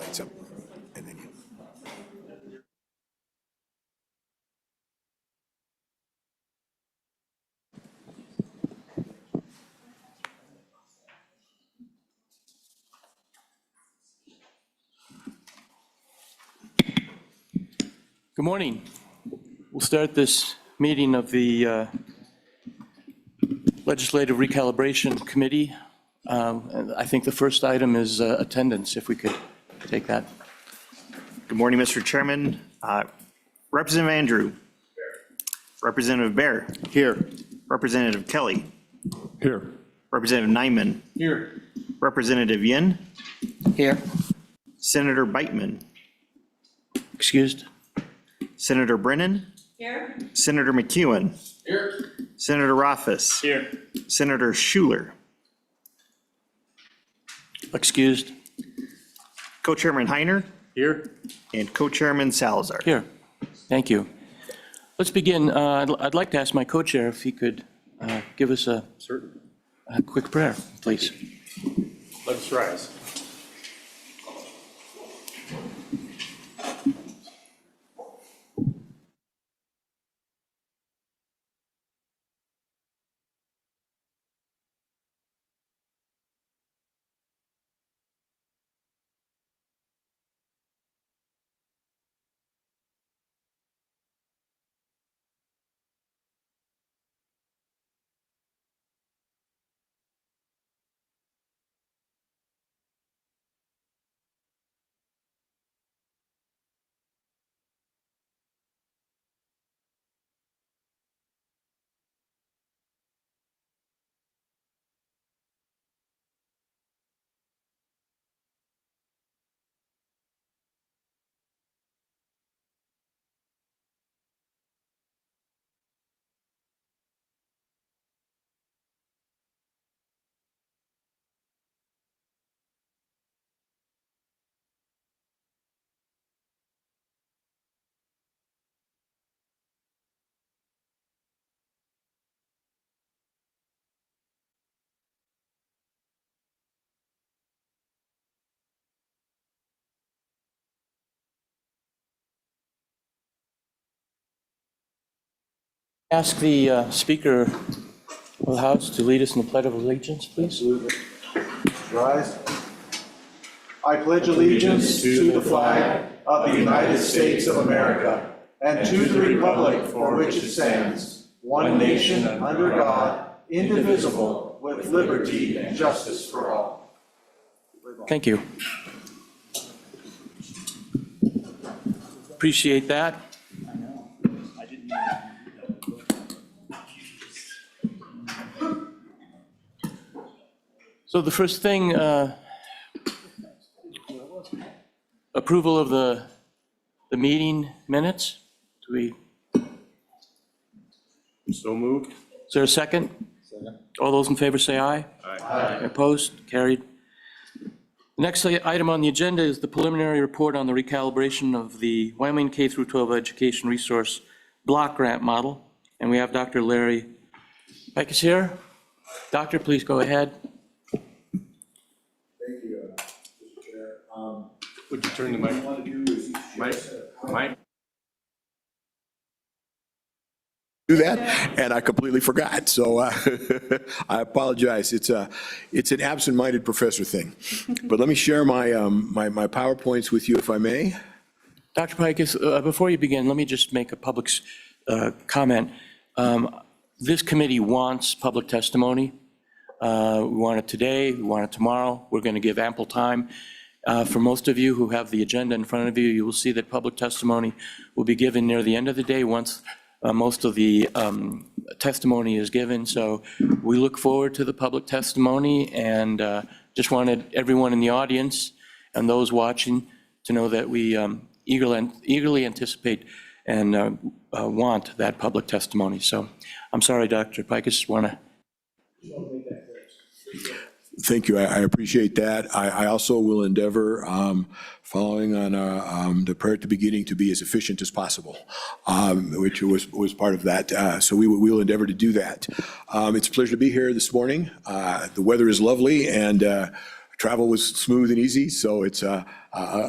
lights up. And then Good morning. We'll start this meeting of the Legislative Recalibration Committee. And I think the first item is attendance, if we could take that. Good morning, Mr. Chairman. Representative Andrew. Here. Representative Bear. Here. Representative Kelly. here. Representative Nyman. Here. Representative Yin. Here. Senator Beitman. Excused. Senator Brennan. Here. Senator McEwen. Here. Senator Rothfuss. Here. Senator Schuler. Excused. Co-Chairman Heiner Here. and Co-Chairman Salazar. Here. Thank you. Let's begin. I'd like to ask my co-chair if he could give us a quick prayer, please. Let us rise. Ask the Speaker of the House to lead us in the Pledge of Allegiance, please. Absolutely. Rise. I pledge allegiance to the flag of the United States of America and to the republic for which it stands, one nation under God, indivisible, with liberty and justice for all. Thank you. Appreciate that. So the first thing, approval of the meeting minutes. Do we, So moved. is there a second? Second. All those in favor say aye. Aye. Opposed? Carried. The next item on the agenda is the preliminary report on the recalibration of the Wyoming K through 12 Education Resource Block Grant Model. And we have Dr. Larry Peckus here. Doctor, please go ahead. Thank you, Mr. Chair. Would you turn the What I mic? want to do is Mike? Do that, and I completely forgot, so I apologize. It's an absent-minded professor thing. But let me share my PowerPoints with you, if I may. Dr. Peckus, before you begin, let me just make a public comment. This committee wants public testimony. We want it today, we want it tomorrow. We're going to give ample time. For most of you who have the agenda in front of you, you will see that public testimony will be given near the end of the day once most of the testimony is given. So we look forward to the public testimony, and just wanted everyone in the audience and those watching to know that we eagerly anticipate and want that public testimony. So I'm sorry, Dr. Peckus, want to. Thank you. I appreciate that. I also will endeavor, following on the prayer at the beginning, to be as efficient as possible, which was part of that. So we will endeavor to do that. It's a pleasure to be here this morning. The weather is lovely, and travel was smooth and easy, so it's a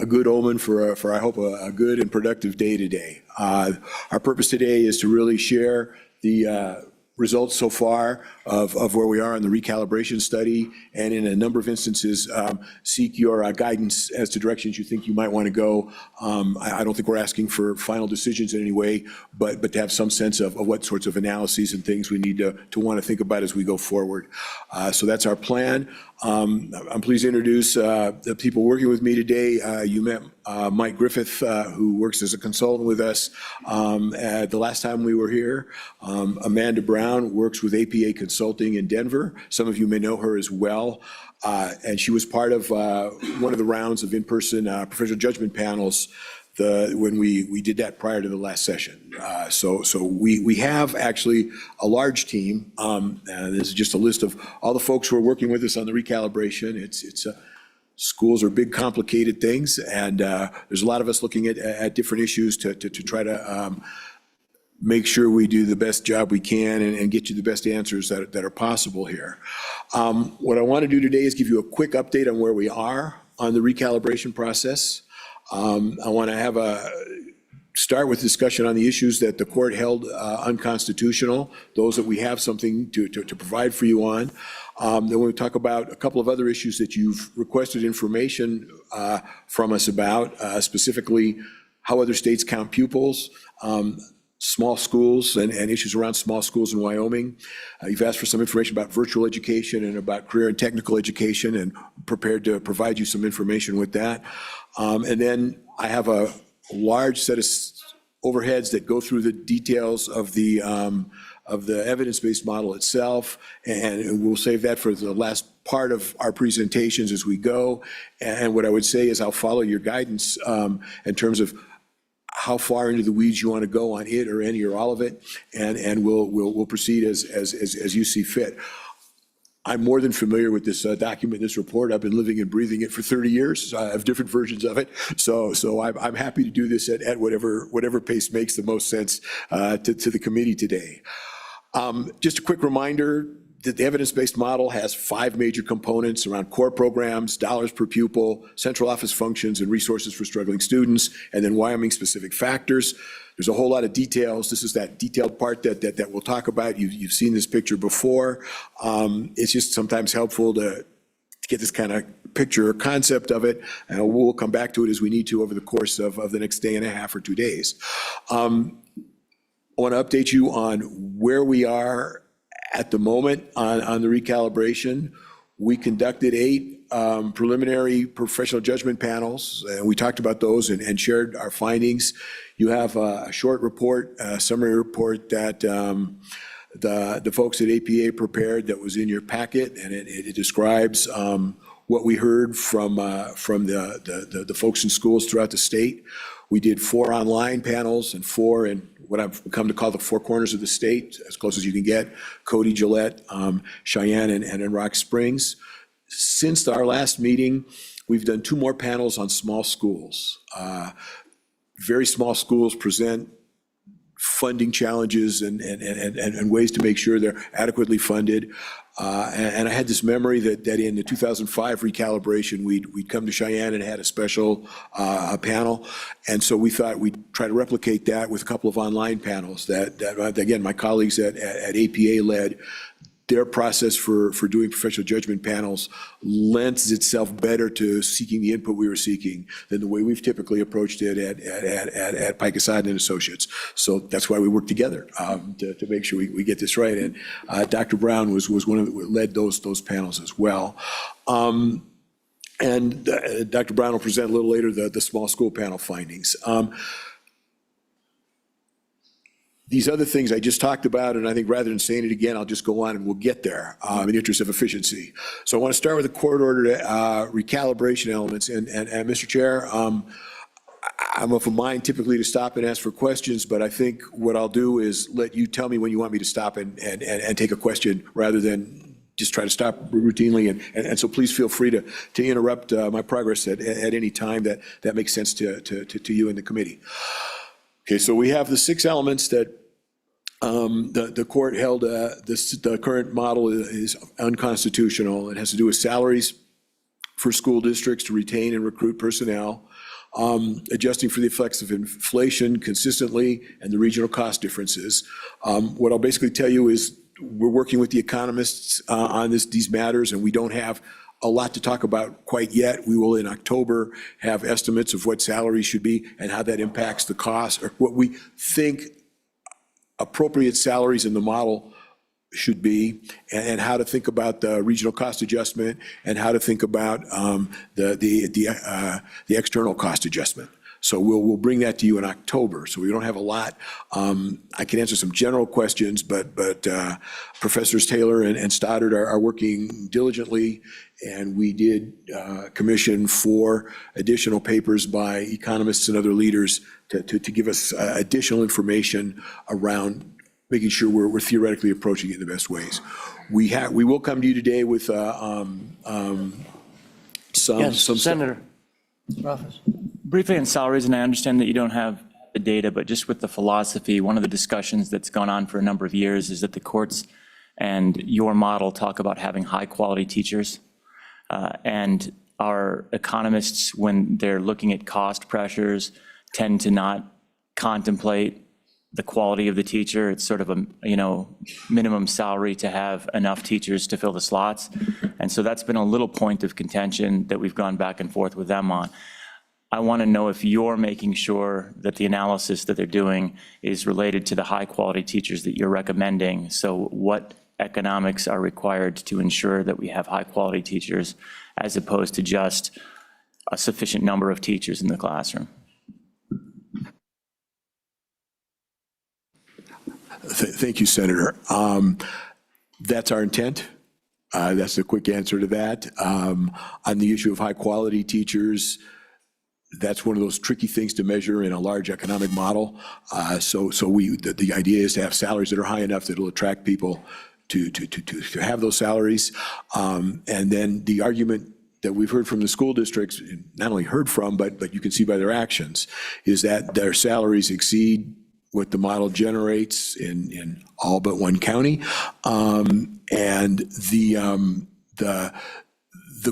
good omen for I hope, a good and productive day today. Our purpose today is to really share the results so far of where we are in the recalibration study, and in a number of instances, seek your guidance as to directions you think you might want to go. I don't think we're asking for final decisions in any way, but to have some sense of what sorts of analyses and things we need to want to think about as we go forward. So that's our plan. I'm pleased to introduce the people working with me today. You met Mike Griffith, who works as a consultant with us the last time we were here. Amanda Brown works with APA Consulting in Denver. Some of you may know her as well. And she was part of one of the rounds of in-person professional judgment panels when we did that prior to the last session. So we have actually a large team. This is just a list of all the folks who are working with us on the recalibration. Schools are big, complicated things, and there's a lot of us looking at different issues to try to make sure we do the best job we can and get you the best answers that are possible here. What I want to do today is give you a quick update on where we are on the recalibration process. I want to start with discussion on the issues that the court held unconstitutional, those that we have something to provide for you on. Then we'll talk about a couple of other issues that you've requested information from us about, specifically how other states count pupils, small schools and issues around small schools in Wyoming. You've asked for some information about virtual education and about career and technical education, and prepared to provide you some information with that. And then I have a large set of overheads that go through the details of the evidence-based model itself, and we'll save that for the last part of our presentations as we go. And what I would say is I'll follow your guidance in terms of how far into the weeds you want to go on it or any or all of it, and we'll proceed as you see fit. I'm more than familiar with this document, this report. I've been living and breathing it for 30 years. I have different versions of it. So I'm happy to do this at whatever pace makes the most sense to the committee today. Just a quick reminder that the evidence-based model has 5 major components around core programs, dollars per pupil, central office functions and resources for struggling students, and then Wyoming-specific factors. There's a whole lot of details. This is that detailed part that we'll talk about. You've seen this picture before. It's just sometimes helpful to get this kind of picture or concept of it, and we'll come back to it as we need to over the course of the next day and a half or 2 days. I want to update you on where we are at the moment on the recalibration. We conducted 8 preliminary professional judgment panels, and we talked about those and shared our findings. You have a short report, a summary report that the folks at APA prepared that was in your packet, and it describes what we heard from the folks in schools throughout the state. We did 4 online panels and 4 in what I've come to call the 4 corners of the state, as close as you can get: Cody, Gillette, Cheyenne, and in Rock Springs. Since our last meeting, we've done 2 more panels on small schools. Very small schools present funding challenges and ways to make sure they're adequately funded. And I had this memory that in the 2005 recalibration, we'd come to Cheyenne and had a special panel. And so we thought we'd try to replicate that with a couple of online panels that again, my colleagues at APA led. Their process for doing professional judgment panels lends itself better to seeking the input we were seeking than the way we've typically approached it at Pike-Assad and Associates. So that's why we work together to make sure we get this right. And Dr. Brown was one of the led those panels as well. And Dr. Brown will present a little later the small school panel findings. These other things I just talked about, and I think rather than saying it again, I'll just go on and we'll get there in the interest of efficiency. So I want to start with the court order recalibration elements. And Mr. Chair, I'm of a mind typically to stop and ask for questions, but I think what I'll do is let you tell me when you want me to stop and take a question rather than just try to stop routinely. And so please feel free to interrupt my progress at any time that makes sense to you and the committee. Okay, so we have the 6 elements that the court held the current model is unconstitutional. It has to do with salaries for school districts to retain and recruit personnel, adjusting for the effects of inflation consistently and the regional cost differences. What I'll basically tell you is we're working with the economists on these matters, and we don't have a lot to talk about quite yet. We will in October have estimates of what salaries should be and how that impacts the cost, or what we think appropriate salaries in the model should be, and how to think about the regional cost adjustment, and how to think about the external cost adjustment. So we'll bring that to you in October. So we don't have a lot. I can answer some general questions, but Professors Taylor and Stoddard are working diligently, and we did commission 4 additional papers by economists and other leaders to give us additional information around making sure we're theoretically approaching it in the best ways. We will come to you today with some. Yes, Senator Rafis. Briefly on salaries, and I understand that you don't have the data, but just with the philosophy, one of the discussions that's gone on for a number of years is that the courts and your model talk about having high-quality teachers. And our economists, when they're looking at cost pressures, tend to not contemplate the quality of the teacher. It's sort of a, minimum salary to have enough teachers to fill the slots. And so that's been a little point of contention that we've gone back and forth with them on. I want to know if you're making sure that the analysis that they're doing is related to the high-quality teachers that you're recommending. So what economics are required to ensure that we have high-quality teachers as opposed to just a sufficient number of teachers in the classroom? Thank you, Senator. That's our intent. That's the quick answer to that. On the issue of high-quality teachers, that's one of those tricky things to measure in a large economic model. So the idea is to have salaries that are high enough that will attract people to have those salaries. And then the argument that we've heard from the school districts, not only heard from, but you can see by their actions, is that their salaries exceed what the model generates in all but one county. And the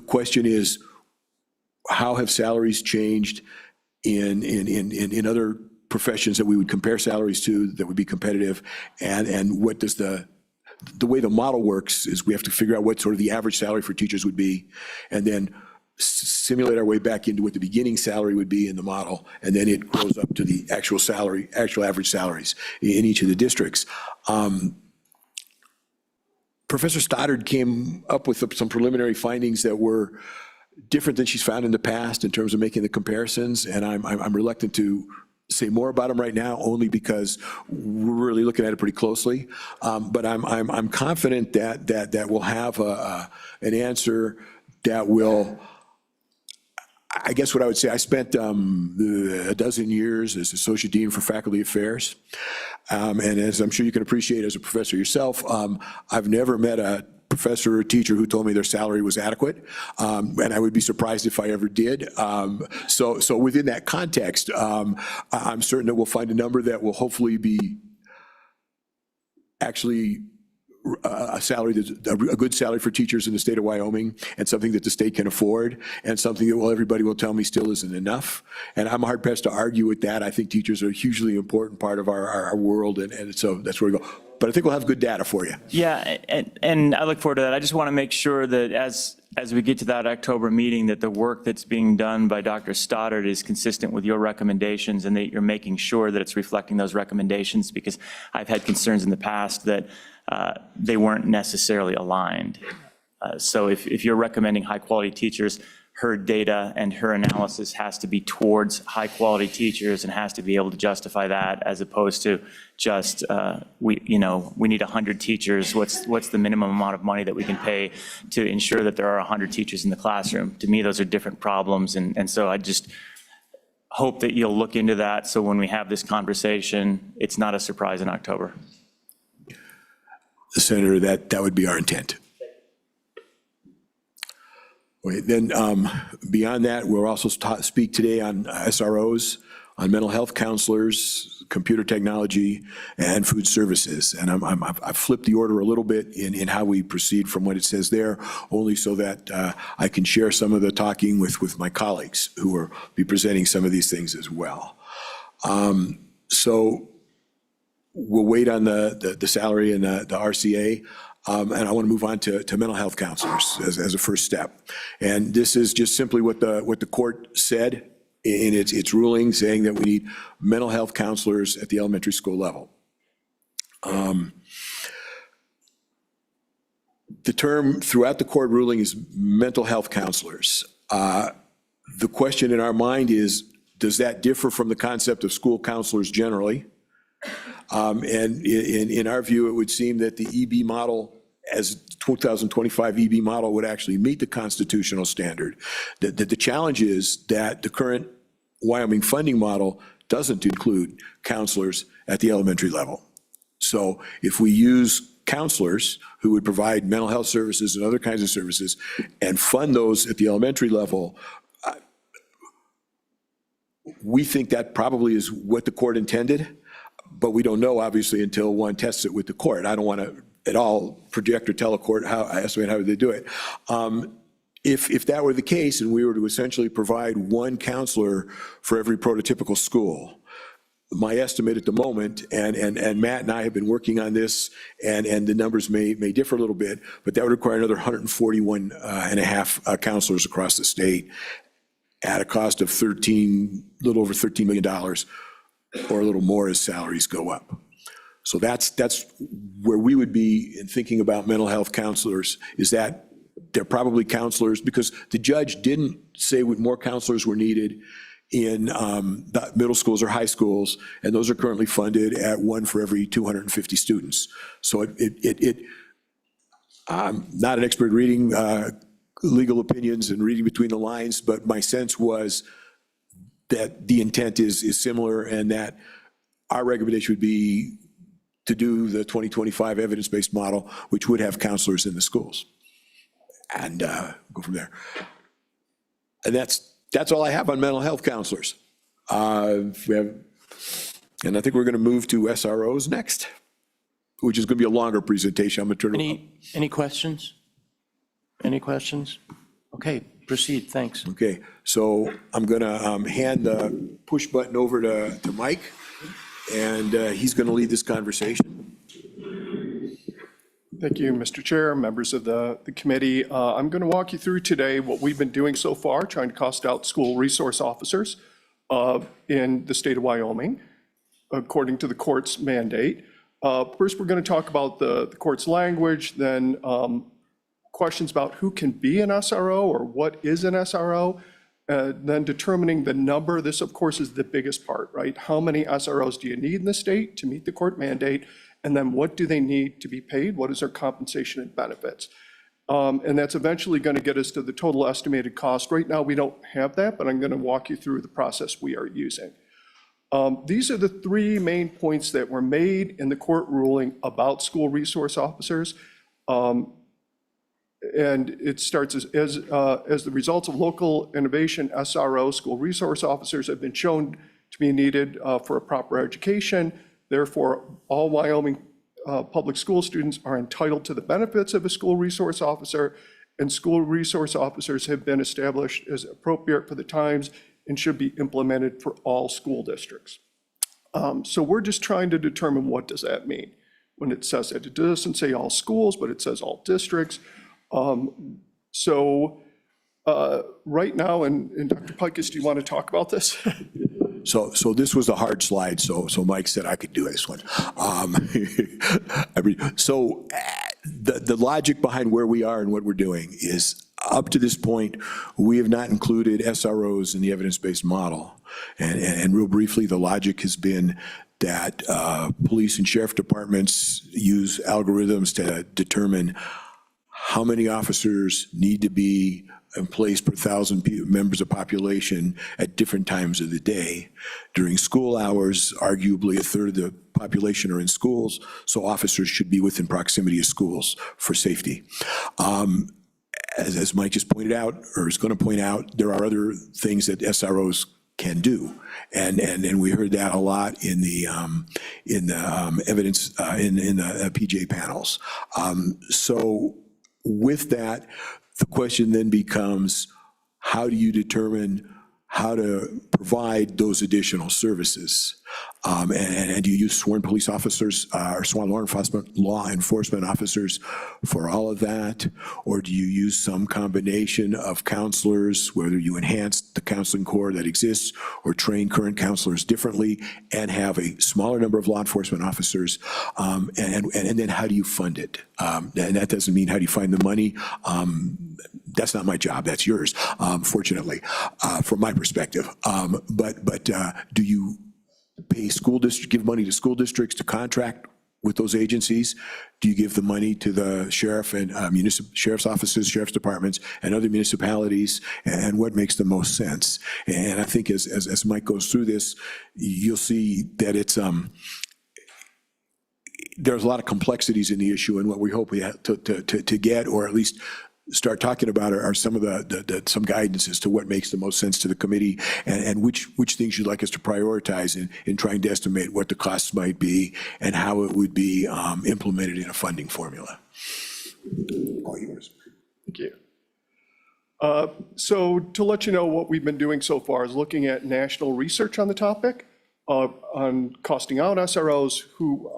question is, how have salaries changed in other professions that we would compare salaries to that would be competitive? And what does the way the model works is we have to figure out what sort of the average salary for teachers would be, and then simulate our way back into what the beginning salary would be in the model, and then it grows up to the actual average salaries in each of the districts. Professor Stoddard came up with some preliminary findings that were different than she's found in the past in terms of making the comparisons, and I'm reluctant to say more about them right now, only because we're really looking at it pretty closely. But I'm confident that we'll have an answer that will. I guess what I would say, I spent a dozen years as Associate Dean for Faculty Affairs. And as I'm sure you can appreciate as a professor yourself, I've never met a professor or teacher who told me their salary was adequate. And I would be surprised if I ever did. So within that context, I'm certain that we'll find a number that will hopefully be actually a salary that's a good salary for teachers in the state of Wyoming, and something that the state can afford, and something that, well, everybody will tell me still isn't enough. And I'm hard pressed to argue with that. I think teachers are a hugely important part of our world, and so that's where we go. But I think we'll have good data for you. Yeah, and I look forward to that. I just want to make sure that as we get to that October meeting, that the work that's being done by Dr. Stoddard is consistent with your recommendations, and that you're making sure that it's reflecting those recommendations, because I've had concerns in the past that they weren't necessarily aligned. So if you're recommending high-quality teachers, her data and her analysis has to be towards high-quality teachers and has to be able to justify that, as opposed to just, we need 100 teachers. What's the minimum amount of money that we can pay to ensure that there are 100 teachers in the classroom? To me, those are different problems. And so I just hope that you'll look into that, so when we have this conversation, it's not a surprise in October. Senator, that would be our intent. Okay, then beyond that, we'll also speak today on SROs, on mental health counselors, computer technology, and food services. And I've flipped the order a little bit in how we proceed from what it says there, only so that I can share some of the talking with my colleagues who will be presenting some of these things as well. So we'll wait on the salary and the RCA. And I want to move on to mental health counselors as a first step. And this is just simply what the court said in its ruling, saying that we need mental health counselors at the elementary school level. The term throughout the court ruling is mental health counselors. The question in our mind is, does that differ from the concept of school counselors generally? And in our view, it would seem that the EB model, as 2025 EB model, would actually meet the constitutional standard. The challenge is that the current Wyoming funding model doesn't include counselors at the elementary level. So if we use counselors who would provide mental health services and other kinds of services and fund those at the elementary level, we think that probably is what the court intended, but we don't know, obviously, until one tests it with the court. I don't want to at all project or tell a court how they do it. If that were the case, and we were to essentially provide one counselor for every prototypical school, my estimate at the moment, and Matt and I have been working on this, and the numbers may differ a little bit, but that would require another 141 and a half counselors across the state at a cost of a little over $13 million, or a little more as salaries go up. So that's where we would be in thinking about mental health counselors, is that they're probably counselors, because the judge didn't say what more counselors were needed in the middle schools or high schools, and those are currently funded at one for every 250 students. So I'm not an expert reading legal opinions and reading between the lines, but my sense was that the intent is similar, and that our recommendation would be to do the 2025 evidence-based model, which would have counselors in the schools, and go from there. And that's all I have on mental health counselors. And I think we're going to move to SROs next, which is going to be a longer presentation. I'm going to turn it over. Any questions? Any questions? Okay, proceed, thanks. Okay, so I'm going to hand the push button over to Mike, and he's going to lead this conversation. Thank you, Mr. Chair, members of the committee. I'm going to walk you through today what we've been doing so far, trying to cost out school resource officers in the state of Wyoming, according to the court's mandate. First, we're going to talk about the court's language, then questions about who can be an SRO or what is an SRO, then determining the number. This, of course, is the biggest part, right? How many SROs do you need in the state to meet the court mandate? And then what do they need to be paid? What is their compensation and benefits? And that's eventually going to get us to the total estimated cost. Right now, we don't have that, but I'm going to walk you through the process we are using. These are the three main points that were made in the court ruling about school resource officers. And it starts as the results of local innovation, SRO, school resource officers, have been shown to be needed for a proper education. Therefore, all Wyoming public school students are entitled to the benefits of a school resource officer, and school resource officers have been established as appropriate for the times and should be implemented for all school districts. So we're just trying to determine, what does that mean when it says that? It doesn't say all schools, but it says all districts. Right now, and Dr. Pikus, do you want to talk about this? So this was a hard slide, so Mike said I could do this one. The logic behind where we are and what we're doing is, up to this point, we have not included SROs in the evidence-based model. And real briefly, the logic has been that police and sheriff departments use algorithms to determine how many officers need to be in place per 1,000 members of population at different times of the day. During school hours, arguably a third of the population are in schools, so officers should be within proximity of schools for safety. As Mike just pointed out, or is going to point out, there are other things that SROs can do. And we heard that a lot in the evidence, in the PJ panels. So with that, the question then becomes, how do you determine how to provide those additional services? And do you use sworn police officers or sworn law enforcement officers for all of that? Or do you use some combination of counselors, whether you enhance the counseling corps that exists or train current counselors differently and have a smaller number of law enforcement officers? And then how do you fund it? And that doesn't mean how do you find the money? That's not my job, that's yours, fortunately, from my perspective. But do you pay school district, give money to school districts to contract with those agencies? Do you give the money to the sheriff and sheriff's offices, sheriff's departments, and other municipalities? And what makes the most sense? And I think as Mike goes through this, you'll see that it's there's a lot of complexities in the issue, and what we hope we have to get, or at least start talking about are some of some guidance as to what makes the most sense to the committee, and which things you'd like us to prioritize in trying to estimate what the costs might be and how it would be implemented in a funding formula. All yours. Thank you. So to let you know, what we've been doing so far is looking at national research on the topic, on costing out SROs,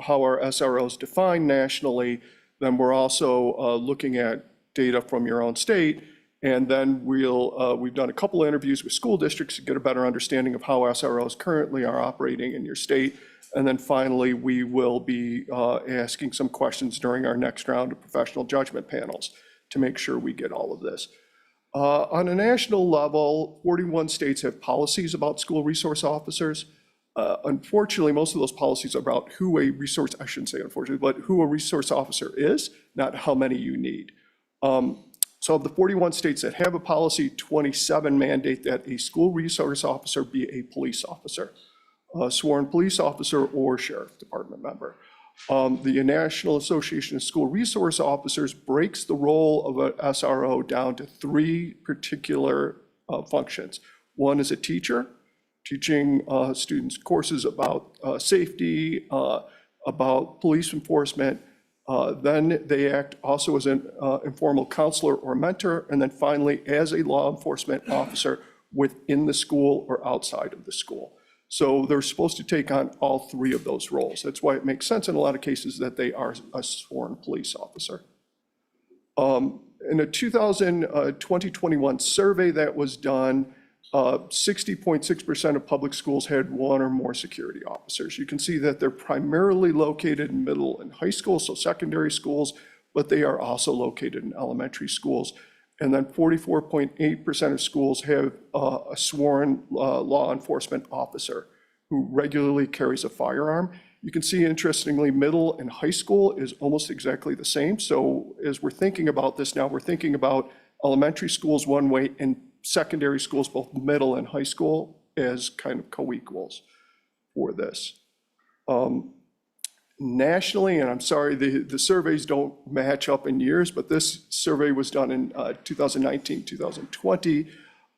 how are SROs defined nationally. Then we're also looking at data from your own state, and then we've done a couple of interviews with school districts to get a better understanding of how SROs currently are operating in your state. And then finally, we will be asking some questions during our next round of professional judgment panels to make sure we get all of this. On a national level, 41 states have policies about school resource officers. Unfortunately, most of those policies are about who a resource, I shouldn't say unfortunately, but who a resource officer is, not how many you need. So of the 41 states that have a policy, 27 mandate that a school resource officer be a police officer, a sworn police officer or sheriff department member. The National Association of School Resource Officers breaks the role of an SRO down to 3 particular functions. One is a teacher, teaching students courses about safety, about police enforcement. Then they act also as an informal counselor or mentor, and then finally as a law enforcement officer within the school or outside of the school. So they're supposed to take on all 3 of those roles. That's why it makes sense in a lot of cases that they are a sworn police officer. In a 2021 survey that was done, 60.6% of public schools had 1 or more security officers. You can see that they're primarily located in middle and high schools, so secondary schools, but they are also located in elementary schools. And then 44.8% of schools have a sworn law enforcement officer who regularly carries a firearm. You can see, interestingly, middle and high school is almost exactly the same. So as we're thinking about this now, we're thinking about elementary schools one way and secondary schools, both middle and high school, as kind of co-equals for this. Nationally, and I'm sorry, the surveys don't match up in years, but this survey was done in 2019, 2020,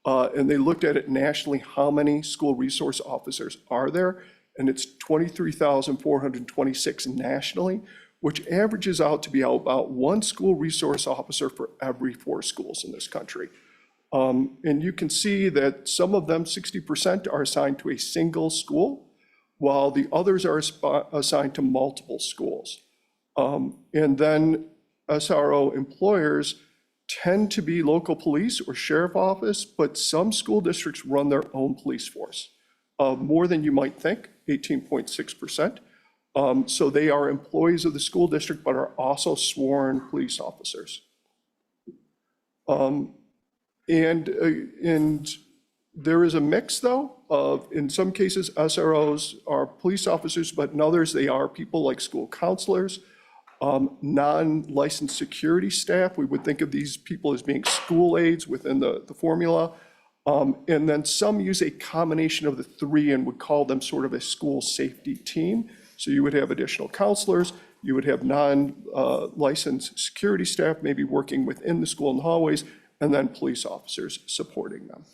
and they looked at it nationally, how many school resource officers are there, and it's 23,426 nationally, which averages out to be about 1 school resource officer for every 4 schools in this country. And you can see that some of them, 60%, are assigned to a single school, while the others are assigned to multiple schools. And then SRO employers tend to be local police or sheriff office, but some school districts run their own police force, more than you might think, 18.6%. So they are employees of the school district, but are also sworn police officers. And there is a mix, though, of, in some cases, SROs are police officers, but in others, they are people like school counselors, non-licensed security staff. We would think of these people as being school aides within the formula. And then some use a combination of the 3 and would call them sort of a school safety team. So you would have additional counselors, you would have non-licensed security staff, maybe working within the school in the hallways, and then police officers supporting them.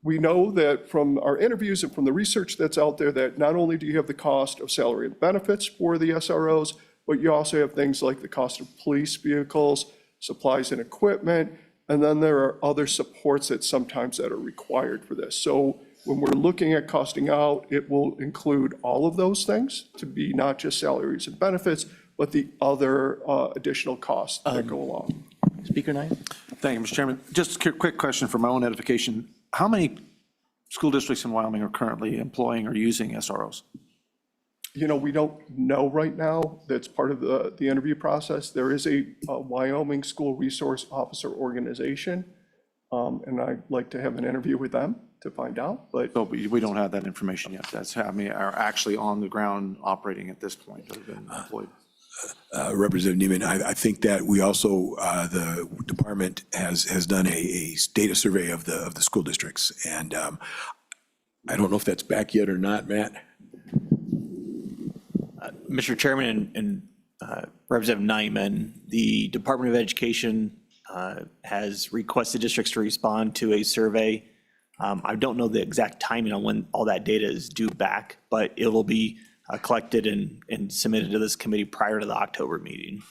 We know that from our interviews and from the research that's out there that not only do you have the cost of salary and benefits for the SROs, but you also have things like the cost of police vehicles, supplies and equipment, and then there are other supports that sometimes that are required for this. So when we're looking at costing out, it will include all of those things to be not just salaries and benefits, but the other additional costs that go along. Speaker Knight? Thank you, Mr. Chairman. Just a quick question for my own edification. How many school districts in Wyoming are currently employing or using SROs? You know, we don't know right now. That's part of the interview process. There is a Wyoming School Resource Officer Organization, and I'd like to have an interview with them to find out, but So we don't have that information yet. That's how many are actually on the ground operating at this point that have been employed. Representative Neiman, I think that we also, the department has done a data survey of the school districts. And I don't know if that's back yet or not, Matt. Mr. Chairman and Representative Nyman, the Department of Education has requested districts to respond to a survey. I don't know the exact timing on when all that data is due back, but it will be collected and submitted to this committee prior to the October meeting.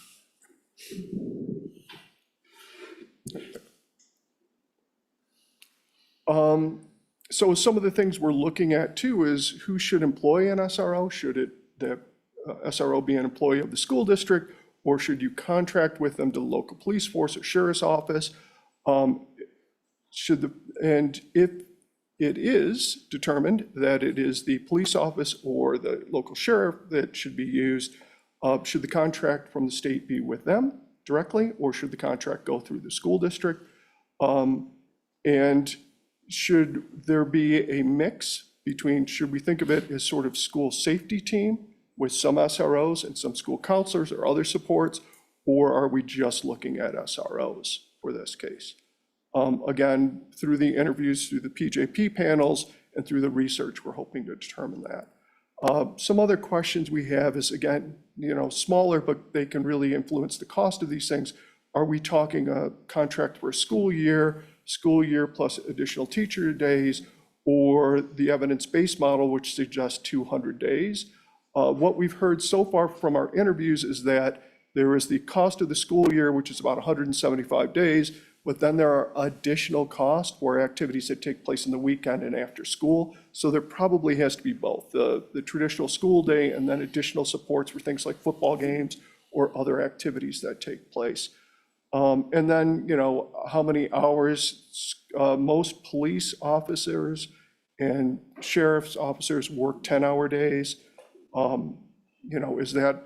So some of the things we're looking at too is who should employ an SRO? Should the SRO be an employee of the school district, or should you contract with them to the local police force or sheriff's office? And if it is determined that it is the police office or the local sheriff that should be used, should the contract from the state be with them directly, or should the contract go through the school district? And should there be a mix between, should we think of it as sort of school safety team with some SROs and some school counselors or other supports, or are we just looking at SROs for this case? Again, through the interviews, through the PJP panels, and through the research, we're hoping to determine that. Some other questions we have is, again, smaller, but they can really influence the cost of these things. Are we talking a contract for a school year plus additional teacher days, or the evidence-based model, which suggests 200 days? What we've heard so far from our interviews is that there is the cost of the school year, which is about 175 days, but then there are additional costs for activities that take place in the weekend and after school. So there probably has to be both, the traditional school day and then additional supports for things like football games or other activities that take place. And then, how many hours most police officers and sheriff's officers work 10-hour days. Is that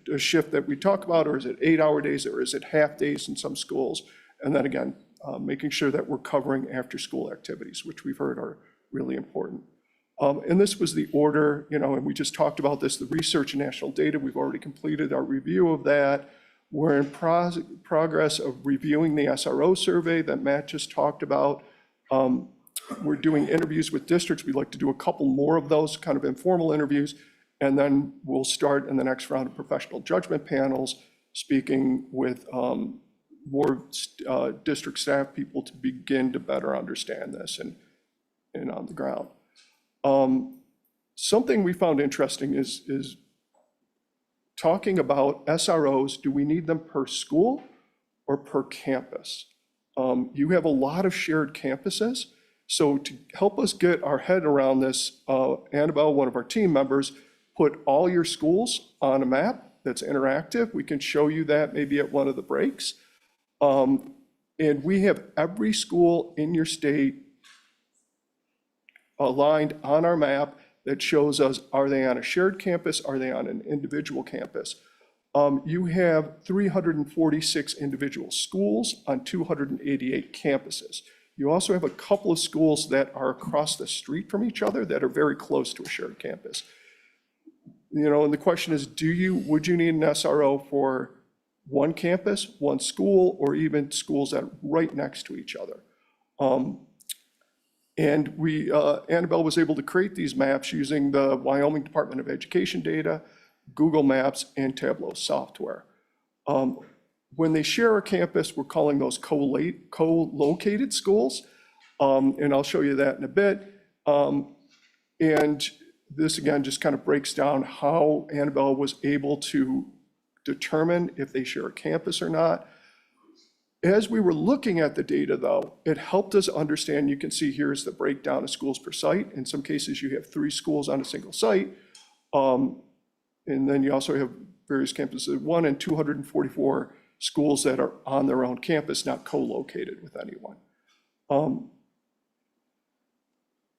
a shift that we talk about, or is it 8-hour days, or is it half days in some schools? And then again, making sure that we're covering after-school activities, which we've heard are really important. And this was the order, and we just talked about this, the research and national data. We've already completed our review of that. We're in progress of reviewing the SRO survey that Matt just talked about. We're doing interviews with districts. We'd like to do a couple more of those kind of informal interviews. And then we'll start in the next round of professional judgment panels, speaking with more district staff people to begin to better understand this and on the ground. Something we found interesting is talking about SROs. Do we need them per school or per campus? You have a lot of shared campuses. So to help us get our head around this, Annabelle, one of our team members, put all your schools on a map that's interactive. We can show you that maybe at one of the breaks. And we have every school in your state aligned on our map that shows us, are they on a shared campus? Are they on an individual campus? You have 346 individual schools on 288 campuses. You also have a couple of schools that are across the street from each other that are very close to a shared campus. And the question is, would you need an SRO for one campus, one school, or even schools that are right next to each other? And Annabelle was able to create these maps using the Wyoming Department of Education data, Google Maps, and Tableau software. When they share a campus, we're calling those co-located schools. and I'll show you that in a bit. And this, again, just kind of breaks down how Annabelle was able to determine if they share a campus or not. As we were looking at the data, though, it helped us understand, you can see here's the breakdown of schools per site. In some cases, you have 3 schools on a single site. And then you also have various campuses, 1 and 244 schools that are on their own campus, not co-located with anyone.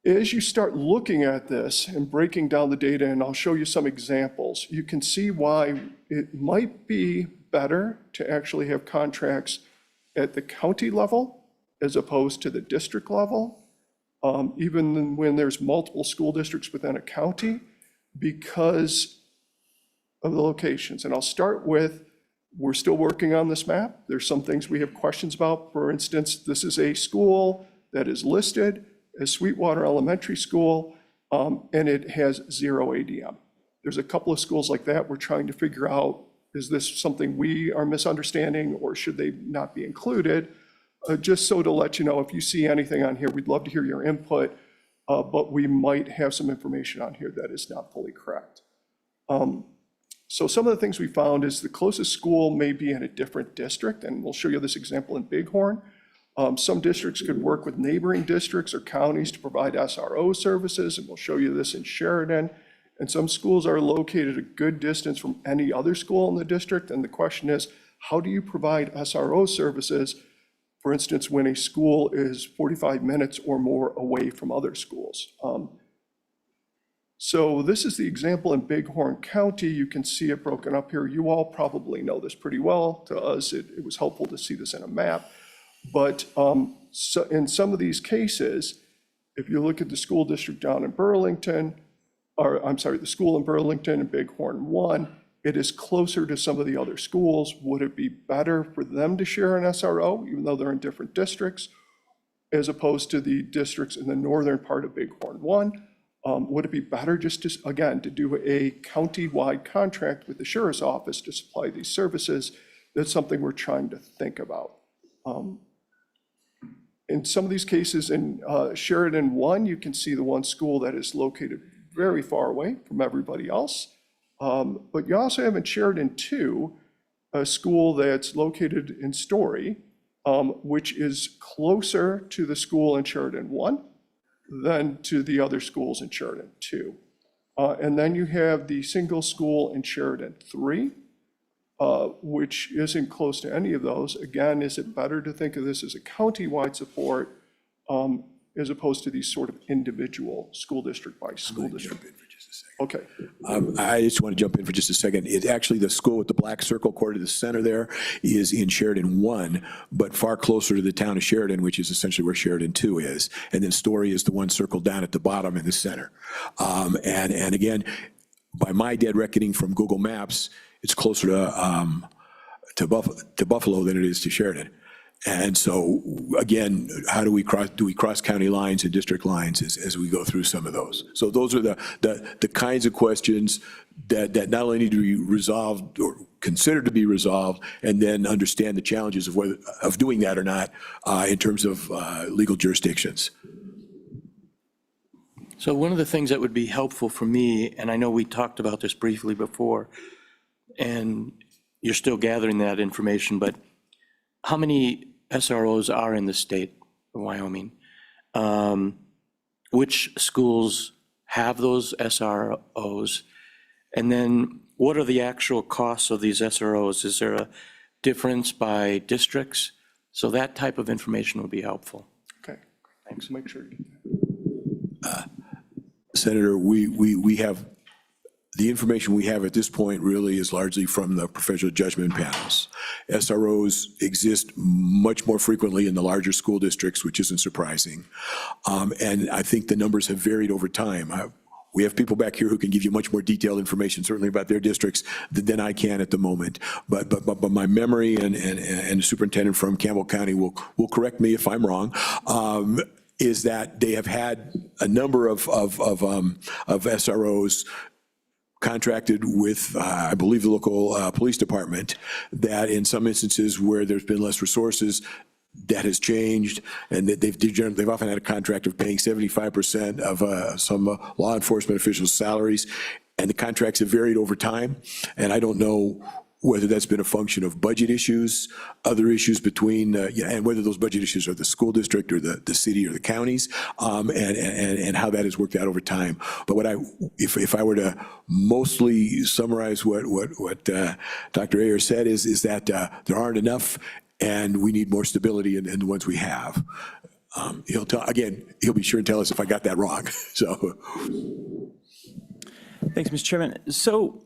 As you start looking at this and breaking down the data, and I'll show you some examples, you can see why it might be better to actually have contracts at the county level as opposed to the district level, even when there's multiple school districts within a county, because of the locations. And I'll start with, we're still working on this map. There's some things we have questions about. For instance, this is a school that is listed as Sweetwater Elementary School, and it has 0 ADM. There's a couple of schools like that. We're trying to figure out, is this something we are misunderstanding, or should they not be included? Just so to let you know, if you see anything on here, we'd love to hear your input, but we might have some information on here that is not fully correct. So some of the things we found is the closest school may be in a different district, and we'll show you this example in Bighorn. Some districts could work with neighboring districts or counties to provide SRO services, and we'll show you this in Sheridan. And some schools are located a good distance from any other school in the district, and the question is, how do you provide SRO services, for instance, when a school is 45 minutes or more away from other schools? So this is the example in Bighorn County. You can see it broken up here. You all probably know this pretty well. To us, it was helpful to see this in a map. But so in some of these cases, if you look at the school district down in Burlington, or I'm sorry, the school in Burlington and Bighorn 1, it is closer to some of the other schools. Would it be better for them to share an SRO, even though they're in different districts, as opposed to the districts in the northern part of Bighorn 1? Would it be better just to, again, to do a county-wide contract with the sheriff's office to supply these services? That's something we're trying to think about. In some of these cases in Sheridan 1, you can see the one school that is located very far away from everybody else. But you also have in Sheridan 2, a school that's located in Story, which is closer to the school in Sheridan 1 than to the other schools in Sheridan 2. And then you have the single school in Sheridan 3, which isn't close to any of those. Again, is it better to think of this as a county-wide support as opposed to these sort of individual school district by school district? Okay. I just want to jump in for just a second. It actually, the school with the black circle core to the center there is in Sheridan 1, but far closer to the town of Sheridan, which is essentially where Sheridan 2 is. And then Story is the one circled down at the bottom in the center. And again, by my dead reckoning from Google Maps, it's closer to Buffalo than it is to Sheridan. And so, again, how do we cross county lines and district lines as we go through some of those? So those are the kinds of questions that not only need to be resolved or considered to be resolved, and then understand the challenges of doing that or not in terms of legal jurisdictions. So one of the things that would be helpful for me, and I know we talked about this briefly before, and you're still gathering that information, but how many SROs are in the state of Wyoming? Which schools have those SROs? And then what are the actual costs of these SROs? Is there a difference by districts? So that type of information would be helpful. Okay, thanks. Make sure you get that. Senator, we have, the information we have at this point really is largely from the professional judgment panels. SROs exist much more frequently in the larger school districts, which isn't surprising. And I think the numbers have varied over time. We have people back here who can give you much more detailed information, certainly about their districts, than I can at the moment. But my memory, and the superintendent from Campbell County will correct me if I'm wrong, is that they have had a number of SROs contracted with, I believe, the local police department, that in some instances where there's been less resources, that has changed, and that they've often had a contract of paying 75% of some law enforcement officials' salaries, and the contracts have varied over time, and I don't know whether that's been a function of budget issues, other issues between, and whether those budget issues are the school district or the city or the counties, and how that has worked out over time. But if I were to mostly summarize what Dr. Ayer said is that there aren't enough, and we need more stability in the ones we have. He'll be sure and tell us if I got that wrong. So. Thanks, Mr. Chairman. So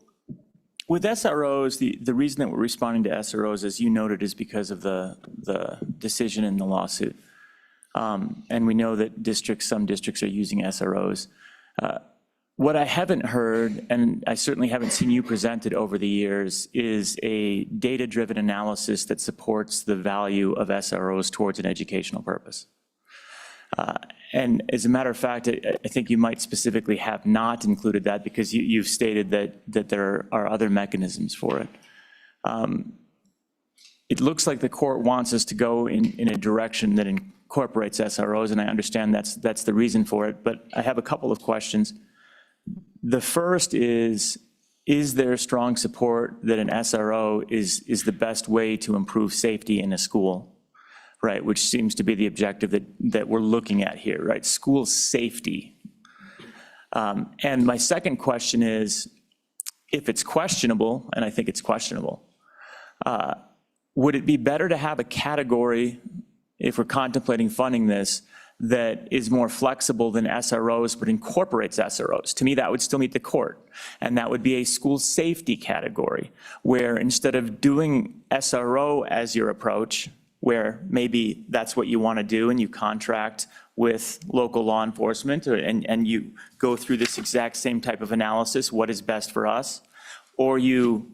with SROs, the reason that we're responding to SROs, as you noted, is because of the decision in the lawsuit. And we know that some districts are using SROs. What I haven't heard, and I certainly haven't seen you presented over the years, is a data-driven analysis that supports the value of SROs towards an educational purpose. And as a matter of fact, I think you might specifically have not included that because you've stated that there are other mechanisms for it. It looks like the court wants us to go in a direction that incorporates SROs, and I understand that's the reason for it, but I have a couple of questions. The first is there strong support that an SRO is the best way to improve safety in a school? Right, which seems to be the objective that we're looking at here, right? School safety. And my second question is, if it's questionable, and I think it's questionable, would it be better to have a category, if we're contemplating funding this, that is more flexible than SROs but incorporates SROs? To me, that would still meet the court. And that would be a school safety category, where instead of doing SRO as your approach, where maybe that's what you want to do and you contract with local law enforcement and you go through this exact same type of analysis, what is best for us, or you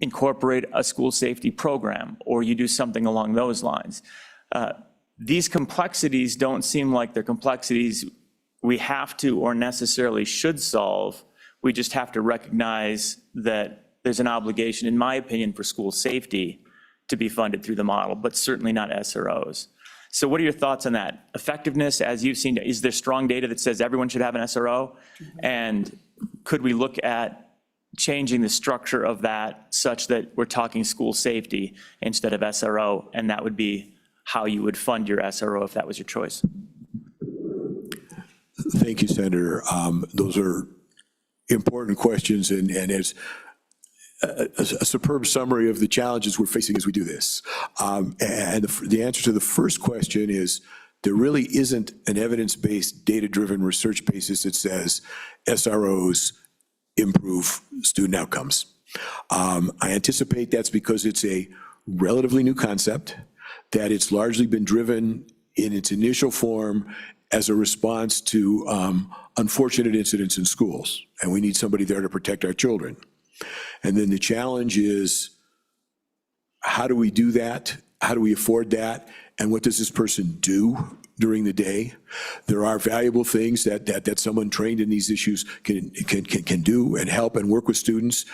incorporate a school safety program, or you do something along those lines. These complexities don't seem like they're complexities we have to or necessarily should solve. We just have to recognize that there's an obligation, in my opinion, for school safety to be funded through the model, but certainly not SROs. So what are your thoughts on that? Effectiveness, as you've seen, is there strong data that says everyone should have an SRO? And could we look at changing the structure of that such that we're talking school safety instead of SRO, and that would be how you would fund your SRO if that was your choice? Thank you, Senator. Those are important questions, and as a superb summary of the challenges we're facing as we do this. And the answer to the first question is there really isn't an evidence-based, data-driven research basis that says SROs improve student outcomes. I anticipate that's because it's a relatively new concept, that it's largely been driven in its initial form as a response to unfortunate incidents in schools, and we need somebody there to protect our children. And then the challenge is, how do we do that? How do we afford that? And what does this person do during the day? There are valuable things that someone trained in these issues can do and help and work with students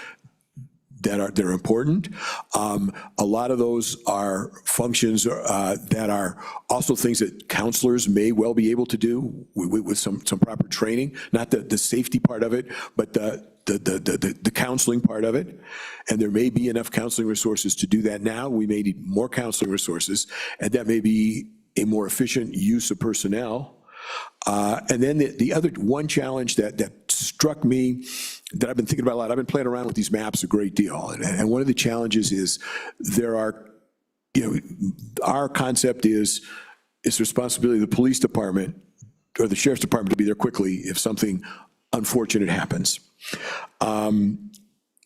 that are important. A lot of those are functions that are also things that counselors may well be able to do with some proper training, not the safety part of it, but the counseling part of it. And there may be enough counseling resources to do that now. We may need more counseling resources, and that may be a more efficient use of personnel. And then the other one challenge that struck me that I've been thinking about a lot, I've been playing around with these maps a great deal. And one of the challenges is our concept is it's the responsibility of the police department or the sheriff's department to be there quickly if something unfortunate happens. And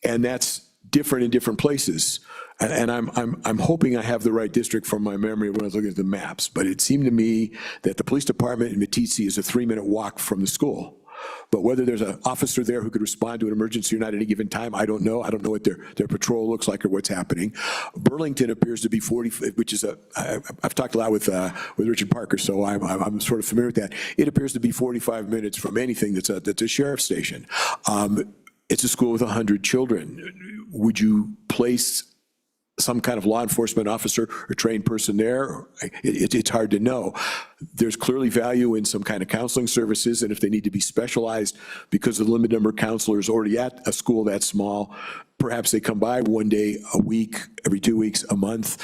that's different in different places. And I'm hoping I have the right district from my memory when I was looking at the maps, but it seemed to me that the police department in Meeteetse is a 3-minute walk from the school. But whether there's an officer there who could respond to an emergency or not at any given time, I don't know. I don't know what their patrol looks like or what's happening. Burlington appears to be 40, which is I've talked a lot with Richard Parker, so I'm sort of familiar with that. It appears to be 45 minutes from anything that's a sheriff's station. It's a school with 100 children. Would you place some kind of law enforcement officer or trained person there, it's hard to know. There's clearly value in some kind of counseling services, and if they need to be specialized because of the limited number of counselors already at a school that small, perhaps they come by one day a week, every 2 weeks, a month.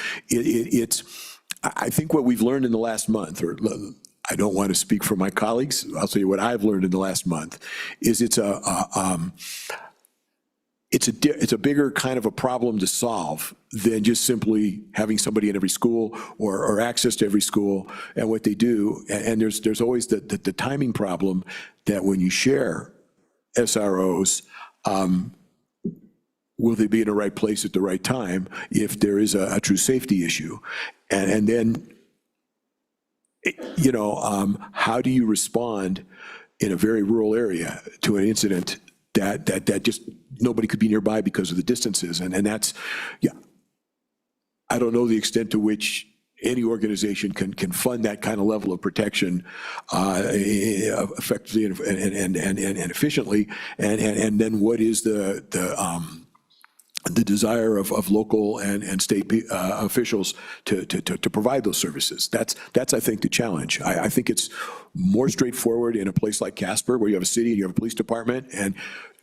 I think what we've learned in the last month, or I don't want to speak for my colleagues, I'll tell you what I've learned in the last month, is it's a bigger kind of a problem to solve than just simply having somebody in every school or access to every school and what they do. And there's always the timing problem that when you share SROs, will they be in the right place at the right time if there is a true safety issue? And then, how do you respond in a very rural area to an incident that just nobody could be nearby because of the distances? And that's, I don't know the extent to which any organization can fund that kind of level of protection effectively and efficiently. And then what is the desire of local and state officials to provide those services? That's I think the challenge. I think it's more straightforward in a place like Casper, where you have a city and you have a police department, and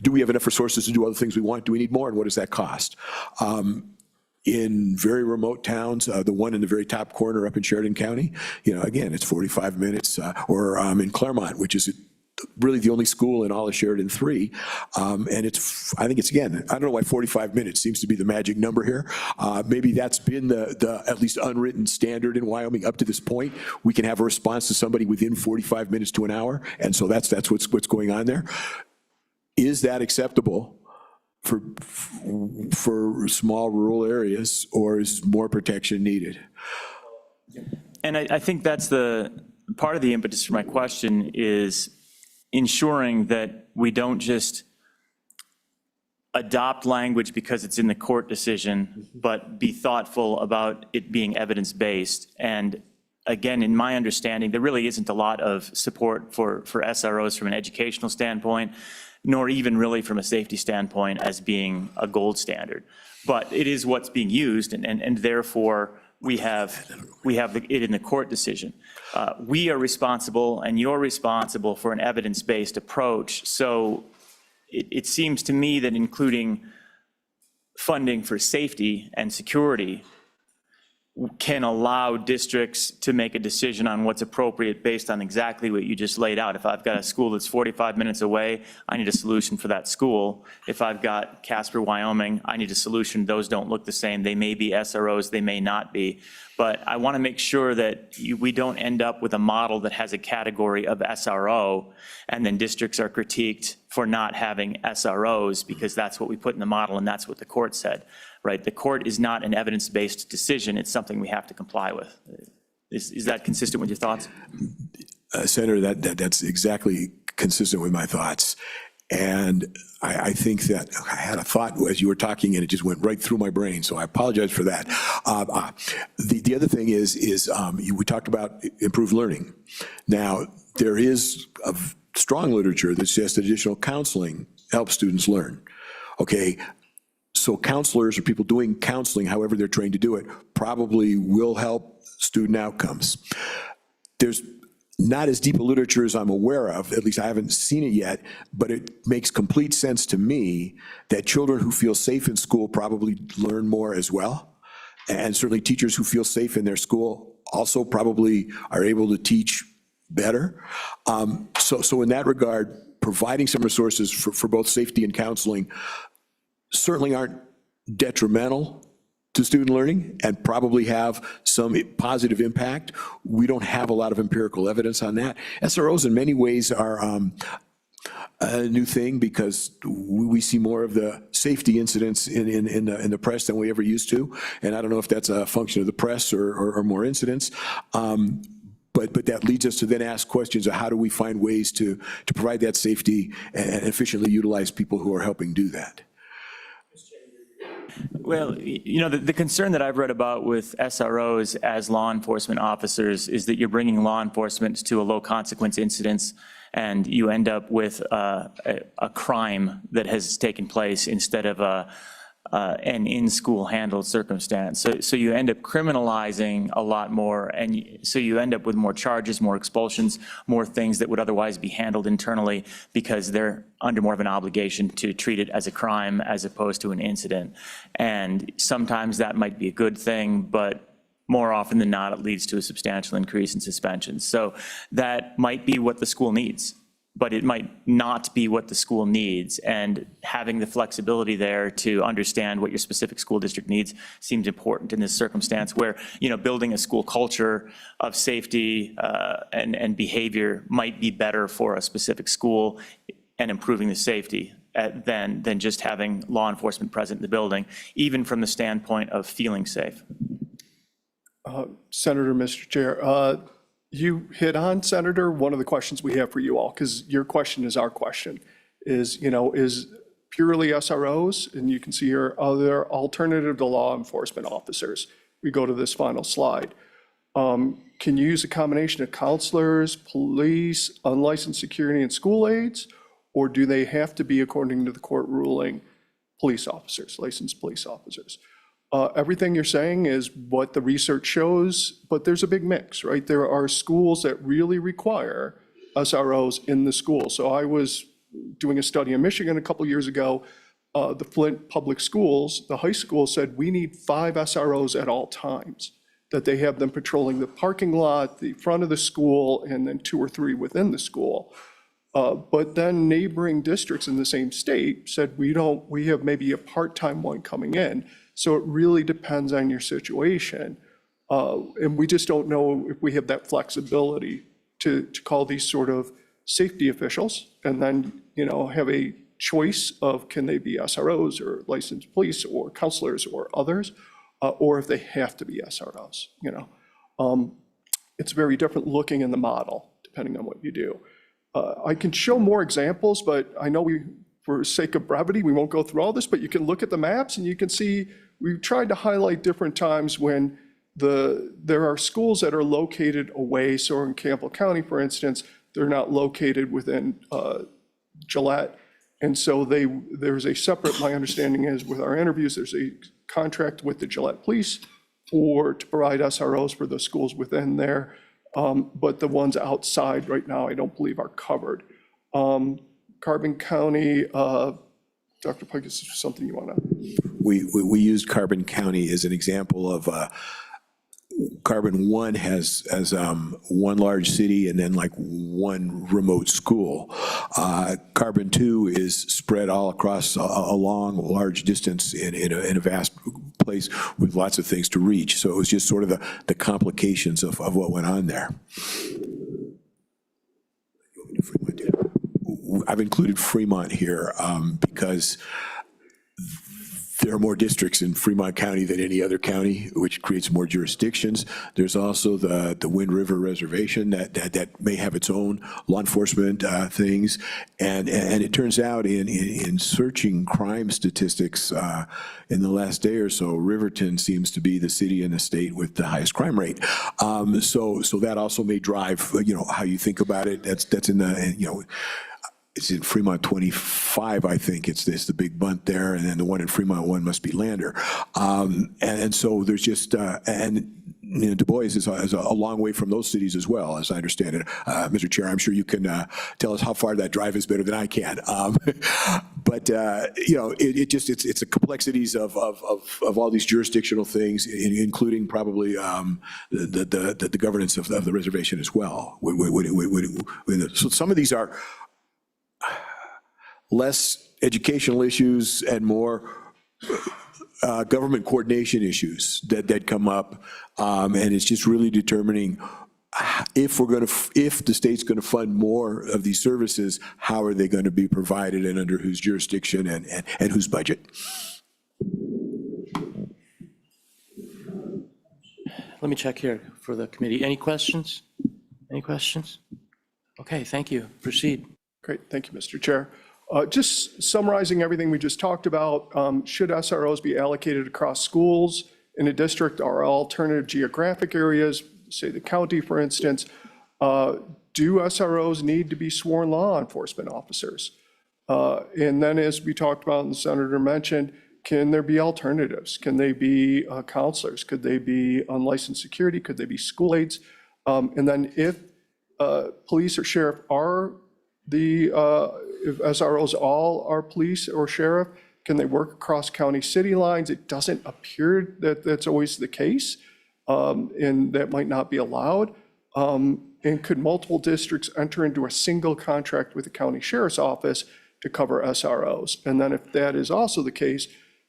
do we have enough resources to do other things we want? Do we need more, and what does that cost? In very remote towns, the one in the very top corner up in Sheridan County, again, it's 45 minutes, or in Claremont, which is really the only school in all of Sheridan 3. And I think it's, again, I don't know why 45 minutes seems to be the magic number here. Maybe that's been the at least unwritten standard in Wyoming up to this point. We can have a response to somebody within 45 minutes to an hour. And so that's what's going on there. Is that acceptable for small rural areas, or is more protection needed? And I think that's the part of the impetus for my question, is ensuring that we don't just adopt language because it's in the court decision, but be thoughtful about it being evidence-based. And again, in my understanding, there really isn't a lot of support for SROs from an educational standpoint, nor even really from a safety standpoint as being a gold standard. But it is what's being used, and therefore we have it in the court decision. We are responsible, and you're responsible for an evidence-based approach. So it seems to me that including funding for safety and security can allow districts to make a decision on what's appropriate based on exactly what you just laid out. If I've got a school that's 45 minutes away, I need a solution for that school. If I've got Casper, Wyoming, I need a solution. Those don't look the same. They may be SROs, they may not be. But I want to make sure that we don't end up with a model that has a category of SRO, and then districts are critiqued for not having SROs because that's what we put in the model and that's what the court said. Right? The court is not an evidence-based decision. It's something we have to comply with. Is that consistent with your thoughts? Senator, that's exactly consistent with my thoughts. And I think that I had a thought as you were talking, and it just went right through my brain, so I apologize for that. The other thing is we talked about improved learning. Now, there is a strong literature that suggests that additional counseling helps students learn. Okay. So counselors or people doing counseling, however they're trained to do it, probably will help student outcomes. There's not as deep a literature as I'm aware of, at least I haven't seen it yet, but it makes complete sense to me that children who feel safe in school probably learn more as well. And certainly teachers who feel safe in their school also probably are able to teach better. So in that regard, providing some resources for both safety and counseling certainly aren't detrimental to student learning and probably have some positive impact. We don't have a lot of empirical evidence on that. SROs in many ways are a new thing because we see more of the safety incidents in the press than we ever used to. And I don't know if that's a function of the press or more incidents. But that leads us to then ask questions of how do we find ways to provide that safety and efficiently utilize people who are helping do that. Well, the concern that I've read about with SROs as law enforcement officers is that you're bringing law enforcement to a low consequence incidents, and you end up with a crime that has taken place instead of an in-school handled circumstance. So you end up criminalizing a lot more, and so you end up with more charges, more expulsions, more things that would otherwise be handled internally because they're under more of an obligation to treat it as a crime as opposed to an incident. And sometimes that might be a good thing, but more often than not, it leads to a substantial increase in suspensions. So that might be what the school needs, but it might not be what the school needs. And having the flexibility there to understand what your specific school district needs seems important in this circumstance where, building a school culture of safety and behavior might be better for a specific school and improving the safety than just having law enforcement present in the building, even from the standpoint of feeling safe. Senator, Mr. Chair, you hit on, Senator, one of the questions we have for you all, because your question is our question, is purely SROs, and you can see here, other alternative to law enforcement officers. We go to this final slide. Can you use a combination of counselors, police, unlicensed security, and school aides, or do they have to be, according to the court ruling, police officers, licensed police officers? Everything you're saying is what the research shows, but there's a big mix, right? There are schools that really require SROs in the school. So I was doing a study in Michigan a couple years ago. The Flint Public Schools, the high school said, we need 5 SROs at all times, that they have them patrolling the parking lot, the front of the school, and then 2 or 3 within the school. But then neighboring districts in the same state said, we have maybe a part-time one coming in. So it really depends on your situation. And we just don't know if we have that flexibility to call these sort of safety officials and then, have a choice of can they be SROs or licensed police or counselors or others, or if they have to be SROs, It's very different looking in the model, depending on what you do. I can show more examples, but I know for sake of brevity, we won't go through all this, but you can look at the maps and you can see we've tried to highlight different times when there are schools that are located away. So in Campbell County, for instance, they're not located within Gillette. And so there's a separate, my understanding is with our interviews, there's a contract with the Gillette Police to provide SROs for the schools within there. But the ones outside right now, I don't believe are covered. Carbon County, Dr. Pike, is there something you want to? We used Carbon County as an example of Carbon 1 has one large city and then like one remote school. Carbon 2 is spread all across a long, large distance in a vast place with lots of things to reach. So it was just sort of the complications of what went on there. I've included Fremont here because there are more districts in Fremont County than any other county, which creates more jurisdictions. There's also the Wind River Reservation that may have its own law enforcement things. And it turns out in searching crime statistics in the last day or so, Riverton seems to be the city in the state with the highest crime rate. So that also may drive, how you think about it. That's in the, it's in Fremont 25, I think. It's the big bunt there, and then the one in Fremont 1 must be Lander. And so there's just, Du Bois is a long way from those cities as well, as I understand it. Mr. Chair, I'm sure you can tell us how far that drive is better than I can. But it's the complexities of all these jurisdictional things, including probably the governance of the reservation as well. So some of these are less educational issues and more government coordination issues that come up, and it's just really determining if the state's going to fund more of these services, how are they going to be provided and under whose jurisdiction and whose budget. Let me check here for the committee. Any questions? Any questions? Okay, thank you. Proceed. Great, thank you, Mr. Chair. Just summarizing everything we just talked about, should SROs be allocated across schools in a district or alternative geographic areas, say the county, for instance? Do SROs need to be sworn law enforcement officers? And then as we talked about and the senator mentioned, can there be alternatives? Can they be counselors? Could they be unlicensed security? Could they be school aides? And then if police or sheriff are if SROs all are police or sheriff, can they work across county city lines? It doesn't appear that that's always the case, and that might not be allowed. And could multiple districts enter into a single contract with the county sheriff's office to cover SROs? And then if that is also the case,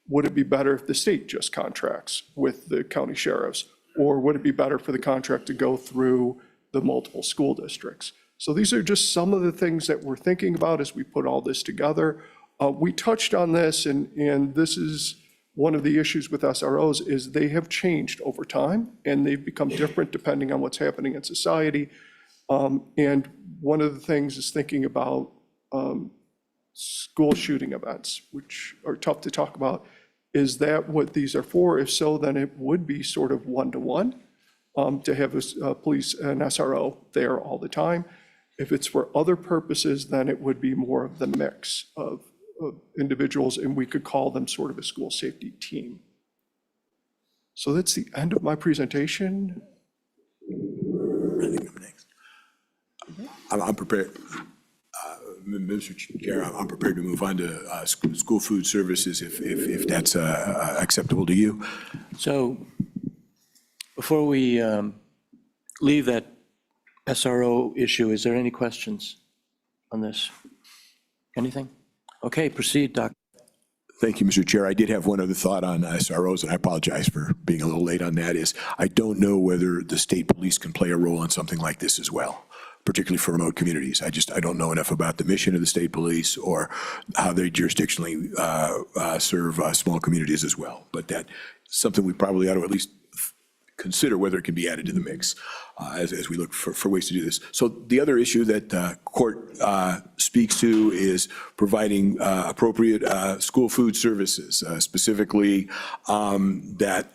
would it be better if the state just contracts with the county sheriffs? Or would it be better for the contract to go through the multiple school districts? So these are just some of the things that we're thinking about as we put all this together. We touched on this, and this is one of the issues with SROs is they have changed over time, and they've become different depending on what's happening in society. And one of the things is thinking about school shooting events, which are tough to talk about. Is that what these are for? If so, then it would be sort of one-to-one to have a police and SRO there all the time. If it's for other purposes, then it would be more of the mix of individuals, and we could call them sort of a school safety team. So that's the end of my presentation. I'm prepared, Mr. Chair, I'm prepared to move on to school food services if that's acceptable to you. So before we leave that SRO issue, is there any questions on this? Anything? Okay, proceed, Doc. Thank you, Mr. Chair. I did have one other thought on SROs, and I apologize for being a little late on that, is I don't know whether the state police can play a role in something like this as well, particularly for remote communities. I don't know enough about the mission of the state police or how they jurisdictionally serve small communities as well. But that's something we probably ought to at least consider whether it can be added to the mix as we look for ways to do this. So the other issue that court speaks to is providing appropriate school food services, specifically that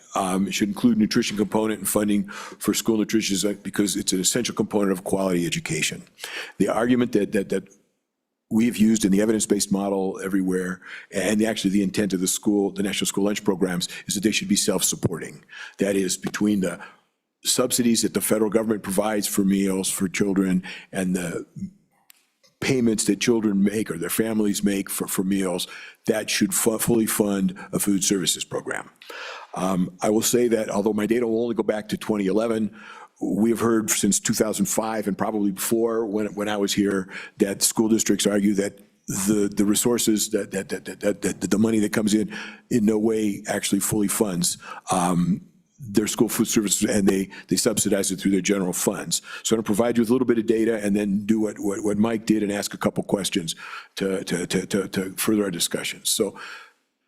should include nutrition component and funding for school nutrition because it's an essential component of quality education. The argument that we've used in the evidence-based model everywhere, and actually the intent of the National School Lunch Programs is that they should be self-supporting. That is, between the subsidies that the federal government provides for meals for children and the payments that children make or their families make for meals, that should fully fund a food services program. I will say that although my data will only go back to 2011, we have heard since 2005 and probably before when I was here that school districts argue that the resources that the money that comes in no way actually fully funds their school food services, and they subsidize it through their general funds. So I'm going to provide you with a little bit of data and then do what Mike did and ask a couple questions to further our discussions. So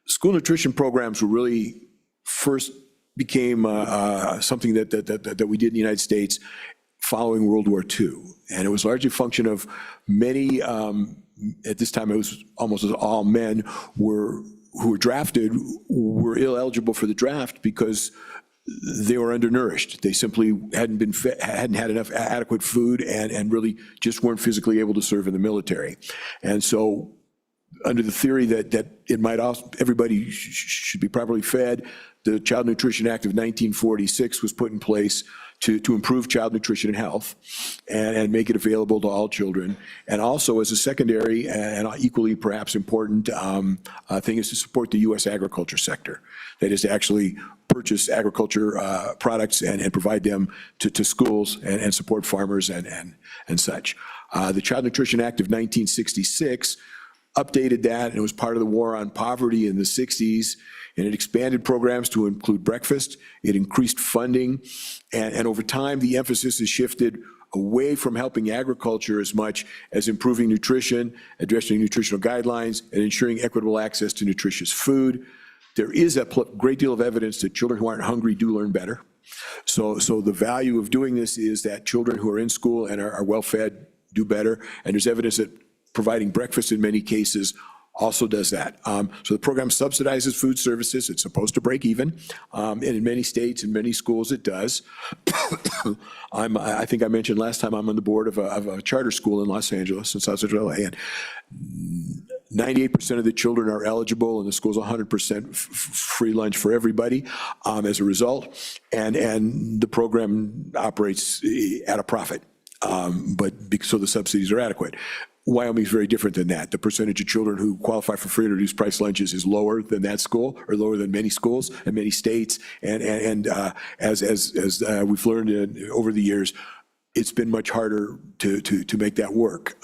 school nutrition programs were really first became something that we did in the United States following World War II. And it was largely a function of many, at this time it was almost all men, who were drafted were ineligible for the draft because they were undernourished. They simply hadn't had enough adequate food and really just weren't physically able to serve in the military. And so under the theory that it might also, everybody should be properly fed, the Child Nutrition Act of 1946 was put in place to improve child nutrition and health and make it available to all children. And also as a secondary and equally perhaps important thing is to support the U.S. agriculture sector. That is to actually purchase agriculture products and provide them to schools and support farmers and such. The Child Nutrition Act of 1966 updated that, and it was part of the war on poverty in the 60s, and it expanded programs to include breakfast. It increased funding, and over time, the emphasis has shifted away from helping agriculture as much as improving nutrition, addressing nutritional guidelines, and ensuring equitable access to nutritious food. There is a great deal of evidence that children who aren't hungry do learn better. So the value of doing this is that children who are in school and are well-fed do better, and there's evidence that providing breakfast in many cases also does that. So the program subsidizes food services. It's supposed to break even. And in many states and many schools it does. I think I mentioned last time I'm on the board of a charter school in Los Angeles, in South Central LA. And 98% of the children are eligible, and the school's 100% free lunch for everybody as a result. And the program operates at a profit, so the subsidies are adequate. Wyoming's very different than that. The percentage of children who qualify for free and reduced price lunches is lower than that school, or lower than many schools and many states. And as we've learned over the years, it's been much harder to make that work.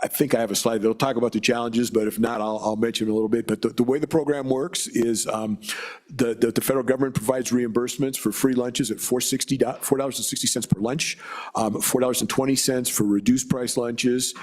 I think I have a slide that'll talk about the challenges, but if not, I'll mention a little bit. But the way the program works is the federal government provides reimbursements for free lunches at $4.60 per lunch, $4.20 for reduced price lunches,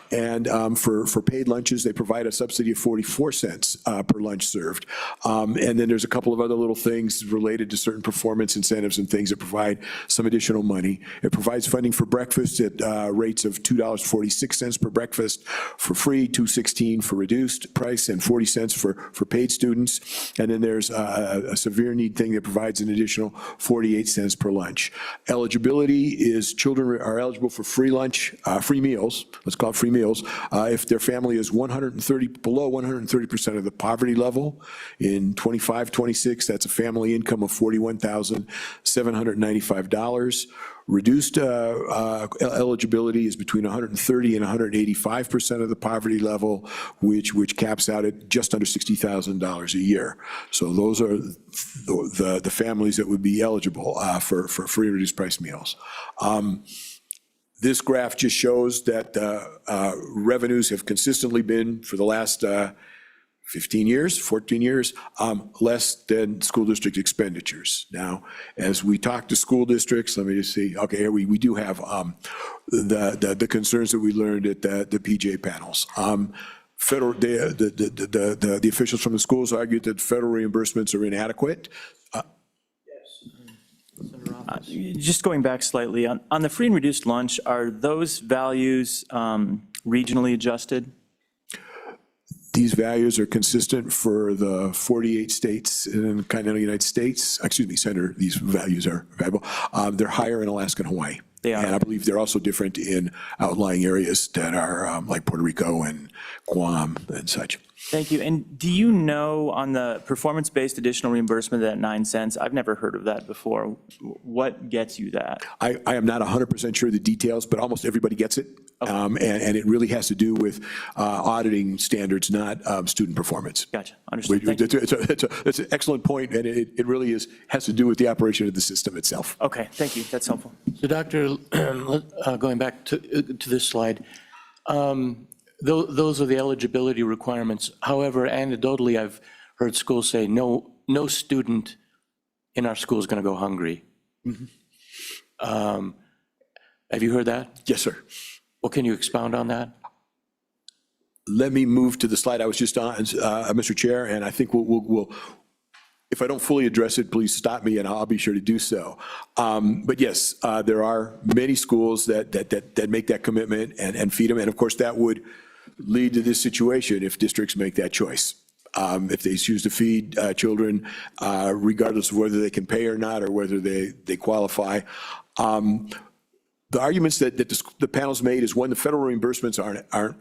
and for paid lunches, they provide a subsidy of 44 cents per lunch served. And then there's a couple of other little things related to certain performance incentives and things that provide some additional money. It provides funding for breakfast at rates of $2.46 per breakfast for free, $2.16 for reduced price, and 40 cents for paid students. And then there's a severe need thing that provides an additional 48 cents per lunch. Eligibility is children are eligible for free lunch, free meals, let's call it free meals, if their family is below 130% of the poverty level. In 25-26, that's a family income of $41,795. Reduced eligibility is between 130 and 185% of the poverty level, which caps out at just under $60,000 a year. So those are the families that would be eligible for free and reduced price meals. This graph just shows that revenues have consistently been, for the last 14 years, less than school district expenditures. Now, as we talk to school districts, let me just see, okay, here we do have the concerns that we learned at the PJ panels. The officials from the schools argued that federal reimbursements are inadequate. Just going back slightly, on the free and reduced lunch, are those values regionally adjusted? These values are consistent for the 48 states in the continental United States. Excuse me, Senator, these values are valuable. They're higher in Alaska and Hawaii. They are. And I believe they're also different in outlying areas that are like Puerto Rico and Guam and such. Thank you. And do you know, on the performance-based additional reimbursement at 9 cents, I've never heard of that before. What gets you that? I am not 100% sure of the details, but almost everybody gets it. Okay. And it really has to do with auditing standards, not student performance. Gotcha. Understood. Thank you. It's an excellent point, and it really has to do with the operation of the system itself. Okay, thank you. That's helpful. So Doctor, going back to this slide, those are the eligibility requirements. However, anecdotally, I've heard schools say no student in our school is going to go hungry. Mm-hmm. Have you heard that? Yes, sir. Well, can you expound on that? Let me move to the slide I was just on, Mr. Chair, and I think we'll if I don't fully address it, please stop me, and I'll be sure to do so. But yes, there are many schools that make that commitment and feed them, and of course, that would lead to this situation if districts make that choice. If they choose to feed children, regardless of whether they can pay or not, or whether they qualify. The arguments that the panel's made is, one, the federal reimbursements are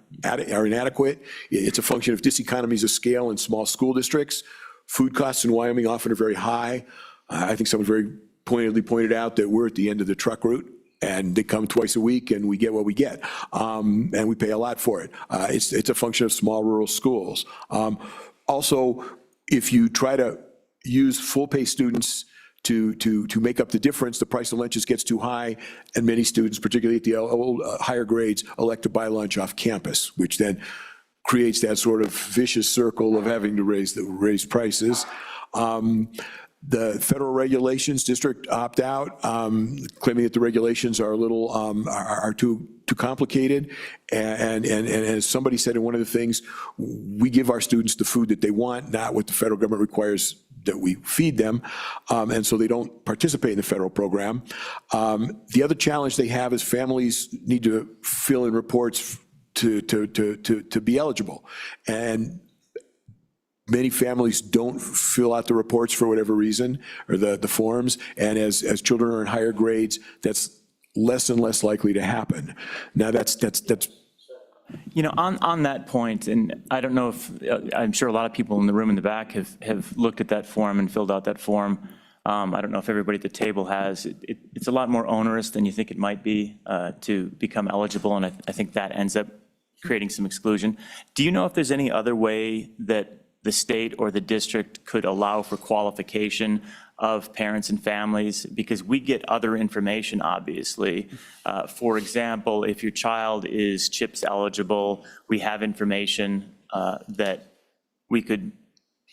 inadequate. It's a function of diseconomies of scale in small school districts. Food costs in Wyoming often are very high. I think someone very pointedly pointed out that we're at the end of the truck route, and they come twice a week, and we get what we get, and we pay a lot for it. It's a function of small rural schools. Also, if you try to use full-pay students to make up the difference, the price of lunches gets too high, and many students, particularly at the higher grades, elect to buy lunch off campus, which then creates that sort of vicious circle of having to raise prices. The federal regulations, district opt out, claiming that the regulations are a little are too complicated. And as somebody said in one of the things, we give our students the food that they want, not what the federal government requires that we feed them, and so they don't participate in the federal program. The other challenge they have is families need to fill in reports to be eligible, and many families don't fill out the reports for whatever reason, or the forms, and as children are in higher grades, that's less and less likely to happen. Now that's On that point, and I don't know if, I'm sure a lot of people in the room in the back have looked at that form and filled out that form. I don't know if everybody at the table has. It's a lot more onerous than you think it might be to become eligible, and I think that ends up creating some exclusion. Do you know if there's any other way that the state or the district could allow for qualification of parents and families? Because we get other information, obviously. For example, if your child is CHIPS eligible, we have information that we could,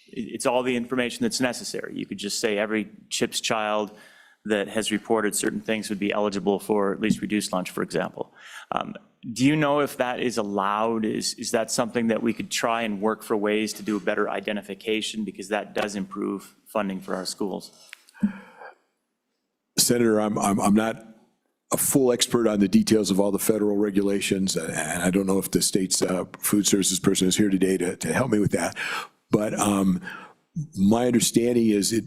it's all the information that's necessary. You could just say every CHIPS child that has reported certain things would be eligible for at least reduced lunch, for example. Do you know if that is allowed? Is that something that we could try and work for ways to do a better identification, because that does improve funding for our schools? Senator, I'm not a full expert on the details of all the federal regulations, and I don't know if the state's food services person is here today to help me with that. But my understanding is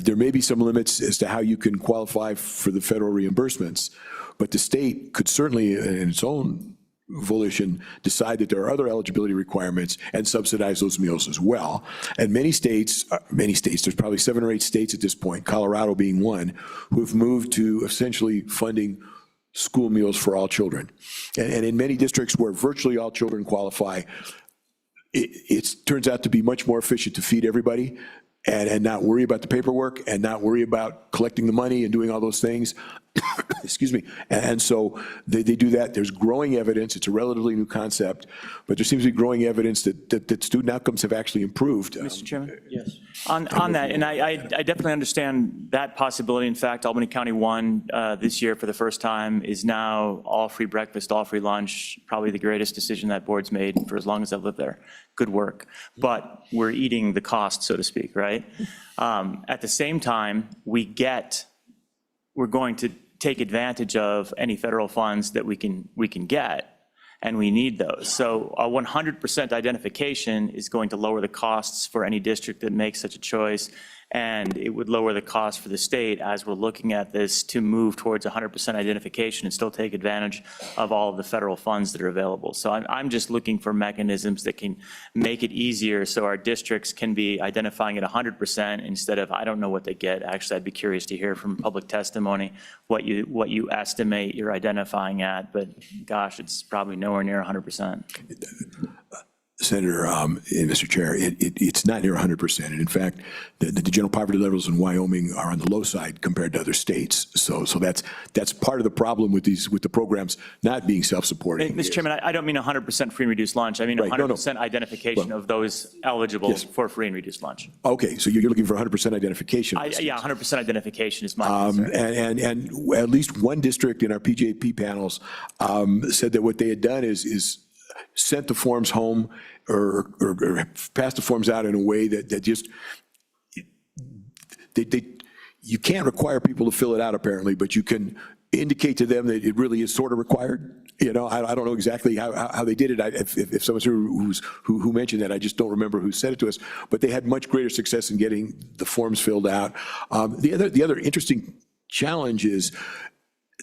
there may be some limits as to how you can qualify for the federal reimbursements, but the state could certainly, in its own volition, decide that there are other eligibility requirements and subsidize those meals as well. And many states, there's probably 7 or 8 states at this point, Colorado being one, who have moved to essentially funding school meals for all children. And in many districts where virtually all children qualify, it turns out to be much more efficient to feed everybody and not worry about the paperwork and not worry about collecting the money and doing all those things. Excuse me. And so they do that. There's growing evidence. It's a relatively new concept, but there seems to be growing evidence that student outcomes have actually improved. Mr. Chairman? Yes. On that, and I definitely understand that possibility. In fact, Albany County 1 this year for the first time is now all free breakfast, all free lunch, probably the greatest decision that board's made for as long as I've lived there. Good work. But we're eating the cost, so to speak, right? At the same time, we're going to take advantage of any federal funds that we can get, and we need those. So a 100% identification is going to lower the costs for any district that makes such a choice, and it would lower the cost for the state as we're looking at this to move towards 100% identification and still take advantage of all of the federal funds that are available. So I'm just looking for mechanisms that can make it easier so our districts can be identifying at 100% instead of, I don't know what they get. Actually, I'd be curious to hear from public testimony what you estimate you're identifying at, but gosh, it's probably nowhere near 100%. Senator, and Mr. Chair, it's not near 100%. And in fact, the general poverty levels in Wyoming are on the low side compared to other states. So that's part of the problem with the programs not being self-supporting. Mr. Chairman, I don't mean 100% free and reduced lunch. I mean 100% identification of those eligible for free and reduced lunch. Okay, so you're looking for 100% identification. Yeah, 100% identification is my concern. And at least one district in our PJP panels said that what they had done is sent the forms home or passed the forms out in a way that just, you can't require people to fill it out apparently, but you can indicate to them that it really is sort of required. You know, I don't know exactly how they did it. If someone's who mentioned that, I just don't remember who said it to us, but they had much greater success in getting the forms filled out. The other interesting challenge is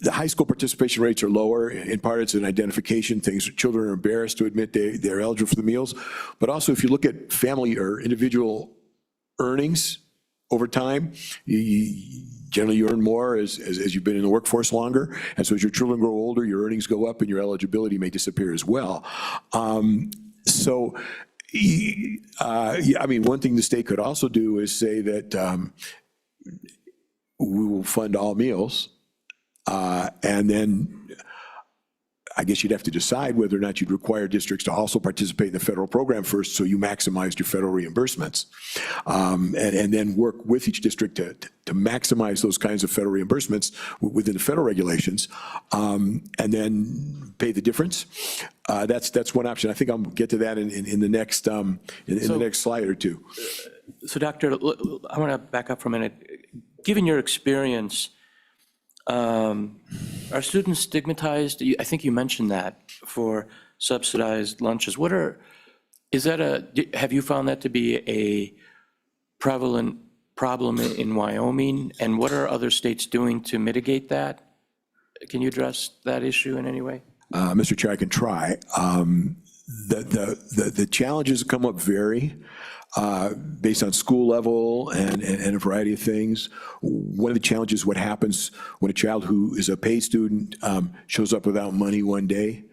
the high school participation rates are lower. In part, it's an identification thing. Children are embarrassed to admit they're eligible for the meals. But also, if you look at family or individual earnings over time, generally you earn more as you've been in the workforce longer. And so as your children grow older, your earnings go up and your eligibility may disappear as well. I mean, one thing the state could also do is say that we will fund all meals. And then I guess you'd have to decide whether or not you'd require districts to also participate in the federal program first, so you maximized your federal reimbursements. And then work with each district to maximize those kinds of federal reimbursements within the federal regulations, and then pay the difference. That's one option. I think I'll get to that in the next the next slide or two. So Doctor, I want to back up for a minute. Given your experience, are students stigmatized? I think you mentioned that for subsidized lunches. Have you found that to be a prevalent problem in Wyoming? And what are other states doing to mitigate that? Can you address that issue in any way? Mr. Chair, I can try. The challenges that come up vary based on school level and a variety of things. One of the challenges is what happens when a child who is a paid student shows up without money one day.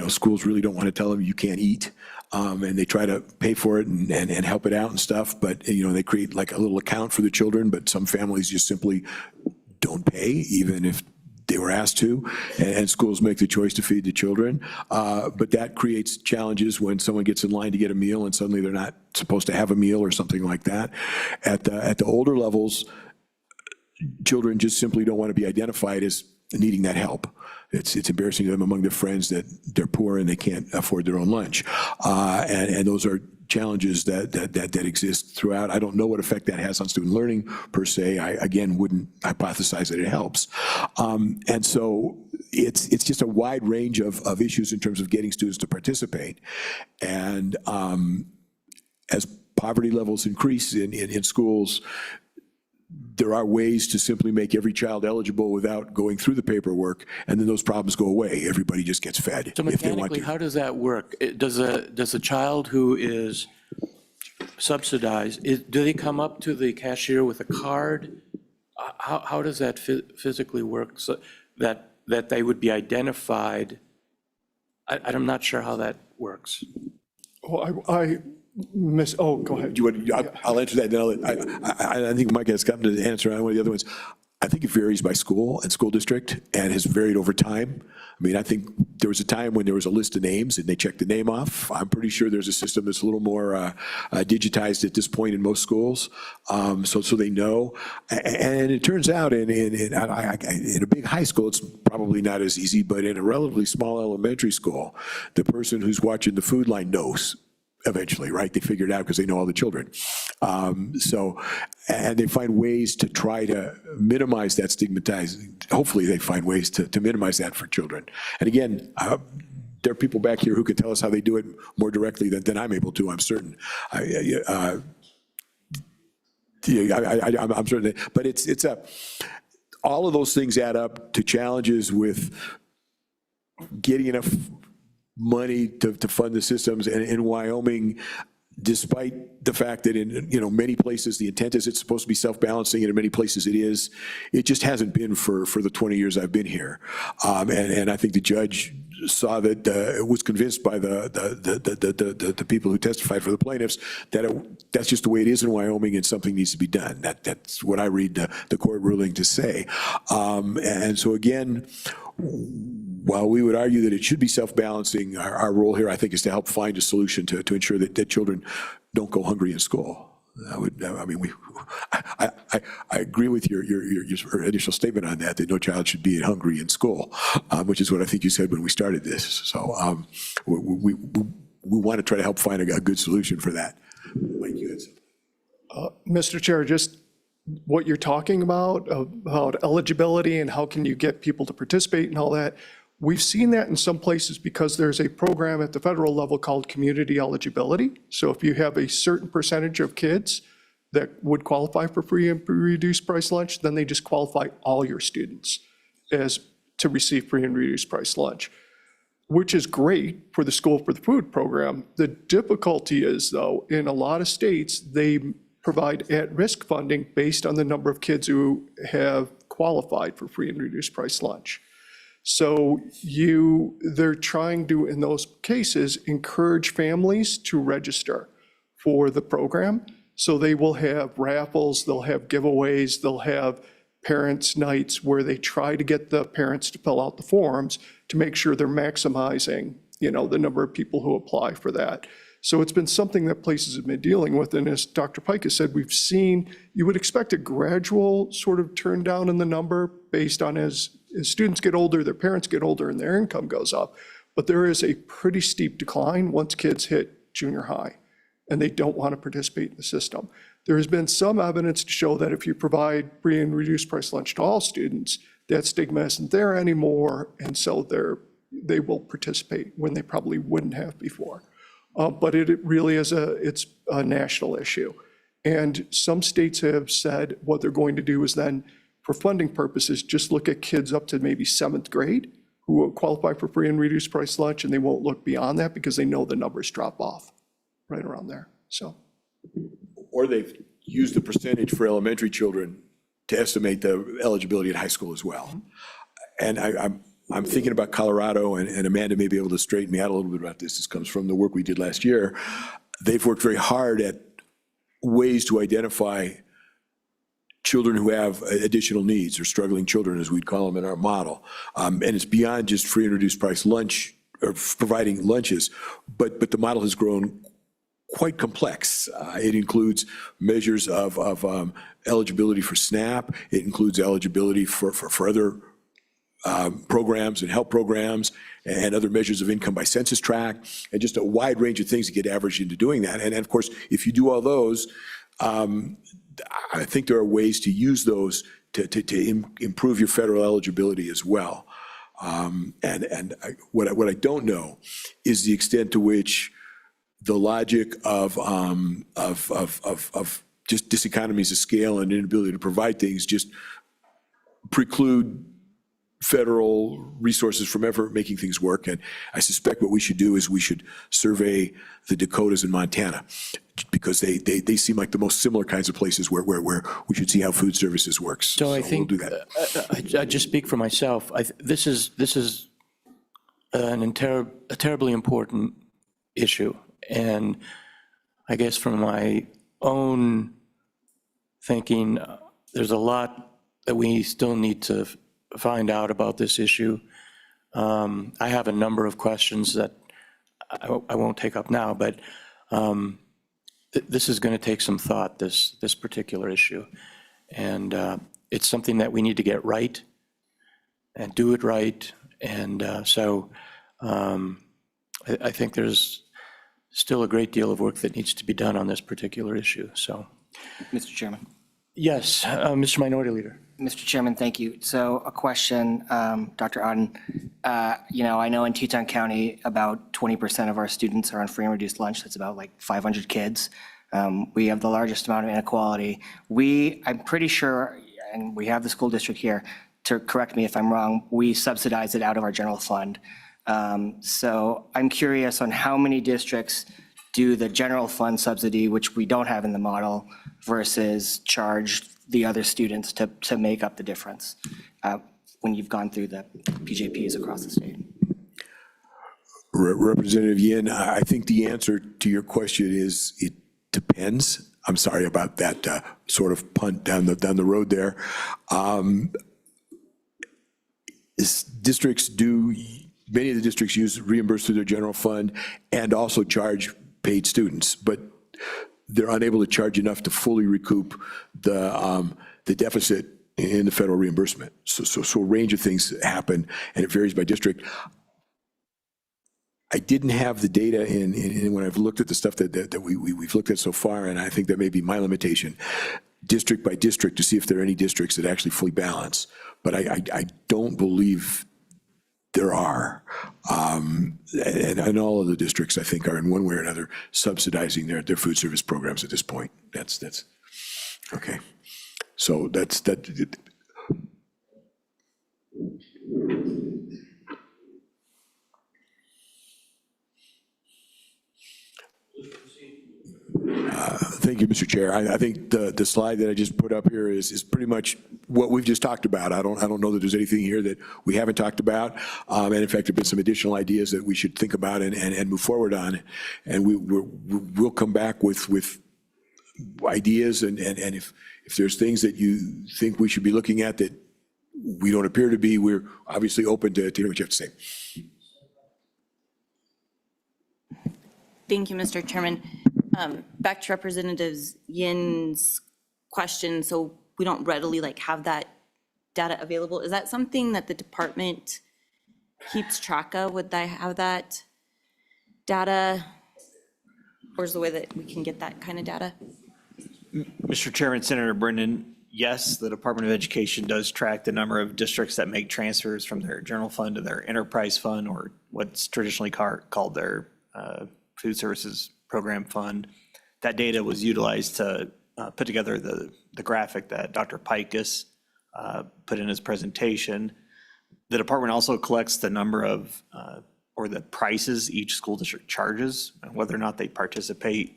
Schools really don't want to tell them you can't eat, and they try to pay for it and help it out and stuff, but, they create like a little account for the children, but some families just simply don't pay, even if they were asked to, and schools make the choice to feed the children. But that creates challenges when someone gets in line to get a meal and suddenly they're not supposed to have a meal or something like that. At the older levels, children just simply don't want to be identified as needing that help. It's embarrassing to them among their friends that they're poor and they can't afford their own lunch. And those are challenges that exist throughout. I don't know what effect that has on student learning per se. I, again, wouldn't hypothesize that it helps. And so it's just a wide range of issues in terms of getting students to participate. And as poverty levels increase in schools, there are ways to simply make every child eligible without going through the paperwork, and then those problems go away. Everybody just gets fed So if they want mechanically, to. how does that work? Does a child who is subsidized, do they come up to the cashier with a card? How does that physically work so that they would be identified? I'm not sure how that works. Well, go ahead. I'll answer that. Then I think Mike has gotten to the answer on one of the other ones. I think it varies by school and school district and has varied over time. I mean, I think there was a time when there was a list of names and they checked the name off. I'm pretty sure there's a system that's a little more digitized at this point in most schools, so they know. And it turns out in a big high school, it's probably not as easy, but in a relatively small elementary school, the person who's watching the food line knows eventually, right? They figure it out because they know all the children. And they find ways to try to minimize that stigmatizing. Hopefully they find ways to minimize that for children. And again, there are people back here who can tell us how they do it more directly than I'm able to, I'm certain. I'm certain, but all of those things add up to challenges with getting enough money to fund the systems. And in Wyoming, despite the fact that in many places the intent is it's supposed to be self-balancing, and in many places it is, it just hasn't been for the 20 years I've been here. And I think the judge saw that, was convinced by the people who testified for the plaintiffs that that's just the way it is in Wyoming and something needs to be done. That's what I read the court ruling to say. And so again, while we would argue that it should be self-balancing, our role here, I think, is to help find a solution to ensure that children don't go hungry in school. I agree with your initial statement on that no child should be hungry in school, which is what I think you said when we started this. So we want to try to help find a good solution for that. Like you had said. Mr. Chair, just what you're talking about eligibility and how can you get people to participate and all that, we've seen that in some places because there's a program at the federal level called community eligibility. So if you have a certain percentage of kids that would qualify for free and reduced price lunch, then they just qualify all your students to receive free and reduced price lunch, which is great for the School for the Food program. The difficulty is, though, in a lot of states, they provide at-risk funding based on the number of kids who have qualified for free and reduced price lunch. So they're trying to, in those cases, encourage families to register for the program. So they will have raffles, they'll have giveaways, they'll have parents' nights where they try to get the parents to fill out the forms to make sure they're maximizing, the number of people who apply for that. So it's been something that places have been dealing with. And as Dr. Pike has said, we've seen, you would expect a gradual sort of turn down in the number based on as students get older, their parents get older, and their income goes up. But there is a pretty steep decline once kids hit junior high and they don't want to participate in the system. There has been some evidence to show that if you provide free and reduced price lunch to all students, that stigma isn't there anymore, and so they will participate when they probably wouldn't have before. But it really is it's a national issue. And some states have said what they're going to do is then, for funding purposes, just look at kids up to maybe 7th grade who qualify for free and reduced price lunch, and they won't look beyond that because they know the numbers drop off right around there, so. Or they've used the percentage for elementary children to estimate the eligibility at high school as well. And I'm thinking about Colorado, and Amanda may be able to straighten me out a little bit about this. This comes from the work we did last year. They've worked very hard at ways to identify children who have additional needs, or struggling children, as we'd call them in our model. And it's beyond just free and reduced price lunch, or providing lunches, but the model has grown quite complex. It includes measures of eligibility for SNAP. It includes eligibility for other programs and help programs, and other measures of income by census tract, and just a wide range of things that get averaged into doing that. And of course, if you do all those, I think there are ways to use those to improve your federal eligibility as well. What I don't know is the extent to which the logic of just diseconomies of scale and inability to provide things just preclude federal resources from ever making things work. And I suspect what we should do is we should survey the Dakotas and Montana, because they seem like the most similar kinds of places where we should see how food services works. So I think, we'll do that. I just speak for myself. This is a terribly important issue. And I guess from my own thinking, there's a lot that we still need to find out about this issue. I have a number of questions that I won't take up now, but this is going to take some thought, this particular issue. And it's something that we need to get right and do it right. And so I think there's still a great deal of work that needs to be done on this particular issue, so. Mr. Chairman. Yes, Mr. Minority Leader. Mr. Chairman, thank you. So a question, Dr. Auden. I know in Teton County, about 20% of our students are on free and reduced lunch. That's about like 500 kids. We have the largest amount of inequality. I'm pretty sure, and we have the school district here, to correct me if I'm wrong, we subsidize it out of our general fund. So I'm curious on how many districts do the general fund subsidy, which we don't have in the model, versus charge the other students to make up the difference when you've gone through the PJPs across the state? Representative Yin, I think the answer to your question is it depends. I'm sorry about that sort of punt down the road there. Many of the districts reimburse through their general fund and also charge paid students, but they're unable to charge enough to fully recoup the deficit in the federal reimbursement. So a range of things happen, and it varies by district. I didn't have the data in when I've looked at the stuff that we've looked at so far, and I think that may be my limitation, district by district, to see if there are any districts that actually fully balance. But I don't believe there are. And all of the districts, I think, are in one way or another subsidizing their food service programs at this point. That's okay. So that's. Thank you, Mr. Chair. I think the slide that I just put up here is pretty much what we've just talked about. I don't know that there's anything here that we haven't talked about. And in fact, there've been some additional ideas that we should think about and move forward on. And we'll come back with ideas, and if there's things that you think we should be looking at that we don't appear to be, we're obviously open to hear what you have to say. Thank you, Mr. Chairman. Back to Representative Yin's question, so we don't readily have that data available. Is that something that the department keeps track of? Would they have that data? Or is the way that we can get that kind of data? Mr. Chairman, Senator Brennan, yes, the Department of Education does track the number of districts that make transfers from their general fund to their enterprise fund, or what's traditionally called their food services program fund. That data was utilized to put together the graphic that Dr. Pikus put in his presentation. The department also collects the number of, or the prices each school district charges, and whether or not they participate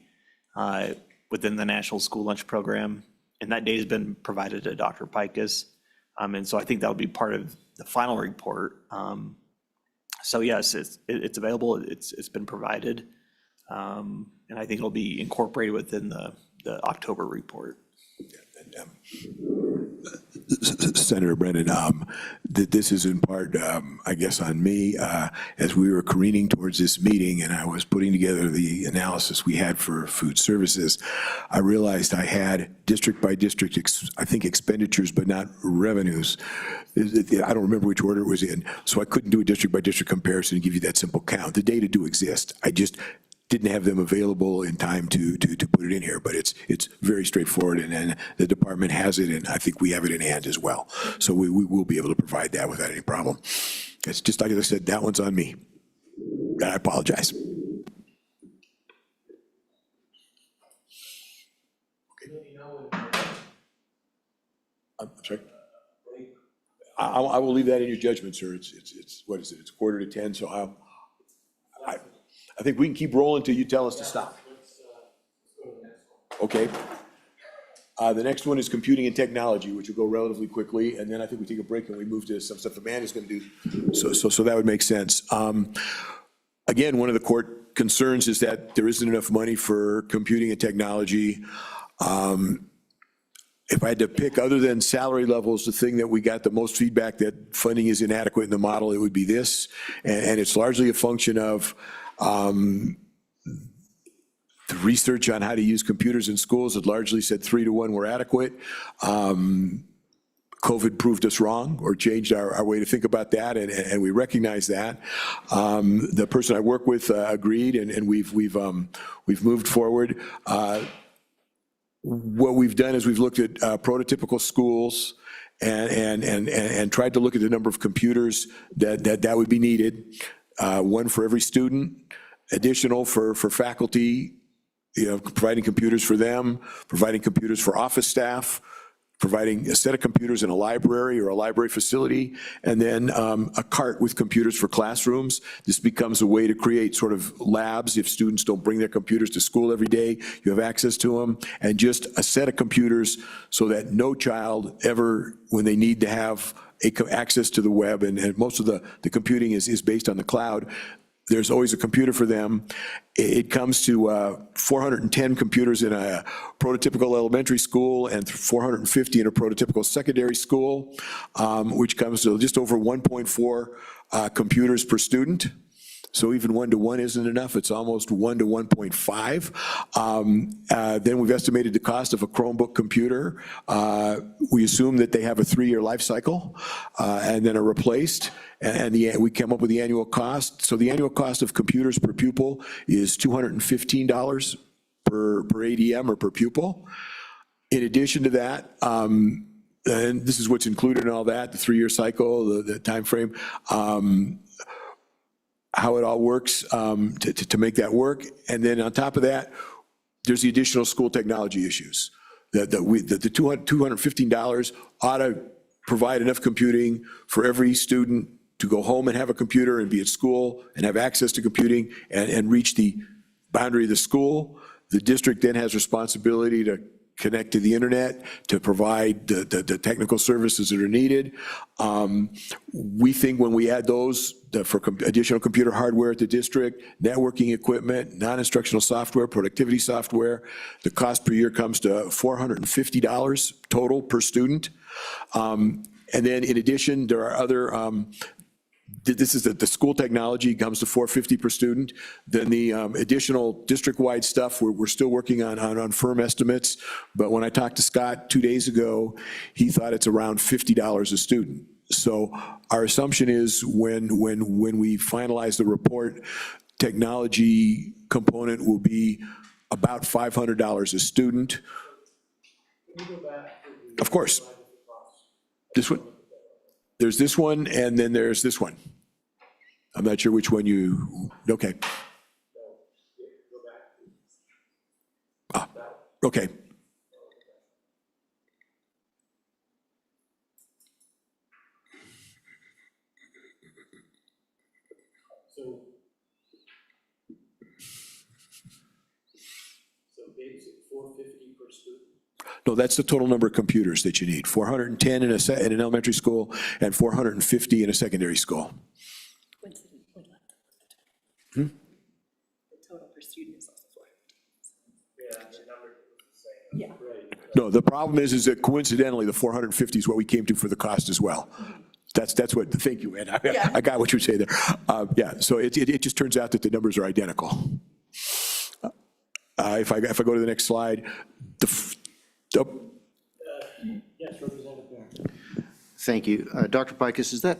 within the National School Lunch Program. And that data has been provided to Dr. Pikus. And so I think that'll be part of the final report. So yes, it's available, it's been provided. And I think it'll be incorporated within the October report. Senator Brennan, this is in part, I guess, on me. As we were careening towards this meeting and I was putting together the analysis we had for food services, I realized I had district by district, I think expenditures, but not revenues. I don't remember which order it was in, so I couldn't do a district by district comparison and give you that simple count. The data do exist. I just didn't have them available in time to put it in here, but it's very straightforward, and the department has it, and I think we have it in hand as well. So we will be able to provide that without any problem. It's just like I said, that one's on me. I apologize. I'm sorry. I will leave that in your judgment, sir. It's what is it? It's 9:45, so I think we can keep rolling until you tell us to stop. Okay. The next one is computing and technology, which will go relatively quickly, and then I think we take a break and we move to some stuff Amanda's going to do. So that would make sense. Again, one of the court concerns is that there isn't enough money for computing and technology. If I had to pick, other than salary levels, the thing that we got the most feedback that funding is inadequate in the model, it would be this, and it's largely a function of the research on how to use computers in schools had largely said 3-to-1 were adequate. COVID proved us wrong or changed our way to think about that, and we recognize that. The person I work with agreed, and we've moved forward. What we've done is we've looked at prototypical schools and tried to look at the number of computers that would be needed. One for every student, additional for faculty, providing computers for them, providing computers for office staff, providing a set of computers in a library or a library facility, and then a cart with computers for classrooms. This becomes a way to create sort of labs. If students don't bring their computers to school every day, you have access to them, and just a set of computers so that no child ever, when they need to have access to the web, and most of the computing is based on the cloud, there's always a computer for them. It comes to 410 computers in a prototypical elementary school and 450 in a prototypical secondary school, which comes to just over 1.4 computers per student. So even 1-to-1 isn't enough. It's almost 1 to 1.5. Then we've estimated the cost of a Chromebook computer. We assume that they have a 3-year life cycle and then are replaced. And we came up with the annual cost. So the annual cost of computers per pupil is $215 per ADM or per pupil. In addition to that, and this is what's included in all that, the 3-year cycle, the timeframe, how it all works to make that work. And then on top of that, there's the additional school technology issues. The $215 ought to provide enough computing for every student to go home and have a computer and be at school and have access to computing and reach the boundary of the school. The district then has responsibility to connect to the internet, to provide the technical services that are needed. We think when we add those for additional computer hardware at the district, networking equipment, non-instructional software, productivity software, the cost per year comes to $450 total per student. And then in addition, there are other, this is the school technology comes to $450 per student. Then the additional district-wide stuff, we're still working on firm estimates. But when I talked to Scott 2 days ago, he thought it's around $50 a student. So our assumption is when we finalize the report, technology component will be about $500 a student. Of course. This one. There's this one, and then there's this one. I'm not sure which one you, okay. Okay. No, that's the total number of computers that you need, 410 in in an elementary school and 450 in a secondary school. The total per student is also 450. Yeah. No, the problem is that coincidentally, the 450 is what we came to for the cost as well. That's what, thank you, Ed. I got what you say there. Yeah, so it just turns out that the numbers are identical. If I go to the next slide, Yes, Representative Barron. Thank you. Dr. Pikus, is that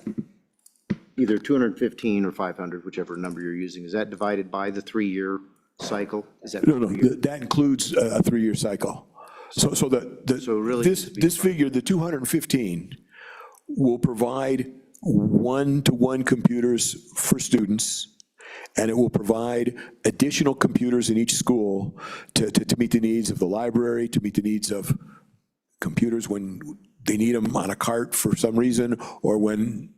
either 215 or 500, whichever number you're using, is that divided by the 3-year cycle? Is that? no, that includes a 3-year cycle. So really this figure, the 215, will provide one-to-one computers for students, and it will provide additional computers in each school to meet the needs of the library, to meet the needs of computers when they need them on a cart for some reason, or when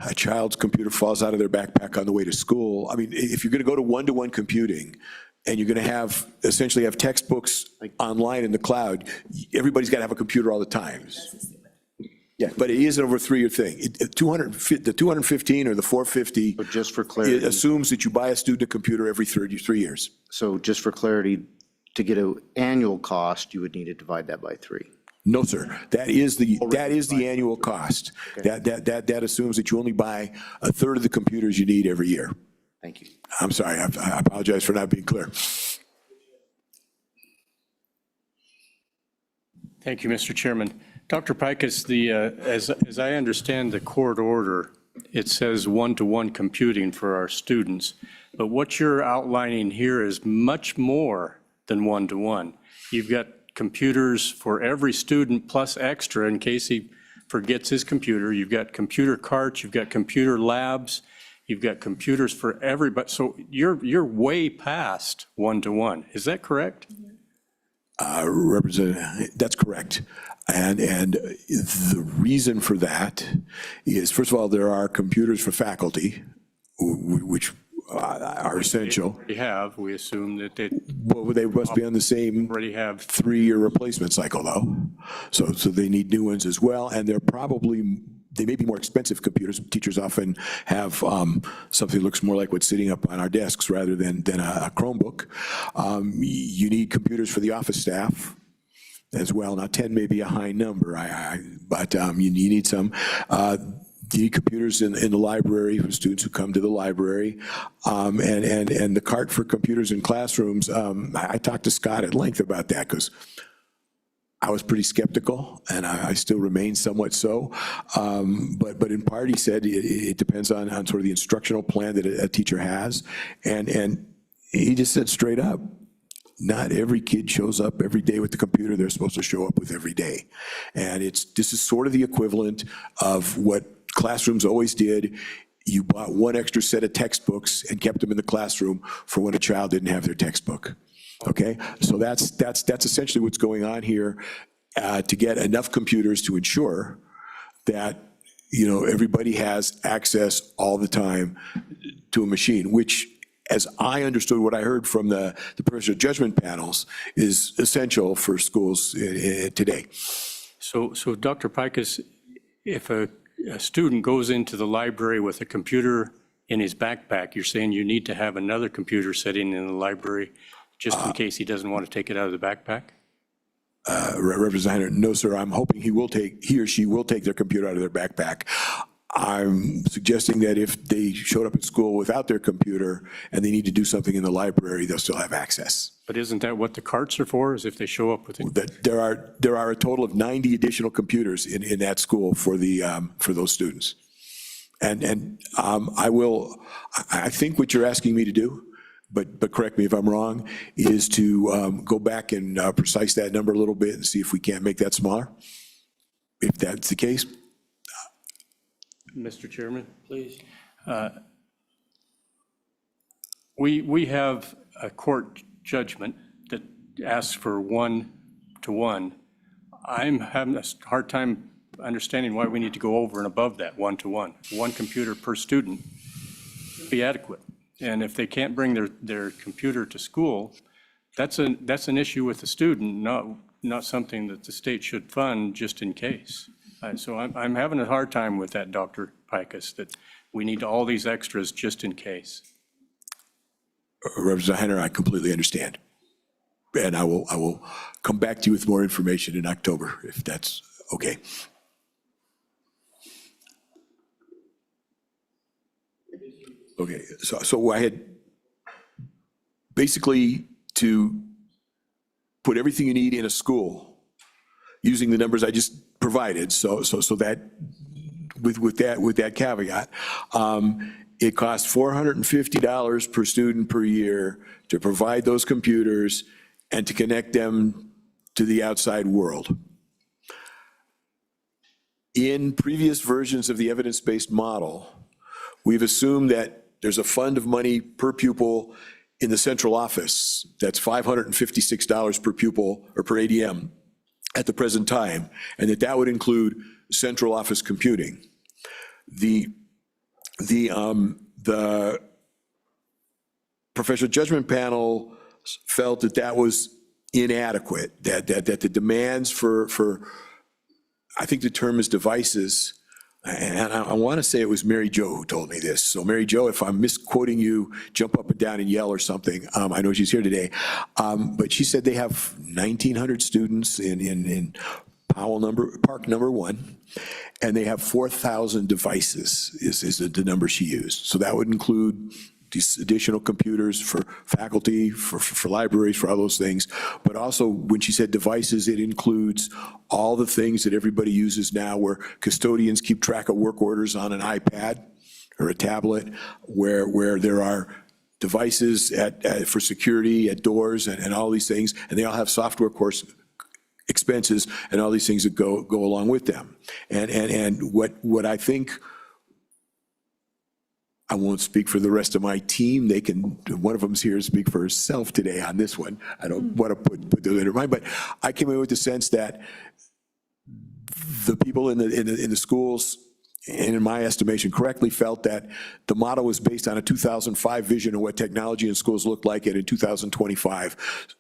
a child's computer falls out of their backpack on the way to school. I mean, if you're going to go to one-to-one computing, and you're going to essentially have textbooks online in the cloud, everybody's got to have a computer all the time. Yeah, but it is over a 3-year thing. The 215 or the 450. But just for clarity. It assumes that you buy a student a computer every 3 years. So just for clarity, to get an annual cost, you would need to divide that by 3. No, sir. That is the annual cost. Okay. That assumes that you only buy a third of the computers you need every year. Thank you. I'm sorry. I apologize for not being clear. Thank you, Mr. Chairman. Dr. Pikus, as I understand the court order, it says one-to-one computing for our students, but what you're outlining here is much more than one-to-one. You've got computers for every student plus extra in case he forgets his computer. You've got computer carts, you've got computer labs, you've got computers for everybody. So you're way past one-to-one. Is that correct? Representative, that's correct. And the reason for that is, first of all, there are computers for faculty, which are essential. We assume that they Well, they must be on the same already have 3-year replacement cycle, though. So they need new ones as well, and they may be more expensive computers. Teachers often have something that looks more like what's sitting up on our desks rather than a Chromebook. You need computers for the office staff as well. Now, 10 may be a high number, but you need some. You need computers in the library for students who come to the library, and the cart for computers in classrooms. I talked to Scott at length about that because I was pretty skeptical, and I still remain somewhat so. But in part, he said it depends on sort of the instructional plan that a teacher has, and he just said straight up, not every kid shows up every day with the computer they're supposed to show up with every day. And this is sort of the equivalent of what classrooms always did. You bought one extra set of textbooks and kept them in the classroom for when a child didn't have their textbook. Okay, so that's essentially what's going on here, to get enough computers to ensure that everybody has access all the time to a machine, which, as I understood what I heard from the professional judgment panels, is essential for schools today. So Dr. Pikus, if a student goes into the library with a computer in his backpack, you're saying you need to have another computer sitting in the library just in case he doesn't want to take it out of the backpack? Representative, no, sir. I'm hoping he or she will take their computer out of their backpack. I'm suggesting that if they showed up at school without their computer and they need to do something in the library, they'll still have access. But isn't that what the carts are for, is if they show up with it? That there are a total of 90 additional computers in that school for those students. And I think what you're asking me to do, but correct me if I'm wrong, is to go back and precise that number a little bit and see if we can't make that smaller. If that's the case. Mr. Chairman? Please. We have a court judgment that asks for one-to-one. I'm having a hard time understanding why we need to go over and above that one-to-one, one computer per student. be adequate. And if they can't bring their computer to school, that's an issue with the student, not something that the state should fund just in case. So I'm having a hard time with that, Dr. Pikus, that we need all these extras just in case. Representative Heiner, I completely understand. And I will come back to you with more information in October, if that's okay. Okay, so I had basically to put everything you need in a school using the numbers I just provided. So that with that caveat, it costs $450 per student per year to provide those computers and to connect them to the outside world. In previous versions of the evidence-based model, we've assumed that there's a fund of money per pupil in the central office. That's $556 per pupil or per ADM at the present time, and that would include central office computing. The professional judgment panel felt that was inadequate, that the demands for I think the term is devices, and I want to say it was Mary Jo who told me this. So Mary Jo, if I'm misquoting you, jump up and down and yell or something. I know she's here today. But she said they have 1,900 students in Park number 1, and they have 4,000 devices is the number she used. So that would include these additional computers for faculty, for libraries, for all those things. But also, when she said devices, it includes all the things that everybody uses now, where custodians keep track of work orders on an iPad or a tablet, where there are devices for security at doors and all these things, and they all have software course expenses and all these things that go along with them. And what I think, I won't speak for the rest of my team. They can, one of them's here to speak for herself today on this one. I don't want to put the in mind, but I came away with the sense that the people in the schools, and in my estimation correctly, felt that the model was based on a 2005 vision of what technology in schools looked like, and in 2025,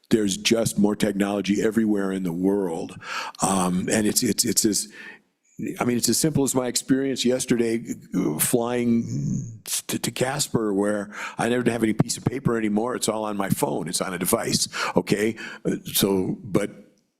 there's just more technology everywhere in the world. And it's as simple as my experience yesterday flying to Casper, where I never have any piece of paper anymore. It's all on my phone. It's on a device, okay? But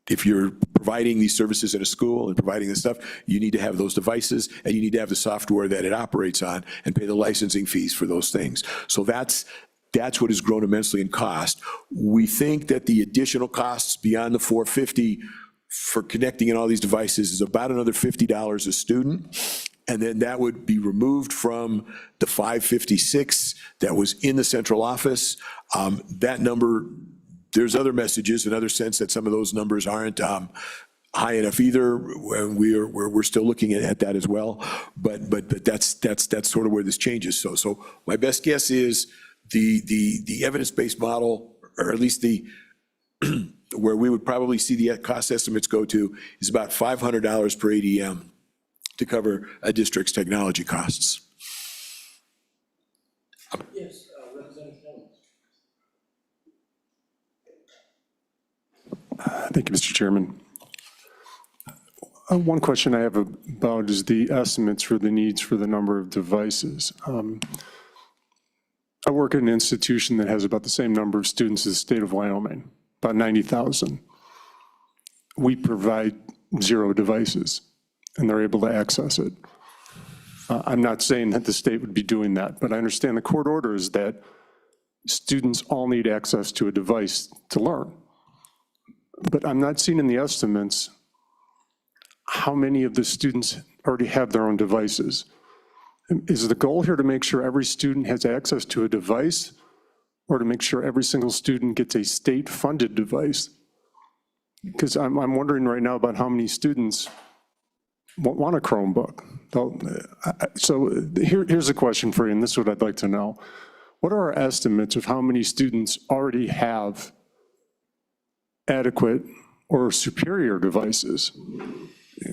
if you're providing these services in a school and providing this stuff, you need to have those devices, and you need to have the software that it operates on and pay the licensing fees for those things. So that's what has grown immensely in cost. We think that the additional costs beyond the $450 for connecting in all these devices is about another $50 a student. And then that would be removed from the $556 that was in the central office. That number, there's other messages in other sense that some of those numbers aren't high enough either. We're still looking at that as well. But that's sort of where this changes. So my best guess is the evidence-based model, or at least where we would probably see the cost estimates go to, is about $500 per ADM to cover a district's technology costs. Yes, Representative Thank you, Mr. Chairman. One question I have about is the estimates for the needs for the number of devices. I work at an institution that has about the same number of students as the state of Wyoming, about 90,000. We provide 0 devices, and they're able to access it. I'm not saying that the state would be doing that, but I understand the court order is that students all need access to a device to learn. But I'm not seeing in the estimates how many of the students already have their own devices. Is the goal here to make sure every student has access to a device, or to make sure every single student gets a state-funded device? Because I'm wondering right now about how many students want a Chromebook. So here's a question for you, and this is what I'd like to know. What are our estimates of how many students already have adequate or superior devices?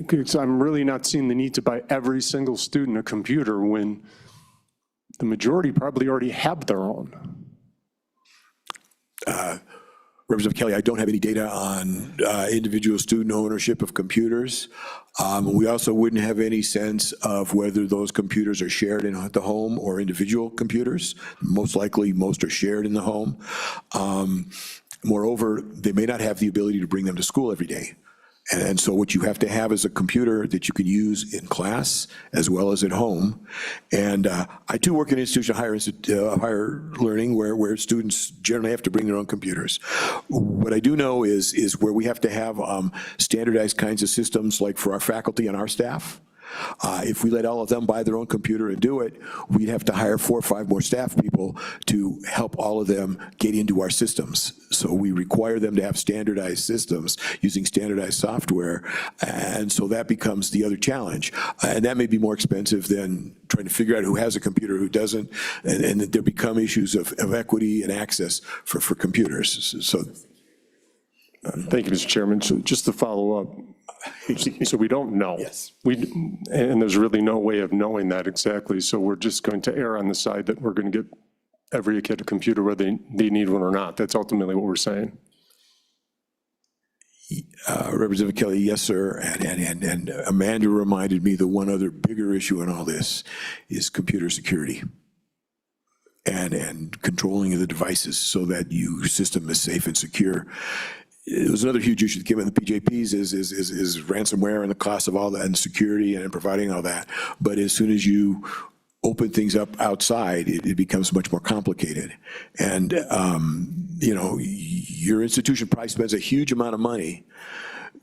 Because I'm really not seeing the need to buy every single student a computer when the majority probably already have their own. Representative Kelly, I don't have any data on individual student ownership of computers. We also wouldn't have any sense of whether those computers are shared in the home or individual computers. Most likely, most are shared in the home. Moreover, they may not have the ability to bring them to school every day. And so what you have to have is a computer that you can use in class as well as at home. And I too work in an institution of higher learning where students generally have to bring their own computers. What I do know is where we have to have standardized kinds of systems like for our faculty and our staff. If we let all of them buy their own computer and do it, we'd have to hire 4 or 5 more staff people to help all of them get into our systems. So we require them to have standardized systems using standardized software, and so that becomes the other challenge. And that may be more expensive than trying to figure out who has a computer, who doesn't, and there become issues of equity and access for computers. So. Thank you, Mr. Chairman. So just to follow up, so we don't know. Yes. And there's really no way of knowing that exactly. So we're just going to err on the side that we're going to get every kid a computer whether they need one or not. That's ultimately what we're saying. Representative Kelly, yes, sir. And Amanda reminded me the one other bigger issue in all this is computer security and controlling of the devices so that your system is safe and secure. It was another huge issue that came in the PJPs is ransomware and the cost of all that and security and providing all that. But as soon as you open things up outside, it becomes much more complicated. And, you know, your institution probably spends a huge amount of money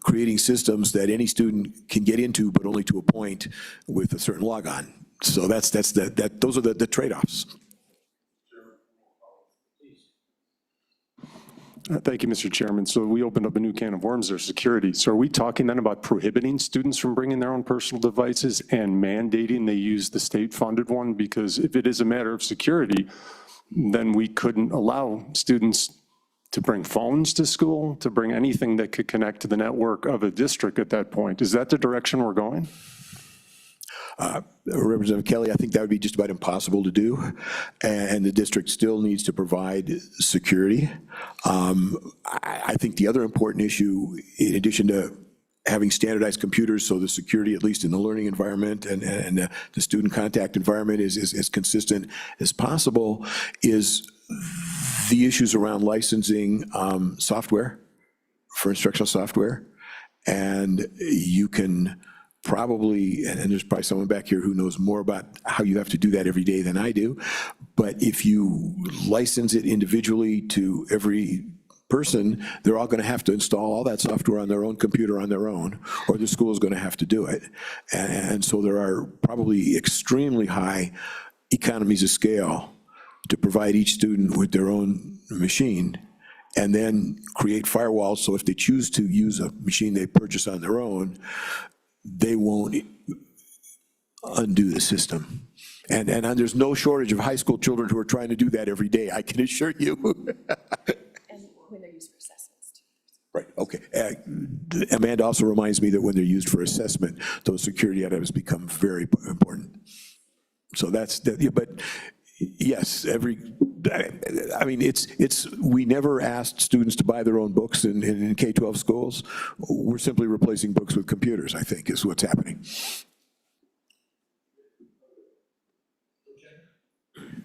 creating systems that any student can get into, but only to a point with a certain logon. So those are the trade-offs. Thank you, Mr. Chairman. So we opened up a new can of worms there, security. So are we talking then about prohibiting students from bringing their own personal devices and mandating they use the state-funded one? Because if it is a matter of security, then we couldn't allow students to bring phones to school, to bring anything that could connect to the network of a district at that point. Is that the direction we're going? Representative Kelly, I think that would be just about impossible to do, and the district still needs to provide security. I think the other important issue, in addition to having standardized computers so the security, at least in the learning environment and the student contact environment is as consistent as possible, is the issues around licensing software for instructional software. And you can probably, and there's probably someone back here who knows more about how you have to do that every day than I do, but if you license it individually to every person, they're all going to have to install all that software on their own computer on their own, or the school is going to have to do it. And so there are probably extremely high economies of scale to provide each student with their own machine, and then create firewalls so if they choose to use a machine they purchase on their own, they won't undo the system. And there's no shortage of high school children who are trying to do that every day, I can assure you. And when they're used for assessments too. Right, okay. Amanda also reminds me that when they're used for assessment, those security items become very important. So that's, but yes, I mean, we never asked students to buy their own books in K-12 schools. We're simply replacing books with computers, I think, is what's happening.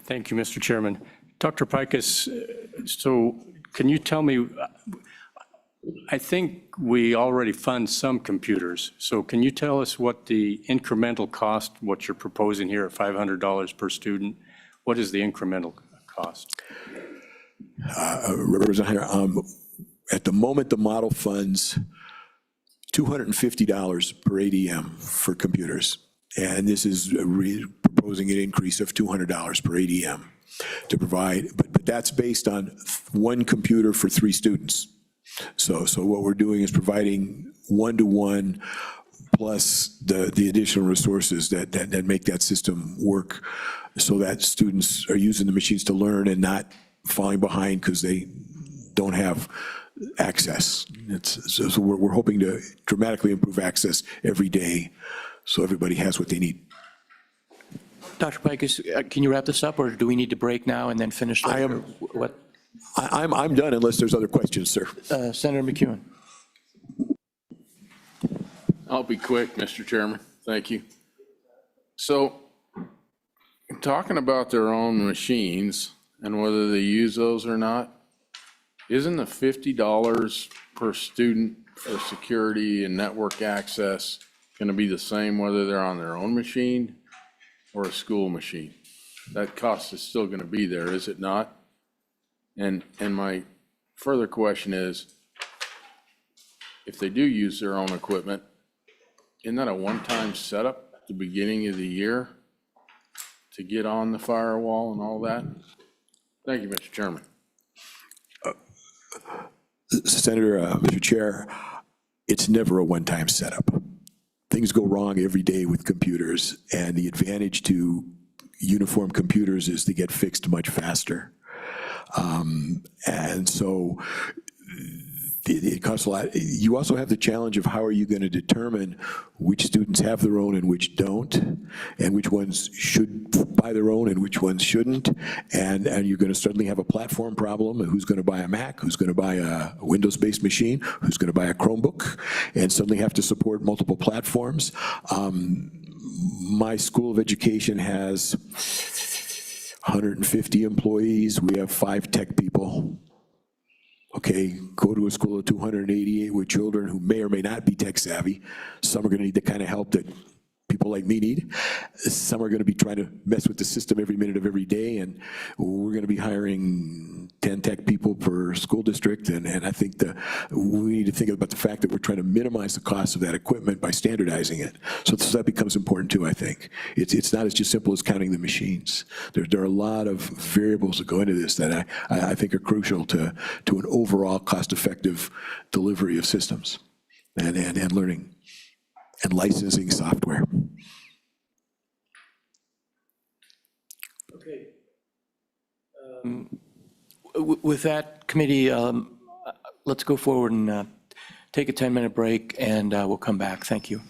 Thank you, Mr. Chairman. Dr. Pikus, so can you tell me, I think we already fund some computers, so can you tell us what the incremental cost, what you're proposing here at $500 per student, what is the incremental cost? Representative Hunter, at the moment, the model funds $250 per ADM for computers. And this is proposing an increase of $200 per ADM to provide, but that's based on one computer for 3 students. So what we're doing is providing one-to-one plus the additional resources that make that system work so that students are using the machines to learn and not falling behind because they don't have access. So we're hoping to dramatically improve access every day so everybody has what they need. Dr. Pikus, can you wrap this up, or do we need to break now and then finish later? I am- What? I'm done unless there's other questions, sir. Senator McEwen? I'll be quick, Mr. Chairman. Thank you. So, talking about their own machines and whether they use those or not, isn't the $50 per student for security and network access going to be the same whether they're on their own machine or a school machine? That cost is still going to be there, is it not? And my further question is, if they do use their own equipment, isn't that a one-time setup at the beginning of the year to get on the firewall and all that? Thank you, Mr. Chairman. Senator, Mr. Chair, it's never a one-time setup. Things go wrong every day with computers, and the advantage to uniform computers is to get fixed much faster. And so it costs a lot. You also have the challenge of how are you going to determine which students have their own and which don't, and which ones should buy their own and which ones shouldn't. And you're going to suddenly have a platform problem. Who's going to buy a Mac? Who's going to buy a Windows-based machine? Who's going to buy a Chromebook? And suddenly have to support multiple platforms. My School of Education has 150 employees. We have 5 tech people. Okay, go to a school of 288 with children who may or may not be tech savvy. Some are going to need the kind of help that people like me need. Some are going to be trying to mess with the system every minute of every day, and we're going to be hiring 10 tech people per school district, and I think we need to think about the fact that we're trying to minimize the cost of that equipment by standardizing it. So that becomes important too, I think. It's not as just simple as counting the machines. There are a lot of variables that go into this that I think are crucial to an overall cost-effective delivery of systems and learning and licensing software. Okay. With that, committee, let's go forward and take a 10-minute break, and we'll come back. Thank you.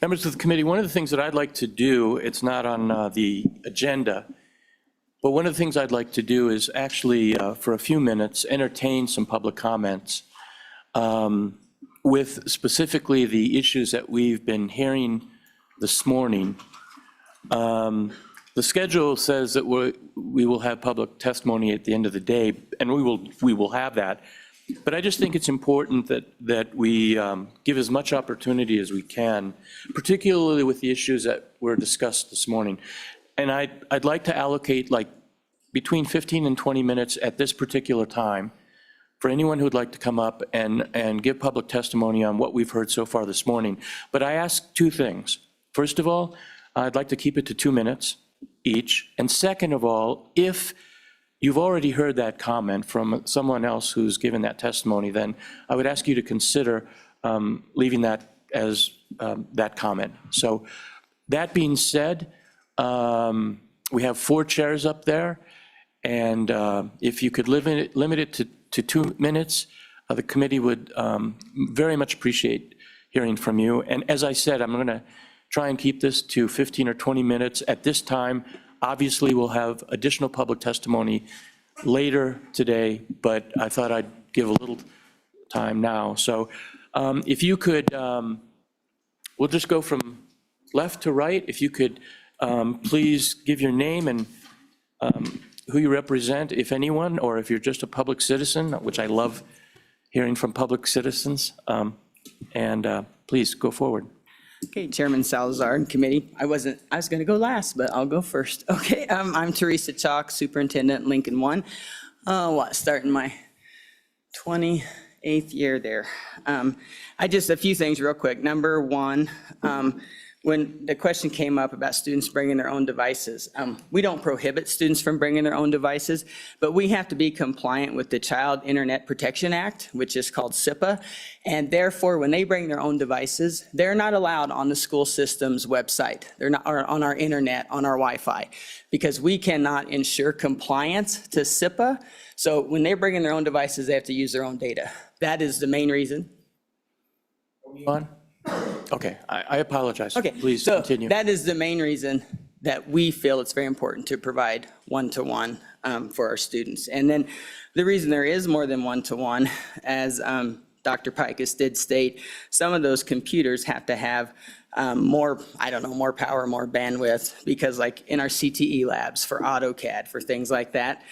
Members of the committee, one of the things that I'd like to do, it's not on the agenda, but one of the things I'd like to do is actually, for a few minutes, entertain some public comments with specifically the issues that we've been hearing this morning. The schedule says that we will have public testimony at the end of the day, and we will have that. But I just think it's important that we give as much opportunity as we can, particularly with the issues that were discussed this morning. And I'd like to allocate like between 15 and 20 minutes at this particular time for anyone who'd like to come up and give public testimony on what we've heard so far this morning. But I ask two things. First of all, I'd like to keep it to 2 minutes each. And second of all, if you've already heard that comment from someone else who's given that testimony, then I would ask you to consider leaving that as that comment. So that being said, we have 4 chairs up there, and if you could limit it to 2 minutes, the committee would very much appreciate hearing from you. And as I said, I'm going to try and keep this to 15 or 20 minutes at this time. Obviously, we'll have additional public testimony later today, but I thought I'd give a little time now. So if you could, we'll just go from left to right. If you could please give your name and who you represent, if anyone, or if you're just a public citizen, which I love hearing from public citizens. And please go forward. Okay, Chairman Salazar and committee. I was going to go last, but I'll go first. Okay, I'm Teresa Chalk, Superintendent, Lincoln 1. Starting my 28th year there. A few things real quick. Number one, when the question came up about students bringing their own devices, we don't prohibit students from bringing their own devices, but we have to be compliant with the Child Internet Protection Act, which is called SIPA. And therefore, when they bring their own devices, they're not allowed on the school system's website. They're not or on our internet, on our Wi-Fi, because we cannot ensure compliance to SIPA. So when they're bringing their own devices, they have to use their own data. That is the main reason. On? Okay, I apologize. Okay, Please so continue. that is the main reason that we feel it's very important to provide one-to-one for our students. And then the reason there is more than one-to-one, as Dr. Pikus did state, some of those computers have to have more power, more bandwidth, because like in our CTE labs for AutoCAD, for things like that,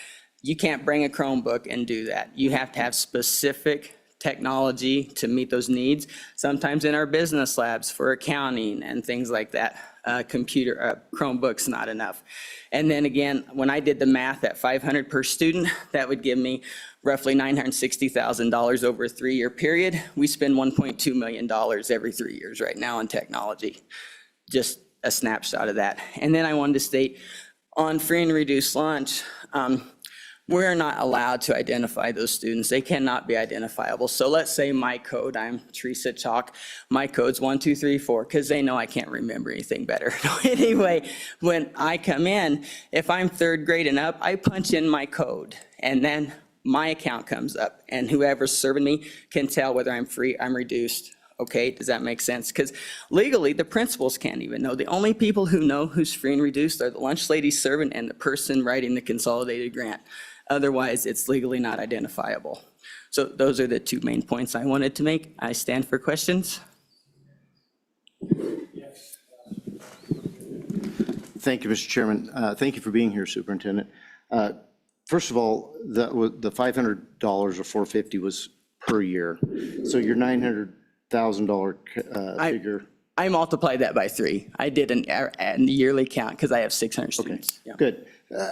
you can't bring a Chromebook and do that. You have to have specific technology to meet those needs. Sometimes in our business labs for accounting and things like that, Chromebook's not enough. And then again, when I did the math at $500 per student, that would give me roughly $960,000 over a 3-year period. We spend $1.2 million every 3 years right now on technology. Just a snapshot of that. And then I wanted to state on free and reduced lunch, we're not allowed to identify those students. They cannot be identifiable. So let's say my code, I'm Teresa Chalk, my code's 1234, because they know I can't remember anything better. Anyway, when I come in, if I'm 3rd grade and up, I punch in my code, and then my account comes up, and whoever's serving me can tell whether I'm free, I'm reduced. Okay, does that make sense? Because legally, the principals can't even know. The only people who know who's free and reduced are the lunch lady serving and the person writing the consolidated grant. Otherwise, it's legally not identifiable. So those are the 2 main points I wanted to make. I stand for questions. Thank you, Mr. Chairman. Thank you for being here, Superintendent. First of all, the $500 or $450 was per year. So your $900,000 figure. I multiplied that by 3. I did an yearly count because I have 600 students. Okay, good.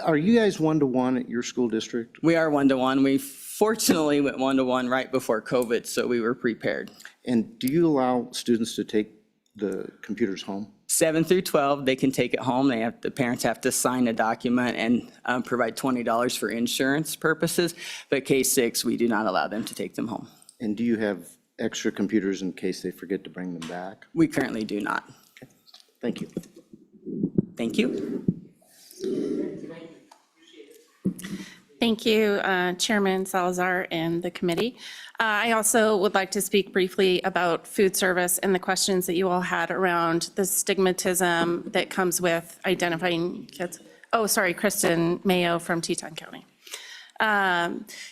Are you guys one-to-one at your school district? We are one-to-one. We fortunately went one-to-one right before COVID, so we were prepared. And do you allow students to take the computers home? 7 through 12, they can take it home. The parents have to sign a document and provide $20 for insurance purposes. But K-6, we do not allow them to take them home. And do you have extra computers in case they forget to bring them back? We currently do not. Okay. Thank you. Thank you. Thank you, Chairman Salazar and the committee. I also would like to speak briefly about food service and the questions that you all had around the stigmatism that comes with identifying kids. Oh, sorry, Kristen Mayo from Teton County.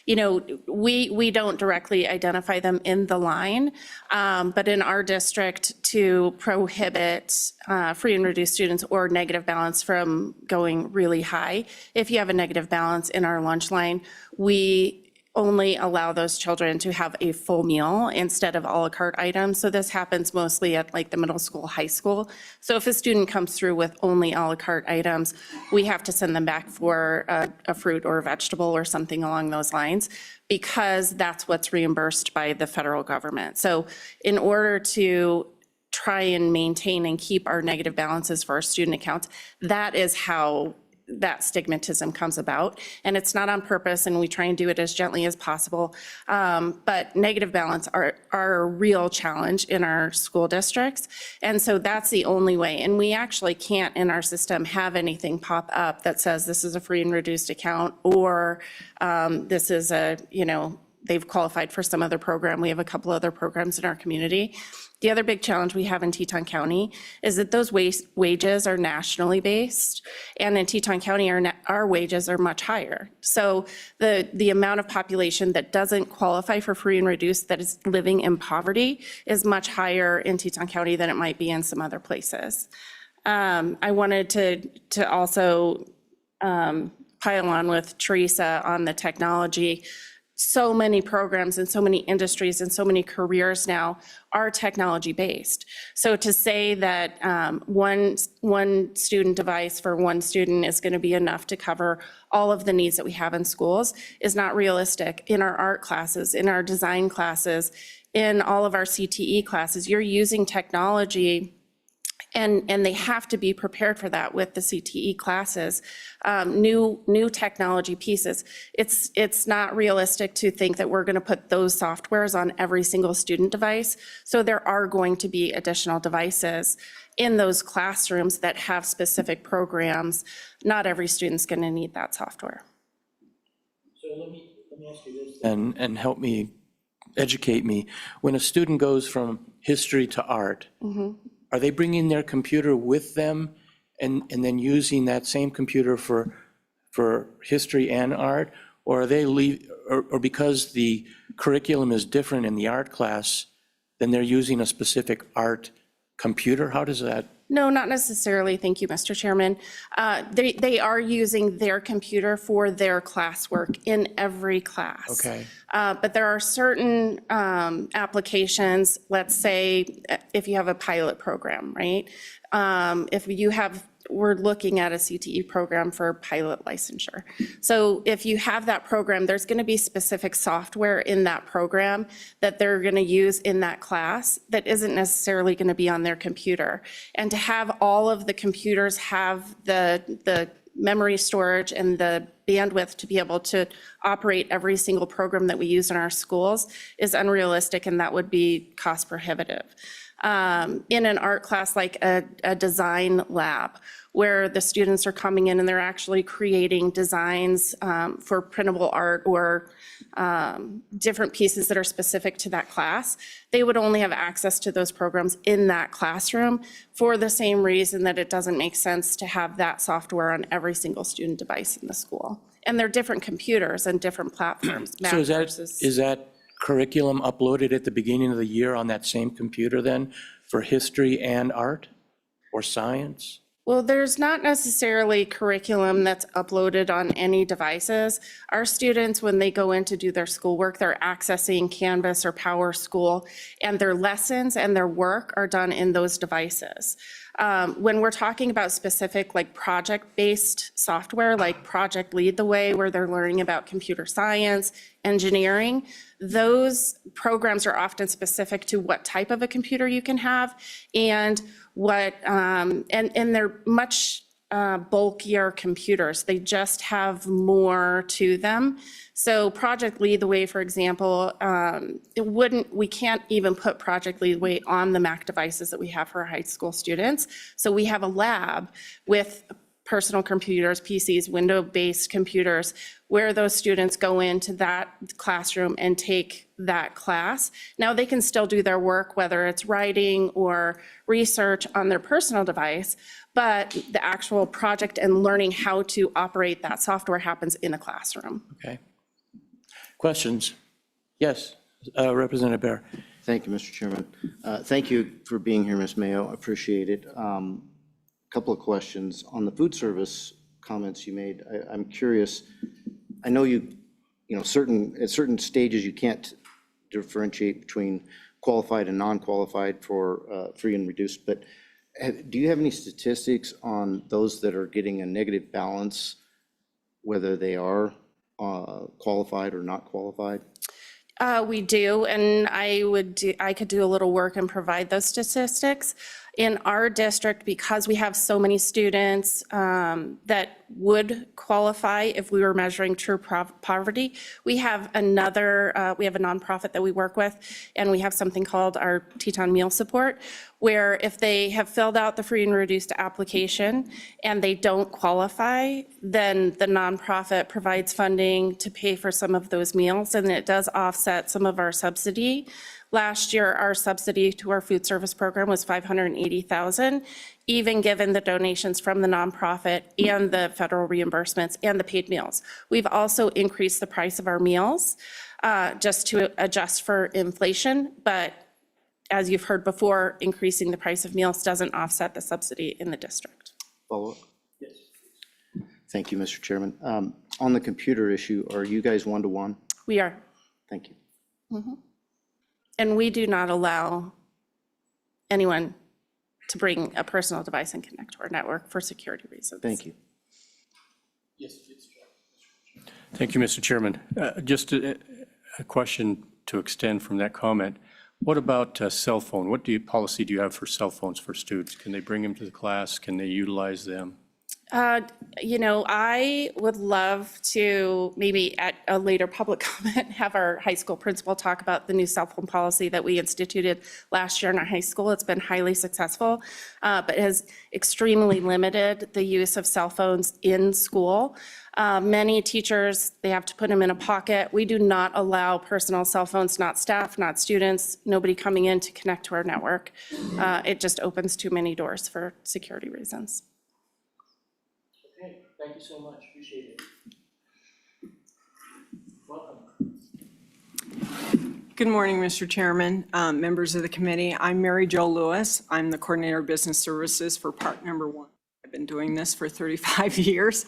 You know, we don't directly identify them in the line, but in our district to prohibit free and reduced students or negative balance from going really high, if you have a negative balance in our lunch line, we only allow those children to have a full meal instead of a la carte items. So this happens mostly at like the middle school, high school. So if a student comes through with only a la carte items, we have to send them back for a fruit or a vegetable or something along those lines, because that's what's reimbursed by the federal government. So in order to try and maintain and keep our negative balances for our student accounts, that is how that stigmatism comes about. And it's not on purpose, and we try and do it as gently as possible. But negative balance are a real challenge in our school districts. And so that's the only way. And we actually can't in our system have anything pop up that says this is a free and reduced account, or this is a, you know, they've qualified for some other program. We have a couple other programs in our community. The other big challenge we have in Teton County is that those wages are nationally based, and in Teton County, our wages are much higher. So the amount of population that doesn't qualify for free and reduced that is living in poverty is much higher in Teton County than it might be in some other places. I wanted to also pile on with Teresa on the technology. So many programs and so many industries and so many careers now are technology-based. So to say that one student device for one student is going to be enough to cover all of the needs that we have in schools is not realistic. In our art classes, in our design classes, in all of our CTE classes, you're using technology, and they have to be prepared for that with the CTE classes, new technology pieces. It's not realistic to think that we're going to put those softwares on every single student device. So there are going to be additional devices in those classrooms that have specific programs. Not every student's going to need that software. So let me ask you this, and help me, educate me. When a student goes from history to art, are they bringing their computer with them and then using that same computer for history and art? Or are they or because the curriculum is different in the art class, then they're using a specific art computer? How does that? No, not necessarily. Thank you, Mr. Chairman. They are using their computer for their classwork in every class. Okay. But there are certain applications, let's say if you have a pilot program, right? If you have, we're looking at a CTE program for pilot licensure. So if you have that program, there's going to be specific software in that program that they're going to use in that class that isn't necessarily going to be on their computer. And to have all of the computers have the memory storage and the bandwidth to be able to operate every single program that we use in our schools is unrealistic, and that would be cost prohibitive. In an art class like a design lab, where the students are coming in and they're actually creating designs for printable art or different pieces that are specific to that class, they would only have access to those programs in that classroom for the same reason that it doesn't make sense to have that software on every single student device in the school. And they're different computers and different platforms. So is that curriculum uploaded at the beginning of the year on that same computer then for history and art or science? Well, there's not necessarily curriculum that's uploaded on any devices. Our students, when they go in to do their schoolwork, they're accessing Canvas or PowerSchool, and their lessons and their work are done in those devices. When we're talking about specific like project-based software, like Project Lead the Way, where they're learning about computer science, engineering, those programs are often specific to what type of a computer you can have and what, and they're much bulkier computers. They just have more to them. So Project Lead the Way, for example, we can't even put Project Lead the Way on the Mac devices that we have for our high school students. So we have a lab with personal computers, PCs, window-based computers, where those students go into that classroom and take that class. Now, they can still do their work, whether it's writing or research on their personal device, but the actual project and learning how to operate that software happens in a classroom. Okay. Questions? Yes, Representative Bear. Thank you, Mr. Chairman. Thank you for being here, Ms. Mayo. I appreciate it. Couple of questions. On the food service comments you made, I'm curious. I know at certain stages, you can't differentiate between qualified and non-qualified for free and reduced, but do you have any statistics on those that are getting a negative balance, whether they are qualified or not qualified? We do, and I could do a little work and provide those statistics. In our district, because we have so many students that would qualify if we were measuring true poverty, we have a nonprofit that we work with, and we have something called our Teton Meal Support, where if they have filled out the free and reduced application and they don't qualify, then the nonprofit provides funding to pay for some of those meals, and it does offset some of our subsidy. Last year, our subsidy to our food service program was $580,000, even given the donations from the nonprofit and the federal reimbursements and the paid meals. We've also increased the price of our meals just to adjust for inflation, but as you've heard before, increasing the price of meals doesn't offset the subsidy in the district. Follow-up? Yes. Thank you, Mr. Chairman. On the computer issue, are you guys one-to-one? We are. Thank you. Mm-hmm. And we do not allow anyone to bring a personal device and connect to our network for security reasons. Thank you. Yes. Thank you, Mr. Chairman. Just a question to extend from that comment. What about cell phone? What policy do you have for cell phones for students? Can they bring them to the class? Can they utilize them? I would love to maybe at a later public comment have our high school principal talk about the new cell phone policy that we instituted last year in our high school. It's been highly successful, but has extremely limited the use of cell phones in school. Many teachers, they have to put them in a pocket. We do not allow personal cell phones, not staff, not students, nobody coming in to connect to our network. It just opens too many doors for security reasons. Thank you so much, appreciate it. Welcome. Good morning, Mr. Chairman, members of the committee. I'm Mary Jo Lewis. I'm the Coordinator of Business Services for Park Number 1. I've been doing this for 35 years.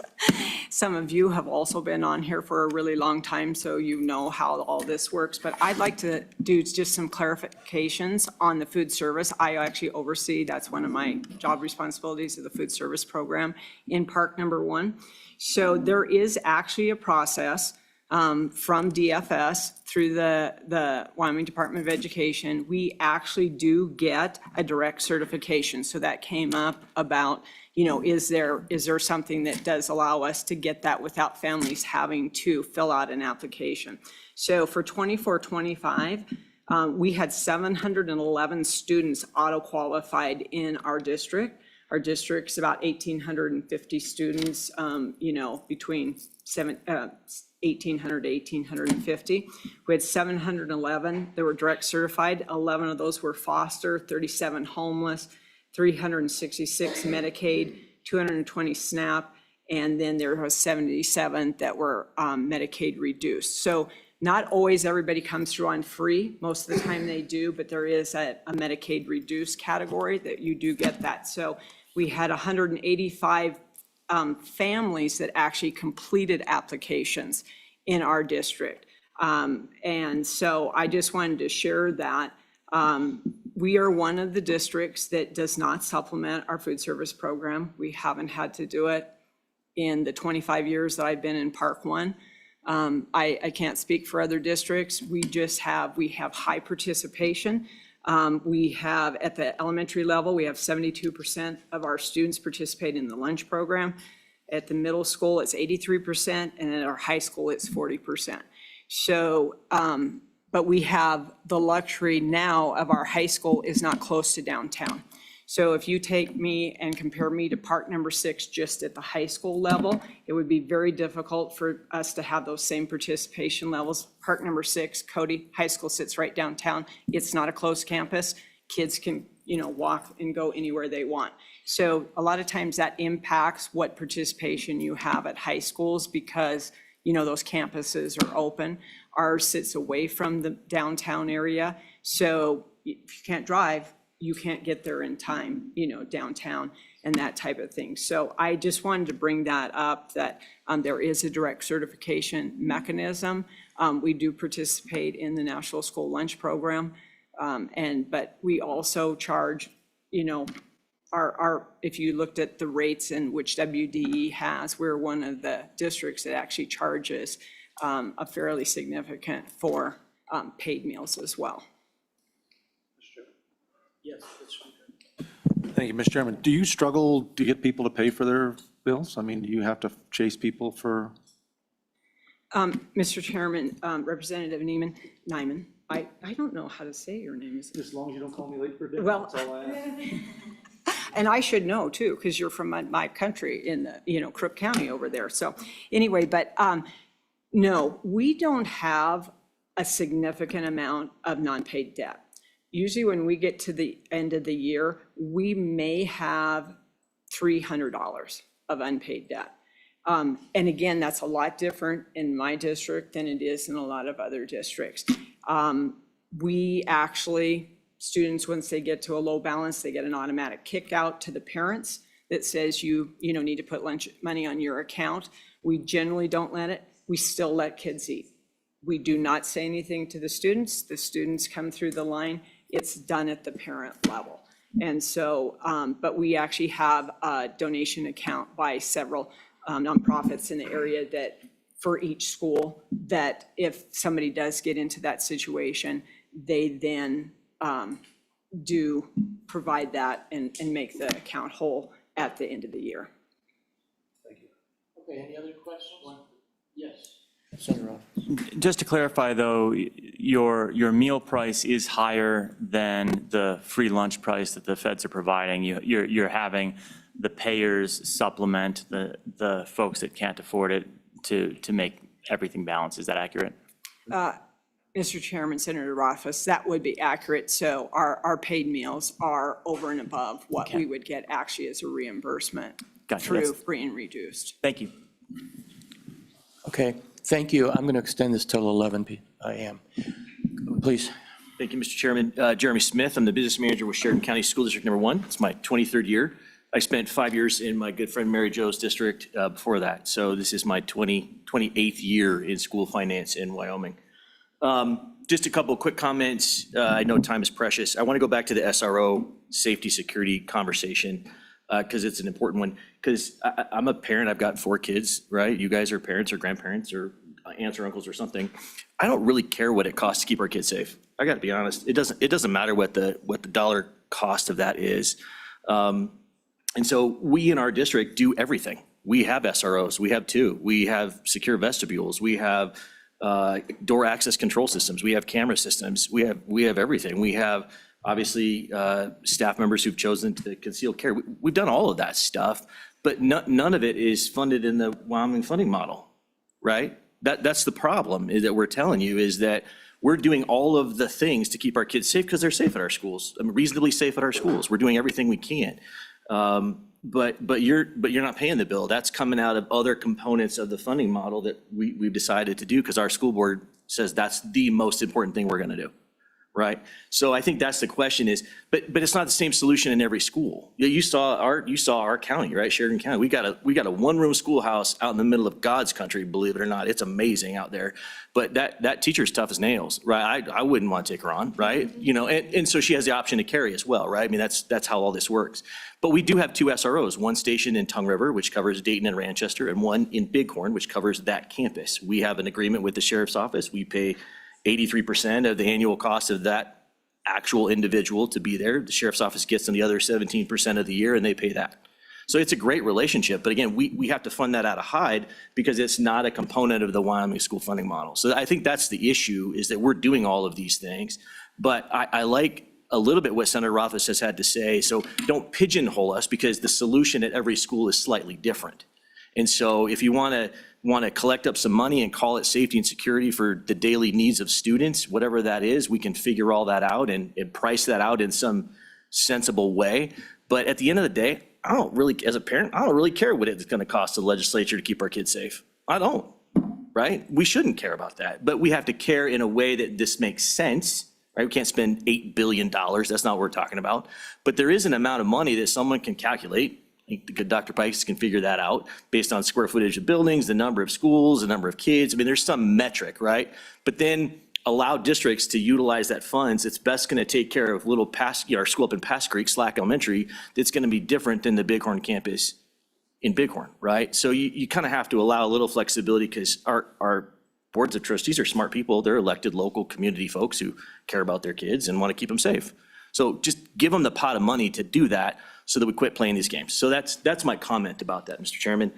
Some of you have also been on here for a really long time, so you know how all this works. But I'd like to do just some clarifications on the food service. I actually oversee, that's one of my job responsibilities of the food service program in Park Number 1. So there is actually a process from DFS through the Wyoming Department of Education. We actually do get a direct certification. So that came up about, is there something that does allow us to get that without families having to fill out an application? So for 24-25, we had 711 students auto-qualified in our district. Our district's about 1,850 students, between 1,800 to 1,850. We had 711 that were direct certified. 11 of those were foster, 37 homeless, 366 Medicaid, 220 SNAP, and then there was 77 that were Medicaid reduced. So not always everybody comes through on free. Most of the time they do, but there is a Medicaid reduced category that you do get that. So we had 185 families that actually completed applications in our district. And so I just wanted to share that. We are one of the districts that does not supplement our food service program. We haven't had to do it in the 25 years that I've been in Park 1. I can't speak for other districts. We have high participation. We have, at the elementary level, we have 72% of our students participate in the lunch program. At the middle school, it's 83%, and at our high school, it's 40%. So, but we have the luxury now of our high school is not close to downtown. So if you take me and compare me to park number 6 just at the high school level, it would be very difficult for us to have those same participation levels. Park number 6, Cody High School sits right downtown. It's not a closed campus. Kids can, walk and go anywhere they want. So a lot of times that impacts what participation you have at high schools because, those campuses are open. Ours sits away from the downtown area. So if you can't drive, you can't get there in time, downtown and that type of thing. So I just wanted to bring that up, that there is a direct certification mechanism. We do participate in the National School Lunch Program. But we also charge, if you looked at the rates in which WDE has, we're one of the districts that actually charges a fairly significant for paid meals as well. Yes. Thank you, Mr. Chairman. Do you struggle to get people to pay for their bills? I mean, do you have to chase people for? Mr. Chairman, Representative Nyman, I don't know how to say your name. As long as you don't call me late for dinner, Well, that's all I ask. And I should know too, because you're from my country in the, Crook County over there. So anyway, but no, we don't have a significant amount of non-paid debt. Usually when we get to the end of the year, we may have $300 of unpaid debt. And again, that's a lot different in my district than it is in a lot of other districts. We actually, students, once they get to a low balance, they get an automatic kick out to the parents that says you need to put lunch money on your account. We generally don't let it. We still let kids eat. We do not say anything to the students. The students come through the line. It's done at the parent level. And so, but we actually have a donation account by several nonprofits in the area that for each school, that if somebody does get into that situation, they then do provide that and make the account whole at the end of the year. Thank you. Okay, any other questions? Yes. Senator Roth. Just to clarify, though, your meal price is higher than the free lunch price that the feds are providing. You're having the payers supplement the folks that can't afford it to make everything balance. Is that accurate? Mr. Chairman, Senator Rothfuss, that would be accurate. So our paid meals are over and above what we would get actually as a reimbursement through free and reduced. Thank you. Okay, thank you. I'm going to extend this till 11 a.m. Please. Thank you, Mr. Chairman. Jeremy Smith, I'm the business manager with Sheridan County School District Number 1. It's my 23rd year. I spent 5 years in my good friend Mary Jo's district before that. So this is my 28th year in school finance in Wyoming. Just a couple of quick comments. I know time is precious. I want to go back to the SRO safety security conversation because it's an important one. Because I'm a parent, I've got 4 kids, right? You guys are parents or grandparents or aunts or uncles or something. I don't really care what it costs to keep our kids safe. I got to be honest. It doesn't matter what the dollar cost of that is. And so we in our district do everything. We have SROs, we have 2. We have secure vestibules, we have door access control systems, we have camera systems, we have everything. We have obviously staff members who've chosen to conceal carry. We've done all of that stuff, but none of it is funded in the Wyoming funding model, right? That's the problem is that we're telling you is that we're doing all of the things to keep our kids safe because they're safe at our schools, reasonably safe at our schools. We're doing everything we can. But you're not paying the bill. That's coming out of other components of the funding model that we've decided to do because our school board says that's the most important thing we're going to do, right? So I think that's the question is, but it's not the same solution in every school. You saw our county, right? Sheridan County. We got a one-room schoolhouse out in the middle of God's country, believe it or not. It's amazing out there. But that teacher's tough as nails, right? I wouldn't want to take her on, right? And so she has the option to carry as well, right? I mean, that's how all this works. But we do have 2 SROs, one stationed in Tongue River, which covers Dayton and Manchester, and one in Bighorn, which covers that campus. We have an agreement with the sheriff's office. We pay 83% of the annual cost of that actual individual to be there. The sheriff's office gets them the other 17% of the year, and they pay that. So it's a great relationship. But again, we have to fund that out of Hyde because it's not a component of the Wyoming school funding model. So I think that's the issue is that we're doing all of these things. But I like a little bit what Senator Rothfuss has had to say. So don't pigeonhole us because the solution at every school is slightly different. And so if you want to collect up some money and call it safety and security for the daily needs of students, whatever that is, we can figure all that out and price that out in some sensible way. But at the end of the day, I don't really, as a parent, I don't really care what it's going to cost the legislature to keep our kids safe. I don't, right? We shouldn't care about that, but we have to care in a way that this makes sense, right? We can't spend $8 billion. That's not what we're talking about. But there is an amount of money that someone can calculate. I think the good Dr. Pikes can figure that out based on square footage of buildings, the number of schools, the number of kids. I mean, there's some metric, right? But then allow districts to utilize that funds. It's best going to take care of little our school up in Pass Creek, Slack Elementary, that's going to be different than the Bighorn campus in Bighorn, right? So you kind of have to allow a little flexibility because our boards of trustees are smart people. They're elected local community folks who care about their kids and want to keep them safe. So just give them the pot of money to do that so that we quit playing these games. So that's my comment about that, Mr. Chairman.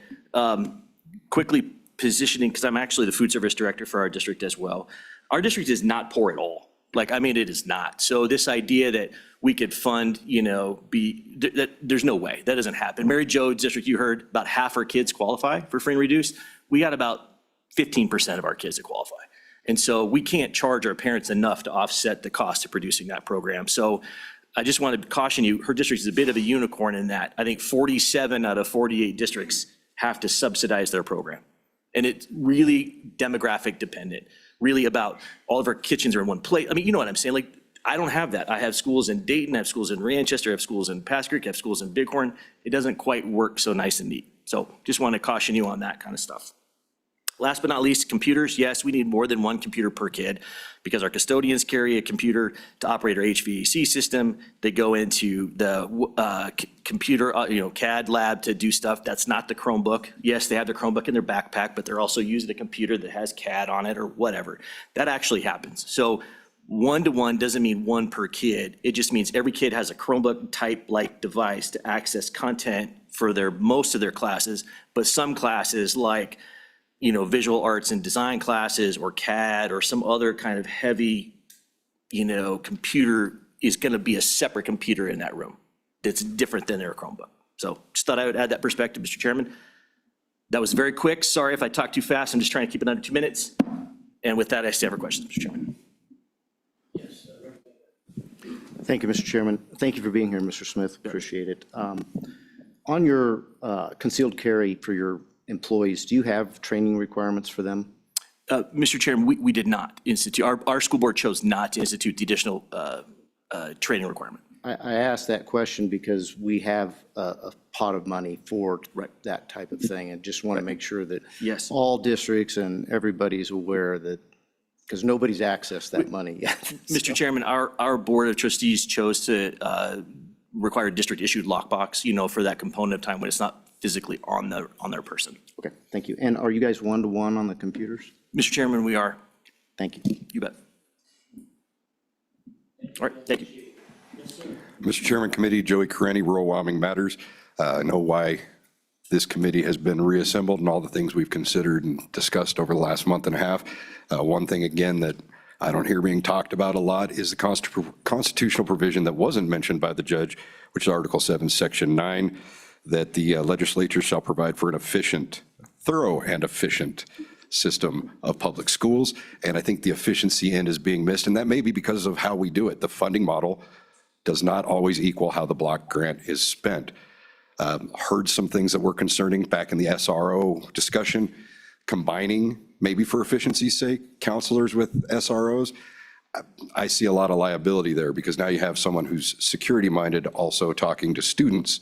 Quickly positioning, because I'm actually the food service director for our district as well. Our district is not poor at all. Like, I mean, it is not. So this idea that we could fund, there's no way. That doesn't happen. Mary Jo district, you heard about half our kids qualify for free and reduced. We got about 15% of our kids that qualify. And so we can't charge our parents enough to offset the cost of producing that program. So I just want to caution you, her district is a bit of a unicorn in that. I think 47 out of 48 districts have to subsidize their program. And it's really demographic dependent, really about all of our kitchens are in one place. I mean, you know what I'm saying? Like, I don't have that. I have schools in Dayton, I have schools in Manchester, I have schools in Pass Creek, I have schools in Bighorn. It doesn't quite work so nice and neat. So just want to caution you on that kind of stuff. Last but not least, computers. Yes, we need more than one computer per kid because our custodians carry a computer to operate our HVAC system. They go into the computer, CAD lab to do stuff. That's not the Chromebook. Yes, they have the Chromebook in their backpack, but they're also using a computer that has CAD on it or whatever. That actually happens. So 1-to-1 doesn't mean one per kid. It just means every kid has a Chromebook type-like device to access content for most of their classes, but some classes like visual arts and design classes or CAD or some other kind of heavy, computer is going to be a separate computer in that room that's different than their Chromebook. So just thought I would add that perspective, Mr. Chairman. That was very quick. Sorry if I talked too fast. I'm just trying to keep it under 2 minutes. And with that, I stand for questions, Mr. Chairman. Thank you, Mr. Chairman. Thank you for being here, Mr. Smith. Appreciate it. On your concealed carry for your employees, do you have training requirements for them? Mr. Chairman, we did not institute, our school board chose not to institute the additional training requirement. I asked that question because we have a pot of money for that type of thing, and just want to make sure that all districts and everybody's aware that, because nobody's accessed that money yet. Mr. Chairman, our board of trustees chose to require district-issued lockbox, for that component of time when it's not physically on their person. Okay, thank you. And are you guys 1-to-1 on the computers? Mr. Chairman, we are. Thank you. You bet. All right, thank you. Mr. Chairman, Committee, Joey Kareni, Rural Wyoming Matters. I know why this committee has been reassembled and all the things we've considered and discussed over the last month and a half. One thing, again, that I don't hear being talked about a lot is the constitutional provision that wasn't mentioned by the judge, which is Article 7, Section 9, that the legislature shall provide for an efficient, thorough and efficient system of public schools. And I think the efficiency end is being missed, and that may be because of how we do it. The funding model does not always equal how the block grant is spent. Heard some things that were concerning back in the SRO discussion, combining, maybe for efficiency's sake, counselors with SROs. I see a lot of liability there because now you have someone who's security-minded also talking to students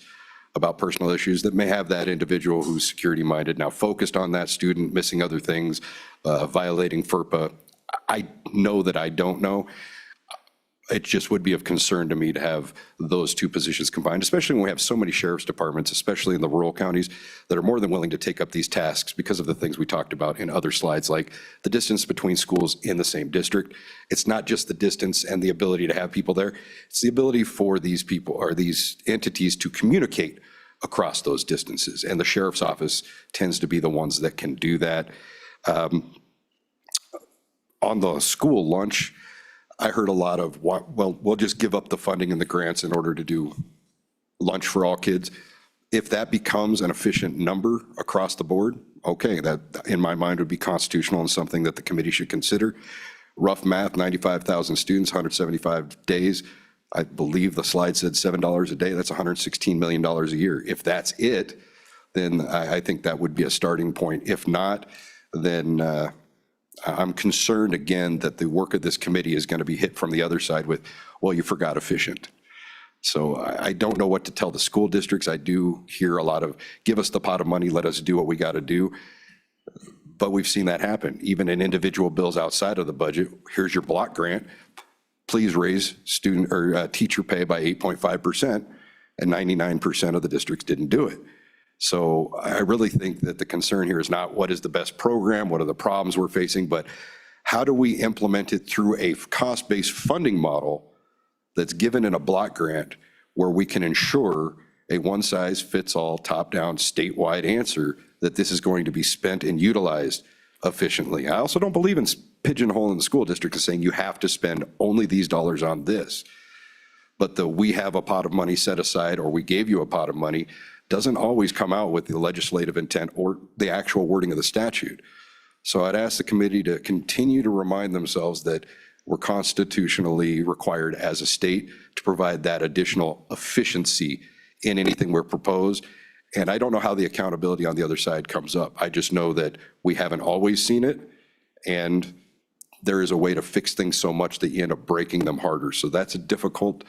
about personal issues that may have that individual who's security-minded now focused on that student, missing other things, violating FERPA. I know that I don't know. It just would be of concern to me to have those two positions combined, especially when we have so many sheriff's departments, especially in the rural counties, that are more than willing to take up these tasks because of the things we talked about in other slides, like the distance between schools in the same district. It's not just the distance and the ability to have people there. It's the ability for these people or these entities to communicate across those distances. And the sheriff's office tends to be the ones that can do that. On the school lunch, I heard a lot of, well, we'll just give up the funding and the grants in order to do lunch for all kids. If that becomes an efficient number across the board, okay, that in my mind would be constitutional and something that the committee should consider. Rough math, 95,000 students, 175 days. I believe the slide said $7 a day. That's $116 million a year. If that's it, then I think that would be a starting point. If not, then I'm concerned again that the work of this committee is going to be hit from the other side with, well, you forgot efficient. So I don't know what to tell the school districts. I do hear a lot of, give us the pot of money, let us do what we got to do. But we've seen that happen, even in individual bills outside of the budget. Here's your block grant. Please raise student or teacher pay by 8.5%, and 99% of the districts didn't do it. So I really think that the concern here is not what is the best program, what are the problems we're facing, but how do we implement it through a cost-based funding model that's given in a block grant where we can ensure a one-size-fits-all, top-down, statewide answer that this is going to be spent and utilized efficiently. I also don't believe in pigeonholing the school district and saying you have to spend only these dollars on this. But the we have a pot of money set aside or we gave you a pot of money doesn't always come out with the legislative intent or the actual wording of the statute. So I'd ask the committee to continue to remind themselves that we're constitutionally required as a state to provide that additional efficiency in anything we're proposed. And I don't know how the accountability on the other side comes up. I just know that we haven't always seen it, and there is a way to fix things so much that you end up breaking them harder. So that's a difficult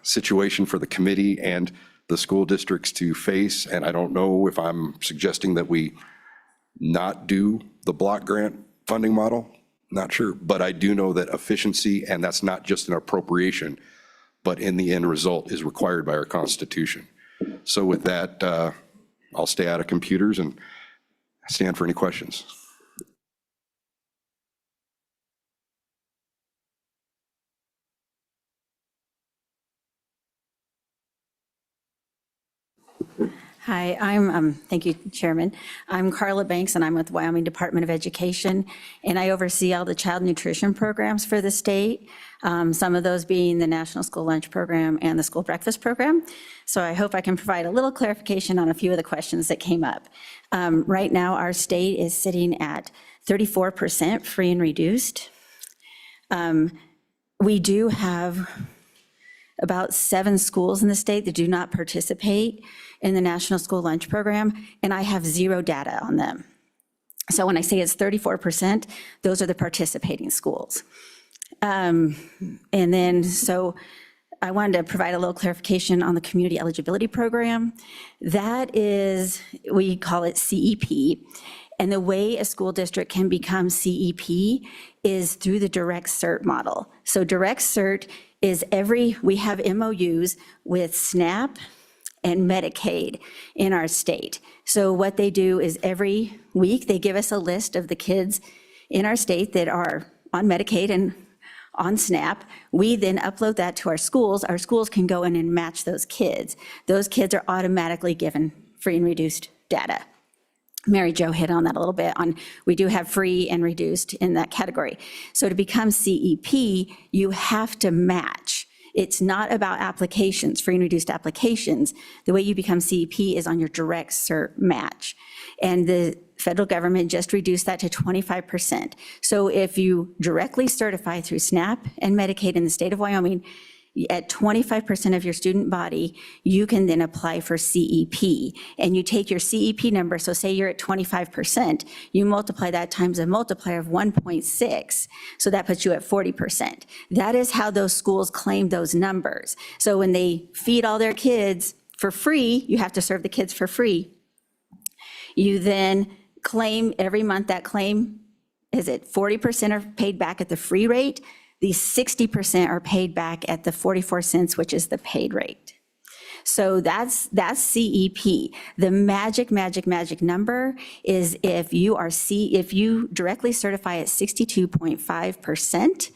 situation for the committee and the school districts to face. And I don't know if I'm suggesting that we not do the block grant funding model. Not sure, but I do know that efficiency, and that's not just an appropriation, but in the end result is required by our Constitution. So with that, I'll stay out of computers and stand for any questions. Hi, thank you, Chairman. I'm Carla Banks, and I'm with Wyoming Department of Education, and I oversee all the child nutrition programs for the state, some of those being the National School Lunch Program and the School Breakfast Program. So I hope I can provide a little clarification on a few of the questions that came up. Right now, our state is sitting at 34% free and reduced. We do have about 7 schools in the state that do not participate in the National School Lunch Program, and I have 0 data on them. So when I say it's 34%, those are the participating schools. And then, so I wanted to provide a little clarification on the Community Eligibility Program. That is, we call it CEP. And the way a school district can become CEP is through the direct cert model. So direct cert is we have MOUs with SNAP and Medicaid in our state. So what they do is every week, they give us a list of the kids in our state that are on Medicaid and on SNAP. We then upload that to our schools. Our schools can go in and match those kids. Those kids are automatically given free and reduced data. Mary Jo hit on that a little bit we do have free and reduced in that category. So to become CEP, you have to match. It's not about applications, free and reduced applications. The way you become CEP is on your direct cert match. And the federal government just reduced that to 25%. So if you directly certify through SNAP and Medicaid in the state of Wyoming, at 25% of your student body, you can then apply for CEP. And you take your CEP number, so say you're at 25%, you multiply that times a multiplier of 1.6, so that puts you at 40%. That is how those schools claim those numbers. So when they feed all their kids for free, you have to serve the kids for free. You then claim every month, that claim, is it 40% are paid back at the free rate? These 60% are paid back at the 44 cents, which is the paid rate. So that's CEP. The magic number is if you directly certify at 62.5%,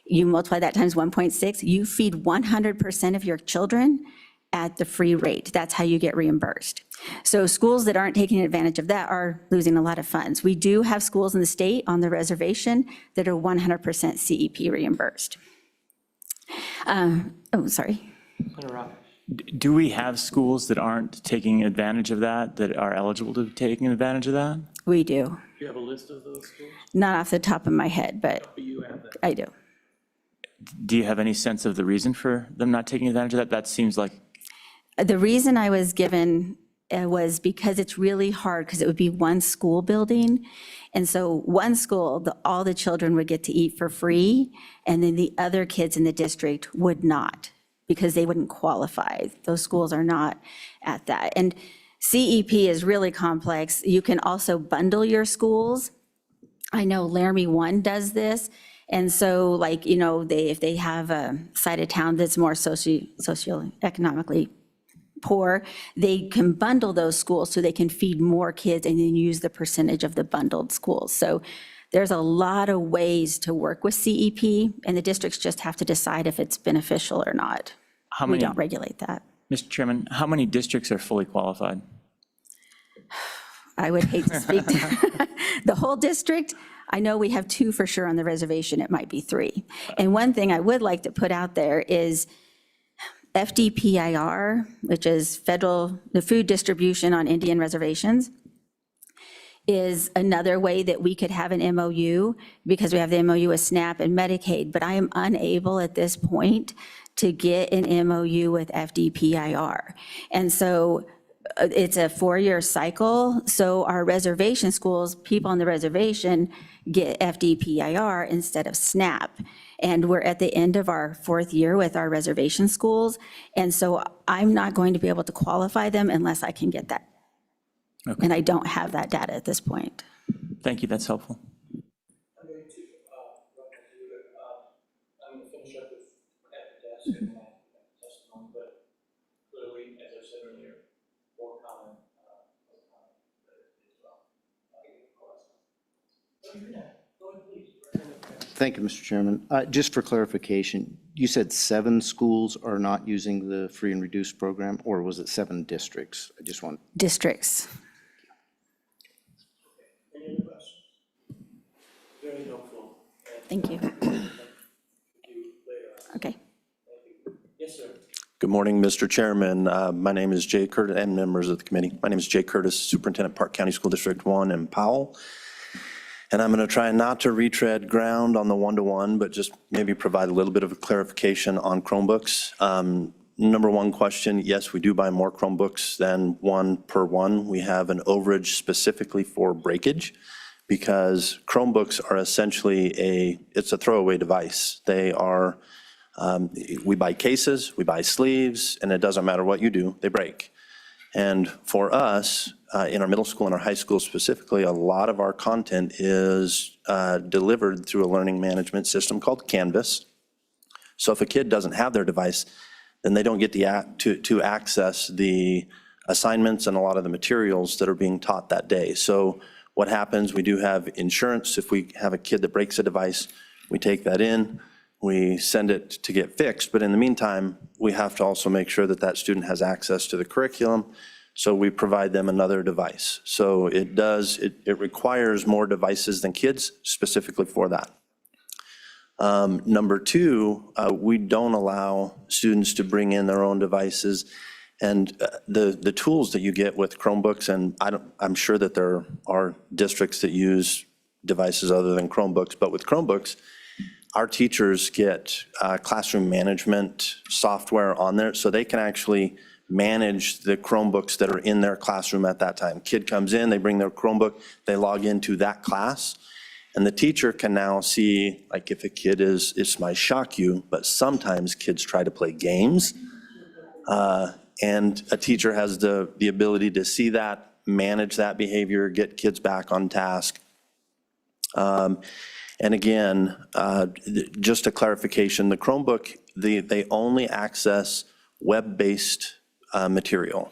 you multiply that times 1.6, you feed 100% of your children at the free rate. That's how you get reimbursed. So schools that aren't taking advantage of that are losing a lot of funds. We do have schools in the state on the reservation that are 100% CEP reimbursed. Sorry. Do we have schools that aren't taking advantage of that are eligible to be taking advantage of that? We do. Do you have a list of those schools? Not off the top of my head, but You have that. I do. Do you have any sense of the reason for them not taking advantage of that? That seems like, The reason I was given was because it's really hard, because it would be one school building. And so one school, all the children would get to eat for free, and then the other kids in the district would not, because they wouldn't qualify. Those schools are not at that. And CEP is really complex. You can also bundle your schools. I know Laramie 1 does this. And so, like, you know, if they have a side of town that's more socioeconomically poor, they can bundle those schools so they can feed more kids and then use the percentage of the bundled schools. So there's a lot of ways to work with CEP, and the districts just have to decide if it's beneficial or not. We don't regulate that. Mr. Chairman, how many districts are fully qualified? I would hate to speak to the whole district. I know we have 2 for sure on the reservation. It might be 3. And one thing I would like to put out there is FDPIR, which is the Food Distribution on Indian Reservations, is another way that we could have an MOU, because we have the MOU with SNAP and Medicaid, but I am unable at this point to get an MOU with FDPIR. And so it's a 4-year cycle. So our reservation schools, people on the reservation get FDPIR instead of SNAP. And we're at the end of our 4th year with our reservation schools. And so I'm not going to be able to qualify them unless I can get that. Okay. And I don't have that data at this point. Thank you, that's helpful. I'm going to finish up with after desk and my testimony, but clearly, as I said earlier, more comment as well. Go ahead, please. Thank you, Mr. Chairman. Just for clarification, you said 7 schools are not using the free and reduced program, or was it 7 districts? I just want. Districts. Any other questions? Very helpful. Thank you. Okay. Yes, sir. Good morning, Mr. Chairman. My name is Jay Curtis, and members of the committee. My name is Jay Curtis, Superintendent, Park County School District 1 in Powell. And I'm going to try not to retread ground on the one-to-one, but just maybe provide a little bit of a clarification on Chromebooks. Number 1 question, yes, we do buy more Chromebooks than 1 per 1. We have an overage specifically for breakage, because Chromebooks are essentially it's a throwaway device. They are, we buy cases, we buy sleeves, and it doesn't matter what you do, they break. And for us, in our middle school and our high school specifically, a lot of our content is delivered through a learning management system called Canvas. So if a kid doesn't have their device, then they don't get to access the assignments and a lot of the materials that are being taught that day. So what happens, we do have insurance. If we have a kid that breaks a device, we take that in, we send it to get fixed. But in the meantime, we have to also make sure that that student has access to the curriculum. So we provide them another device. So it requires more devices than kids specifically for that. Number 2, we don't allow students to bring in their own devices. And the tools that you get with Chromebooks, and I'm sure that there are districts that use devices other than Chromebooks, but with Chromebooks, our teachers get classroom management software on there, so they can actually manage the Chromebooks that are in their classroom at that time. Kid comes in, they bring their Chromebook, they log into that class, and the teacher can now see, like if a kid this might shock you, but sometimes kids try to play games, and a teacher has the ability to see that, manage that behavior, get kids back on task. And again, just a clarification, the Chromebook, they only access web-based material.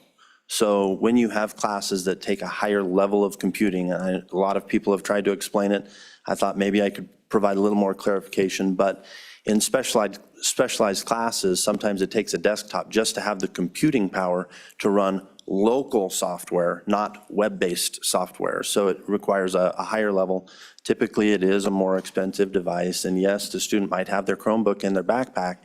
So when you have classes that take a higher level of computing, and a lot of people have tried to explain it, I thought maybe I could provide a little more clarification, but In specialized classes, sometimes it takes a desktop just to have the computing power to run local software, not web-based software. So it requires a higher level. Typically, it is a more expensive device. And yes, the student might have their Chromebook in their backpack.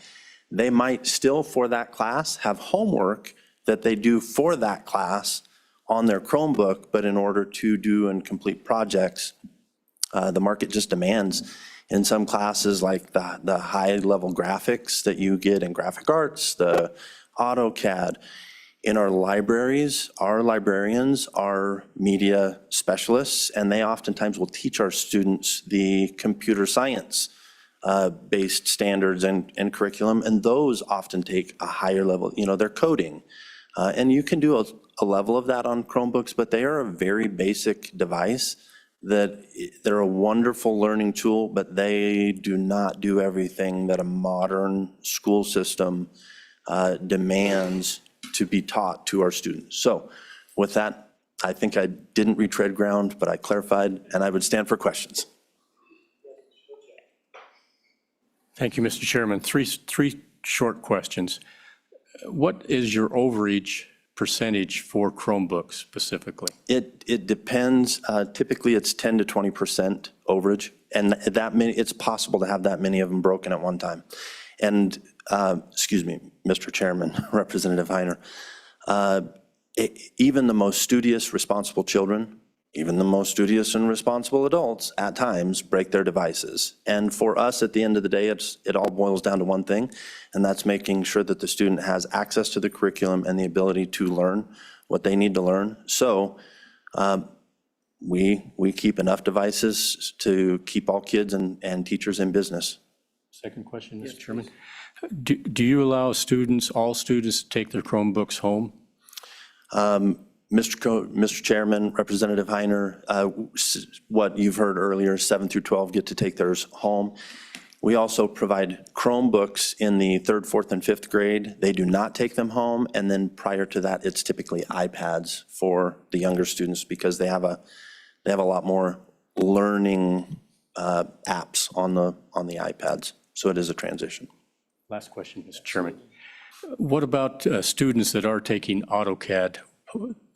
They might still, for that class, have homework that they do for that class on their Chromebook, but in order to do and complete projects, the market just demands in some classes like the high-level graphics that you get in graphic arts, the AutoCAD. In our libraries, our librarians are media specialists, and they oftentimes will teach our students the computer science based standards and curriculum, and those often take a higher level, they're coding. And you can do a level of that on Chromebooks, but they are a very basic device that they're a wonderful learning tool, but they do not do everything that a modern school system demands to be taught to our students. So with that, I think I didn't retread ground, but I clarified, and I would stand for questions. Thank you, Mr. Chairman. Three short questions. What is your overage percentage for Chromebooks specifically? It depends. Typically, it's 10 to 20% overage, and it's possible to have that many of them broken at one time. And, excuse me, Mr. Chairman, Representative Heiner, even the most studious, responsible children, even the most studious and responsible adults at times break their devices. And for us, at the end of the day, it all boils down to one thing, and that's making sure that the student has access to the curriculum and the ability to learn what they need to learn. So we keep enough devices to keep all kids and teachers in business. Second question, Mr. Chairman. Do you allow all students to take their Chromebooks home? Mr. Chairman, Representative Heiner, what you've heard earlier, 7 through 12 get to take theirs home. We also provide Chromebooks in the 3rd, 4th, and 5th grade. They do not take them home, and then prior to that, it's typically iPads for the younger students because they have a lot more learning apps on the iPads. So it is a transition. Last question, Mr. Chairman. What about students that are taking AutoCAD?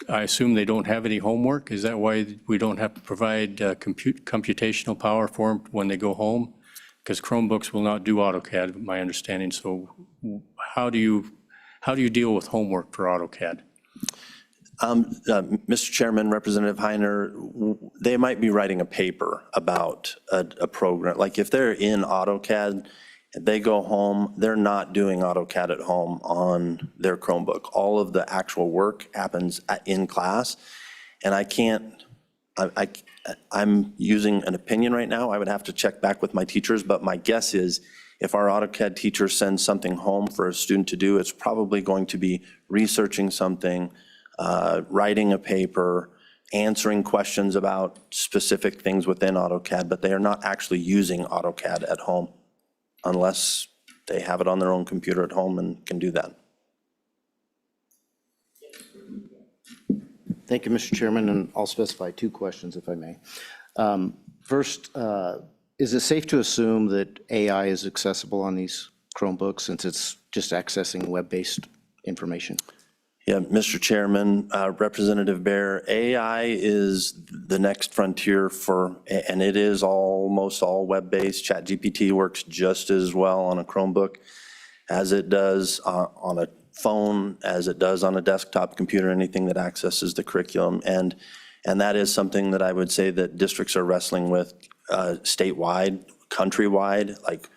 I assume they don't have any homework. Is that why we don't have to provide computational power for them when they go home? Because Chromebooks will not do AutoCAD, my understanding. So how do you deal with homework for AutoCAD? Mr. Chairman, Representative Heiner, they might be writing a paper about a program. Like if they're in AutoCAD, they go home, they're not doing AutoCAD at home on their Chromebook. All of the actual work happens in class. And I'm using an opinion right now. I would have to check back with my teachers, but my guess is if our AutoCAD teacher sends something home for a student to do, it's probably going to be researching something, writing a paper, answering questions about specific things within AutoCAD, but they are not actually using AutoCAD at home unless they have it on their own computer at home and can do that. Thank you, Mr. Chairman, and I'll specify 2 questions if I may. First, is it safe to assume that AI is accessible on these Chromebooks since it's just accessing web-based information? Yeah, Mr. Chairman, Representative Bear, AI is the next frontier and it is almost all web-based. ChatGPT works just as well on a Chromebook as it does on a phone, as it does on a desktop computer, anything that accesses the curriculum. And that is something that I would say that districts are wrestling with statewide, countrywide, like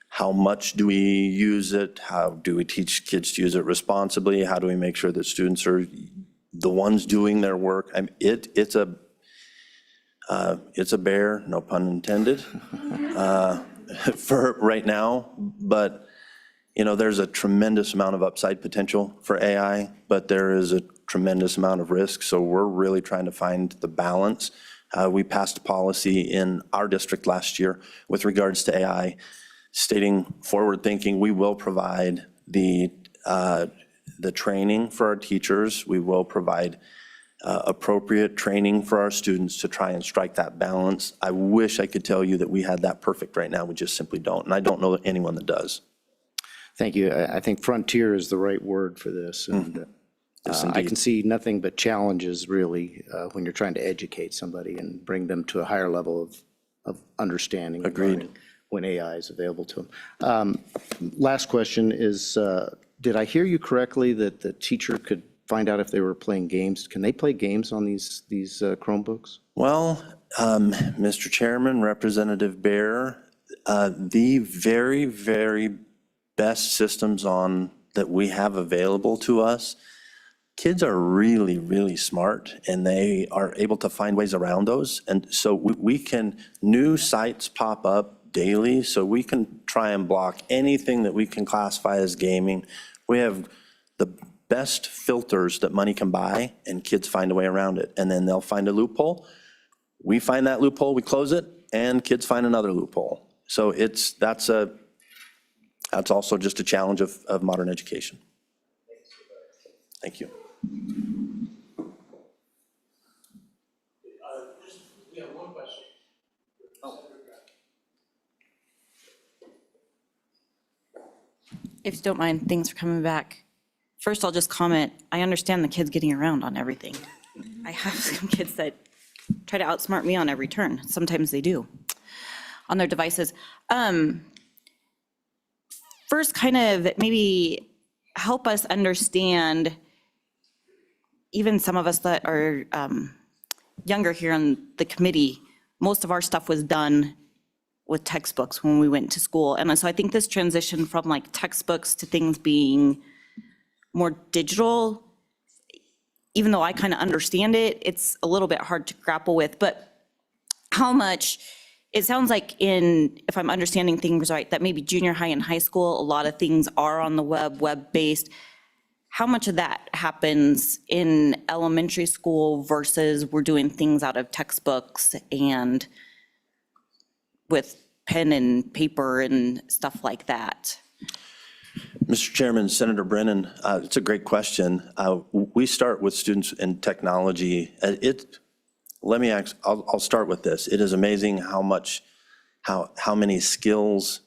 how much do we use it? How do we teach kids to use it responsibly? How do we make sure that students are the ones doing their work? I mean, it's a bear, no pun intended, for right now. But there's a tremendous amount of upside potential for AI, but there is a tremendous amount of risk. So we're really trying to find the balance. We passed a policy in our district last year with regards to AI, stating forward thinking, we will provide the training for our teachers. We will provide appropriate training for our students to try and strike that balance. I wish I could tell you that we had that perfect right now. We just simply don't. And I don't know anyone that does. Thank you. I think frontier is the right word for this. And Yes, I indeed. can see nothing but challenges, really, when you're trying to educate somebody and bring them to a higher level of understanding. Agreed. When AI is available to them. Last question is, did I hear you correctly that the teacher could find out if they were playing games? Can they play games on these Chromebooks? Well, Mr. Chairman, Representative Bear, the very, very best systems that we have available to us, kids are really, really smart, and they are able to find ways around those. And so we can, new sites pop up daily, so we can try and block anything that we can classify as gaming. We have the best filters that money can buy, and kids find a way around it. And then they'll find a loophole. We find that loophole, we close it, and kids find another loophole. So that's also just a challenge of modern education. Thank you. We have one question. If you don't mind, thanks for coming back. First, I'll just comment, I understand the kids getting around on everything. I have some kids that try to outsmart me on every turn. Sometimes they do on their devices. First, kind of maybe help us understand, even some of us that are younger here on the committee, most of our stuff was done with textbooks when we went to school. And so I think this transition from like textbooks to things being more digital, even though I kind of understand it, it's a little bit hard to grapple with. But how much, it sounds like if I'm understanding things right, that maybe junior high and high school, a lot of things are on the web-based. How much of that happens in elementary school versus we're doing things out of textbooks and with pen and paper and stuff like that? Mr. Chairman, Senator Brennan, it's a great question. We start with students in technology. I'll start with this. It is amazing how many skills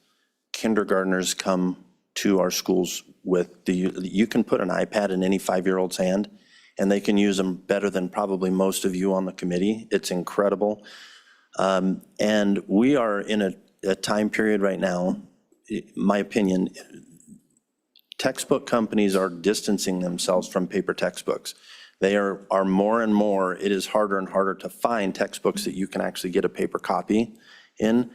kindergartners come to our schools with. You can put an iPad in any 5-year-old's hand, and they can use them better than probably most of you on the committee. It's incredible. And we are in a time period right now, my opinion, textbook companies are distancing themselves from paper textbooks. They are more and more, it is harder and harder to find textbooks that you can actually get a paper copy in.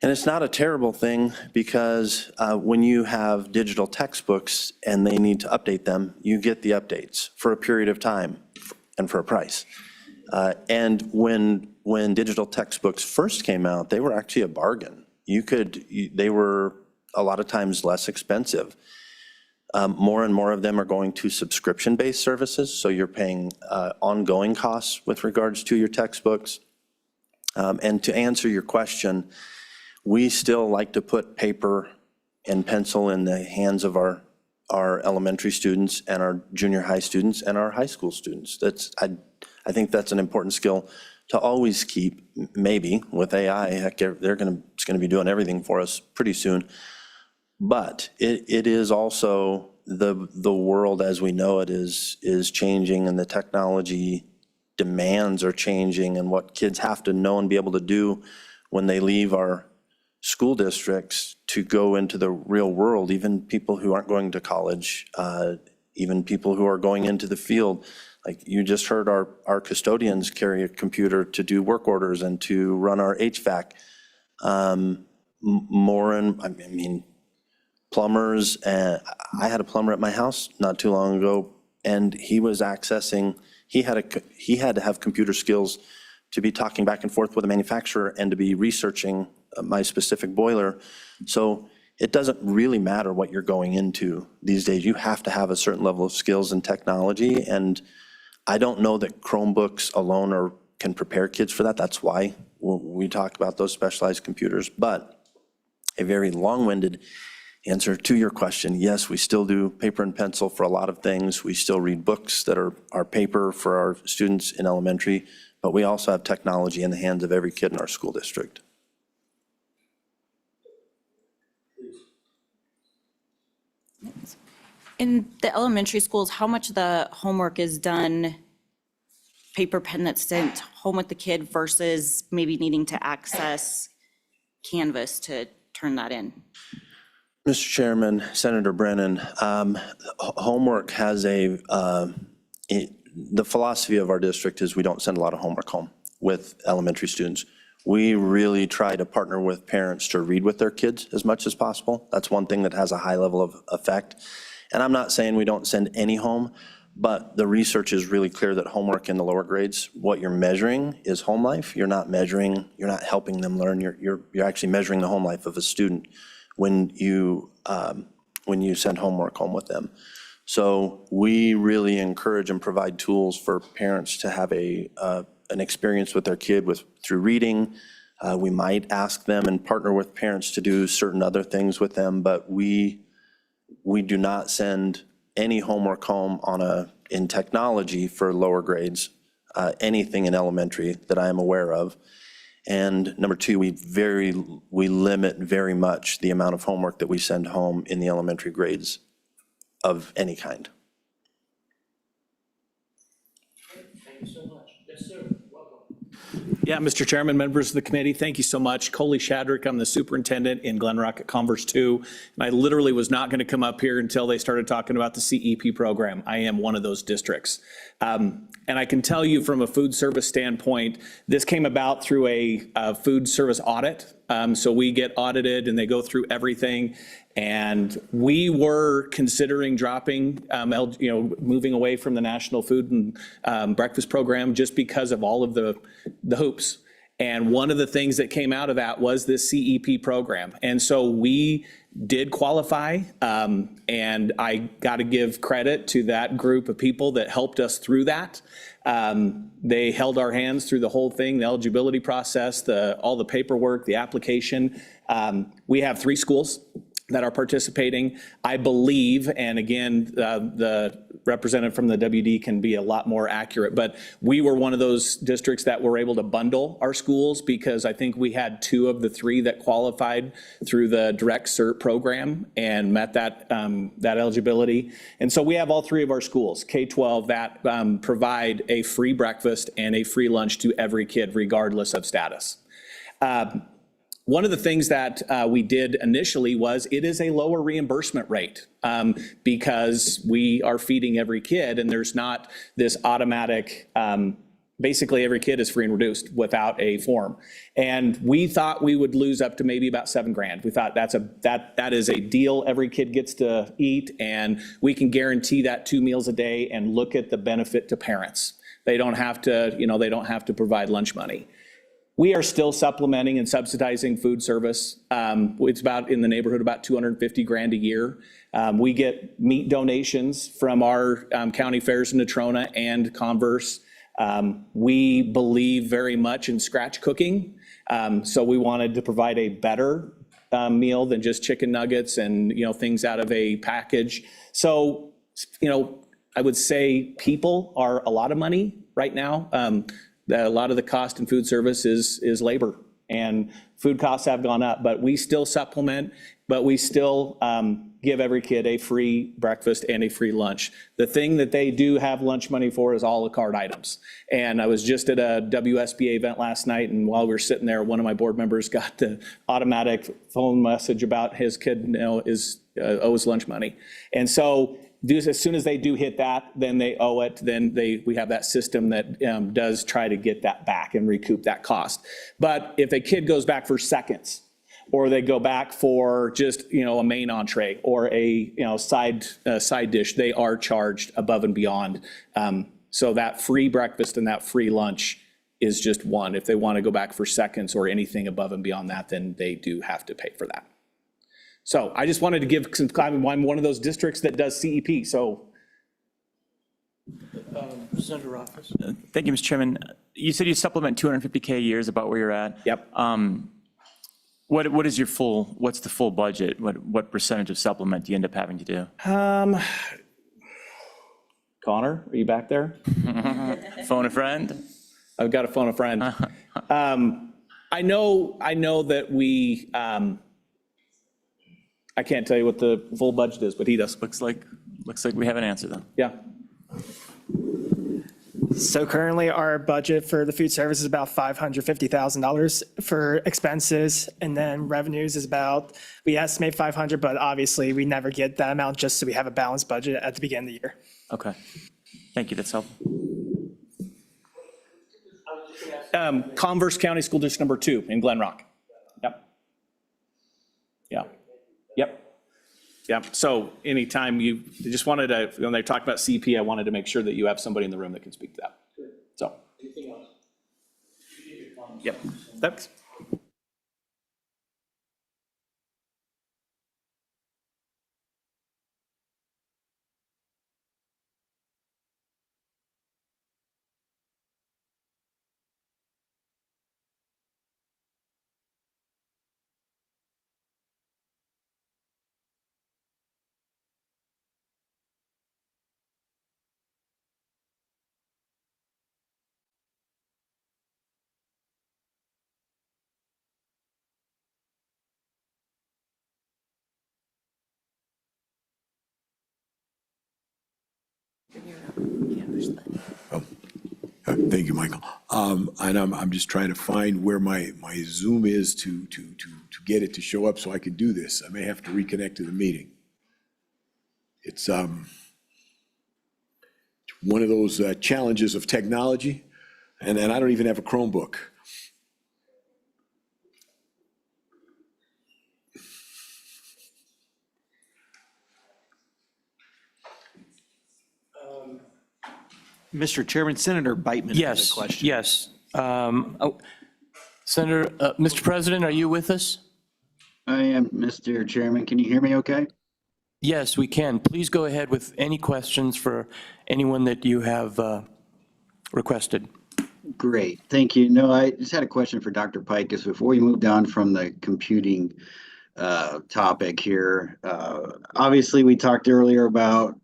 And it's not a terrible thing, because when you have digital textbooks and they need to update them, you get the updates for a period of time and for a price. And when digital textbooks first came out, they were actually a bargain. They were a lot of times less expensive. More and more of them are going to subscription-based services, so you're paying ongoing costs with regards to your textbooks. And to answer your question, we still like to put paper and pencil in the hands of our elementary students and our junior high students and our high school students. I think that's an important skill to always keep. Maybe with AI, heck, it's going to be doing everything for us pretty soon. But it is also the world as we know it is changing, and the technology demands are changing, and what kids have to know and be able to do when they leave our school districts to go into the real world, even people who aren't going to college, even people who are going into the field. Like you just heard our custodians carry a computer to do work orders and to run our HVAC. Plumbers, I had a plumber at my house not too long ago, and he was accessing, he had to have computer skills to be talking back and forth with a manufacturer and to be researching my specific boiler. So it doesn't really matter what you're going into these days. You have to have a certain level of skills and technology, and I don't know that Chromebooks alone can prepare kids for that. That's why we talked about those specialized computers. But a very long-winded answer to your question, yes, we still do paper and pencil for a lot of things. We still read books that are paper for our students in elementary, but we also have technology in the hands of every kid in our school district. In the elementary schools, how much of the homework is done paper pen that's sent home with the kid versus maybe needing to access Canvas to turn that in? Mr. Chairman, Senator Brennan, homework has the philosophy of our district is we don't send a lot of homework home with elementary students. We really try to partner with parents to read with their kids as much as possible. That's one thing that has a high level of effect. And I'm not saying we don't send any home, but the research is really clear that homework in the lower grades, what you're measuring is home life. You're not helping them learn. You're actually measuring the home life of a student when you send homework home with them. So we really encourage and provide tools for parents to have an experience with their kid through reading. We might ask them and partner with parents to do certain other things with them, but we do not send any homework home in technology for lower grades, anything in elementary that I am aware of. And number two, we limit very much the amount of homework that we send home in the elementary grades of any kind. Thank you so much. Yes, sir. Welcome. Yeah, Mr. Chairman, members of the committee, thank you so much. Coley Shadrick, I'm the superintendent in Glen Rock at Converse 2. And I literally was not going to come up here until they started talking about the CEP program. I am one of those districts. And I can tell you from a food service standpoint, this came about through a food service audit. So we get audited and they go through everything. And we were considering dropping, moving away from the National Food and Breakfast Program just because of all of the hoops. And one of the things that came out of that was this CEP program. And so we did qualify, and I got to give credit to that group of people that helped us through that. They held our hands through the whole thing, the eligibility process, all the paperwork, the application. We have 3 schools that are participating. I believe, and again, the representative from the WD can be a lot more accurate, but we were one of those districts that were able to bundle our schools because I think we had 2 of the 3 that qualified through the direct cert program and met that eligibility. And so we have all 3 of our schools, K-12, that provide a free breakfast and a free lunch to every kid regardless of status. One of the things that we did initially was it is a lower reimbursement rate because we are feeding every kid and there's not this automatic, basically every kid is free and reduced without a form. And we thought we would lose up to maybe about $7,000. We thought that is a deal every kid gets to eat and we can guarantee that 2 meals a day and look at the benefit to parents. They don't have to, they don't have to provide lunch money. We are still supplementing and subsidizing food service. It's about in the neighborhood about $250,000 a year. We get meat donations from our county fairs in Natrona and Converse. We believe very much in scratch cooking. So we wanted to provide a better meal than just chicken nuggets and things out of a package. So I would say people are a lot of money right now. A lot of the cost in food service is labor, and food costs have gone up, but we still supplement, but we still give every kid a free breakfast and a free lunch. The thing that they do have lunch money for is a la carte items. And I was just at a WSBA event last night, and while we were sitting there, one of my board members got the automatic phone message about his kid owes lunch money. And so as soon as they do hit that, then they owe it, then we have that system that does try to get that back and recoup that cost. But if a kid goes back for seconds, or they go back for just a main entree or a side dish, they are charged above and beyond. So that free breakfast and that free lunch is just one. If they want to go back for seconds or anything above and beyond that, then they do have to pay for that. So I just wanted to give some comment. I'm one of those districts that does CEP, so. Senator Rothfuss. Thank you, Mr. Chairman. You said you supplement $250K a year is about where you're at. Yep. What is your what's the full budget? What percentage of supplement do you end up having to do? Connor, are you back there? Phone a friend? I've got to phone a friend. I know that we, I can't tell you what the full budget is, but he does. Looks like we have an answer then. Yeah. So currently our budget for the food service is about $550,000 for expenses, and then revenues is about, we estimate 500, but obviously we never get that amount just so we have a balanced budget at the beginning of the year. Okay. Thank you. That's helpful. Converse County School District number 2 in Glen Rock. Yep. Yeah. Yep. Yep. So anytime you just wanted to, when they talked about CP, I wanted to make sure that you have somebody in the room that can speak to that. So. Yep. That's. Thank you, Michael. And I'm just trying to find where my Zoom is to get it to show up so I can do this. I may have to reconnect to the meeting. It's one of those challenges of technology, and I don't even have a Chromebook. Mr. Chairman, Senator Beitman has a question. Yes. Senator, Mr. President, are you with us? I am, Mr. Chairman. Can you hear me okay? Yes, we can. Please go ahead with any questions for anyone that you have requested. Great, thank you. No, I just had a question for Dr. Pikus before we moved on from the computing topic here. Obviously, we talked earlier about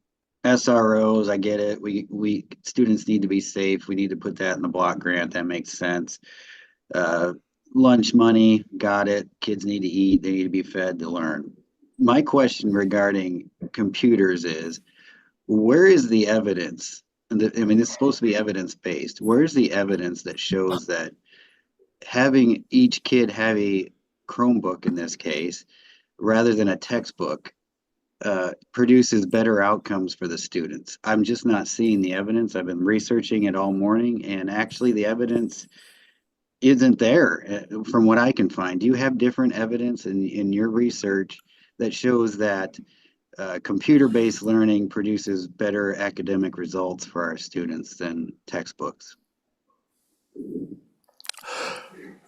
SROs. I get it. We students need to be safe. We need to put that in the block grant. That makes sense. Lunch money, got it. Kids need to eat. They need to be fed to learn. My question regarding computers is, where is the evidence? And I mean, it's supposed to be evidence-based. Where's the evidence that shows that having each kid have a Chromebook in this case, rather than a textbook, produces better outcomes for the students? I'm just not seeing the evidence. I've been researching it all morning, and actually the evidence isn't there from what I can find. Do you have different evidence in your research that shows that computer-based learning produces better academic results for our students than textbooks?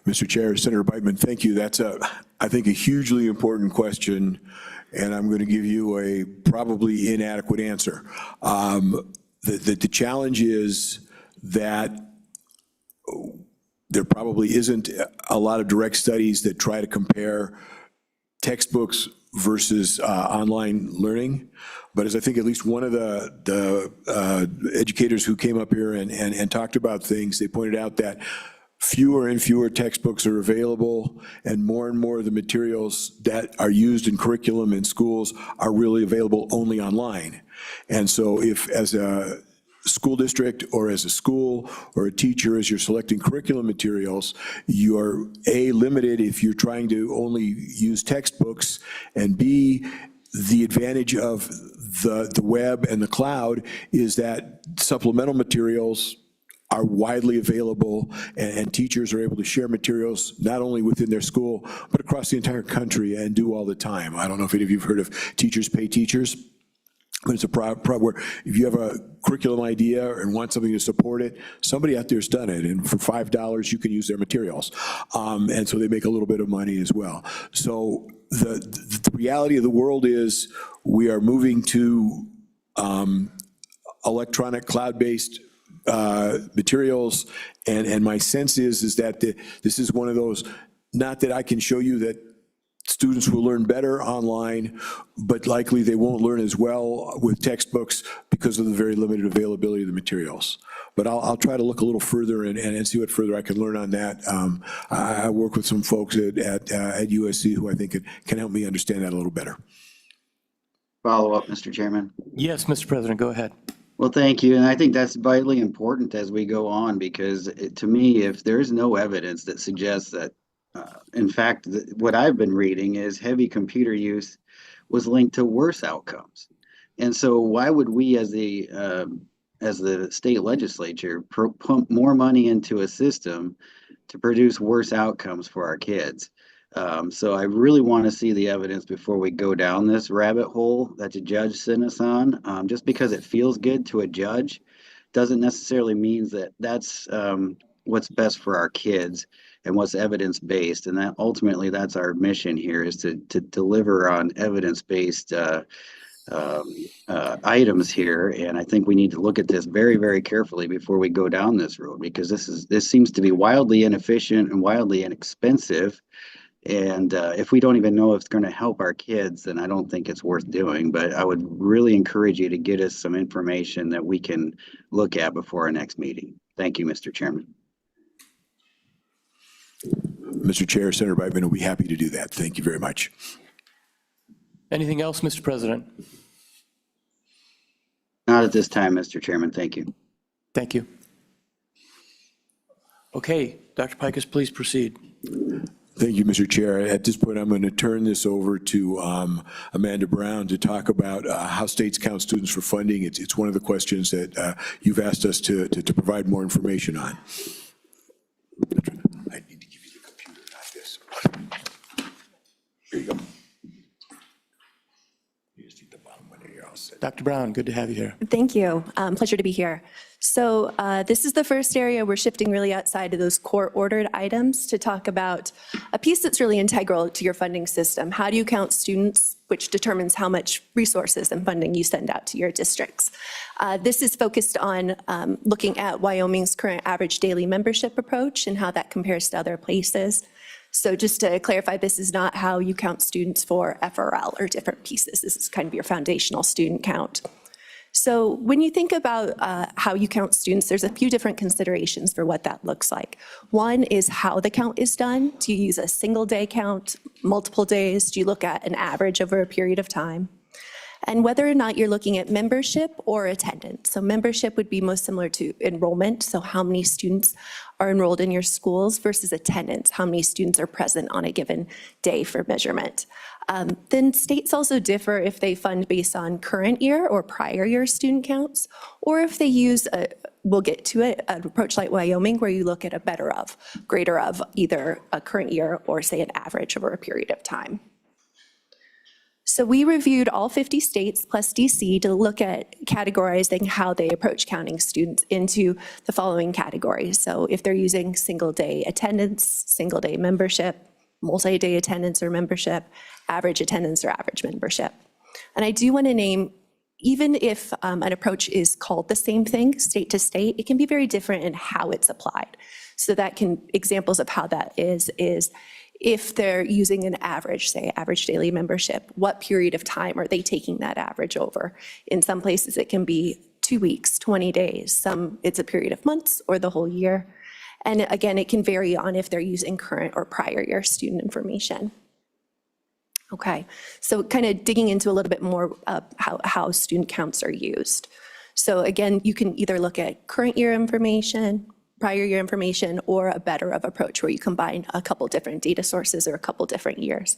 Mr. Chair, Senator Beitman, thank you. That's I think, a hugely important question, and I'm going to give you a probably inadequate answer. The challenge is that there probably isn't a lot of direct studies that try to compare textbooks versus online learning. But as I think at least one of the educators who came up here and talked about things, they pointed out that fewer and fewer textbooks are available, and more of the materials that are used in curriculum in schools are really available only online. And so if, as a school district or as a school or a teacher, as you're selecting curriculum materials, you are A, limited if you're trying to only use textbooks, and B, the advantage of the web and the cloud is that supplemental materials are widely available, and teachers are able to share materials not only within their school, but across the entire country, and do all the time. I don't know if any of you have heard of Teachers Pay Teachers, but it's a problem where if you have a curriculum idea and want something to support it, somebody out there's done it, and for $5 you can use their materials. And so they make a little bit of money as well. So the reality of the world is we are moving to electronic cloud-based materials, and my sense is that this is one of those Not that I can show you that students will learn better online, but likely they won't learn as well with textbooks because of the very limited availability of the materials. But I'll try to look a little further and see what further I can learn on that. I work with some folks at USC who I think can help me understand that a little better. Follow up, Mr. Chairman. Yes, Mr. President, go ahead. Well, thank you. And I think that's vitally important as we go on, because to me, if there's no evidence that suggests that, in fact, what I've been reading is heavy computer use was linked to worse outcomes. And so why would we as the state legislature pump more money into a system to produce worse outcomes for our kids? So I really want to see the evidence before we go down this rabbit hole that the judge sent us on. Just because it feels good to a judge doesn't necessarily mean that that's what's best for our kids and what's evidence-based. And that ultimately, that's our mission here, is to deliver on evidence-based items here. And I think we need to look at this very, very carefully before we go down this road, because this seems to be wildly inefficient and wildly inexpensive. And if we don't even know if it's going to help our kids, then I don't think it's worth doing. But I would really encourage you to get us some information that we can look at before our next meeting. Thank you, Mr. Chairman. Mr. Chair, Senator Brightman will be happy to do that. Thank you very much. Anything else, Mr. President? Not at this time, Mr. Chairman. Thank you. Thank you. Okay, Dr. Pikus, please proceed. Thank you, Mr. Chair. At this point, I'm going to turn this over to Amanda Brown to talk about how states count students for funding. It's one of the questions that you've asked us to provide more information on. I need to give you the computer, not this. Here you go. You just need the bottom one, you're all set. Dr. Brown, good to have you here. Thank you. Pleasure to be here. So this is the first area we're shifting really outside of those court-ordered items to talk about a piece that's really integral to your funding system. How do you count students, which determines how much resources and funding you send out to your districts? This is focused on looking at Wyoming's current average daily membership approach and how that compares to other places. So just to clarify, this is not how you count students for FRL or different pieces. This is kind of your foundational student count. So when you think about how you count students, there's a few different considerations for what that looks like. One is how the count is done. Do you use a single day count, multiple days? Do you look at an average over a period of time? And whether or not you're looking at membership or attendance. So membership would be most similar to enrollment, so how many students are enrolled in your schools, versus attendance, how many students are present on a given day for measurement. Then states also differ if they fund based on current year or prior year student counts, or if they use, we'll get to it, an approach like Wyoming where you look at a better of, greater of either a current year or say an average over a period of time. So we reviewed all 50 states plus DC to look at categorizing how they approach counting students into the following categories. So if they're using single day attendance, single day membership, multi-day attendance or membership, average attendance or average membership. And I do want to name, even if an approach is called the same thing, state to state, it can be very different in how it's applied. So that can, examples of how that is if they're using an average, say average daily membership, what period of time are they taking that average over? In some places it can be 2 weeks, 20 days. Some it's a period of months or the whole year. And again, it can vary on if they're using current or prior year student information. Okay, so kind of digging into a little bit more how student counts are used. So again, you can either look at current year information, prior year information, or a better of approach where you combine a couple different data sources or a couple different years.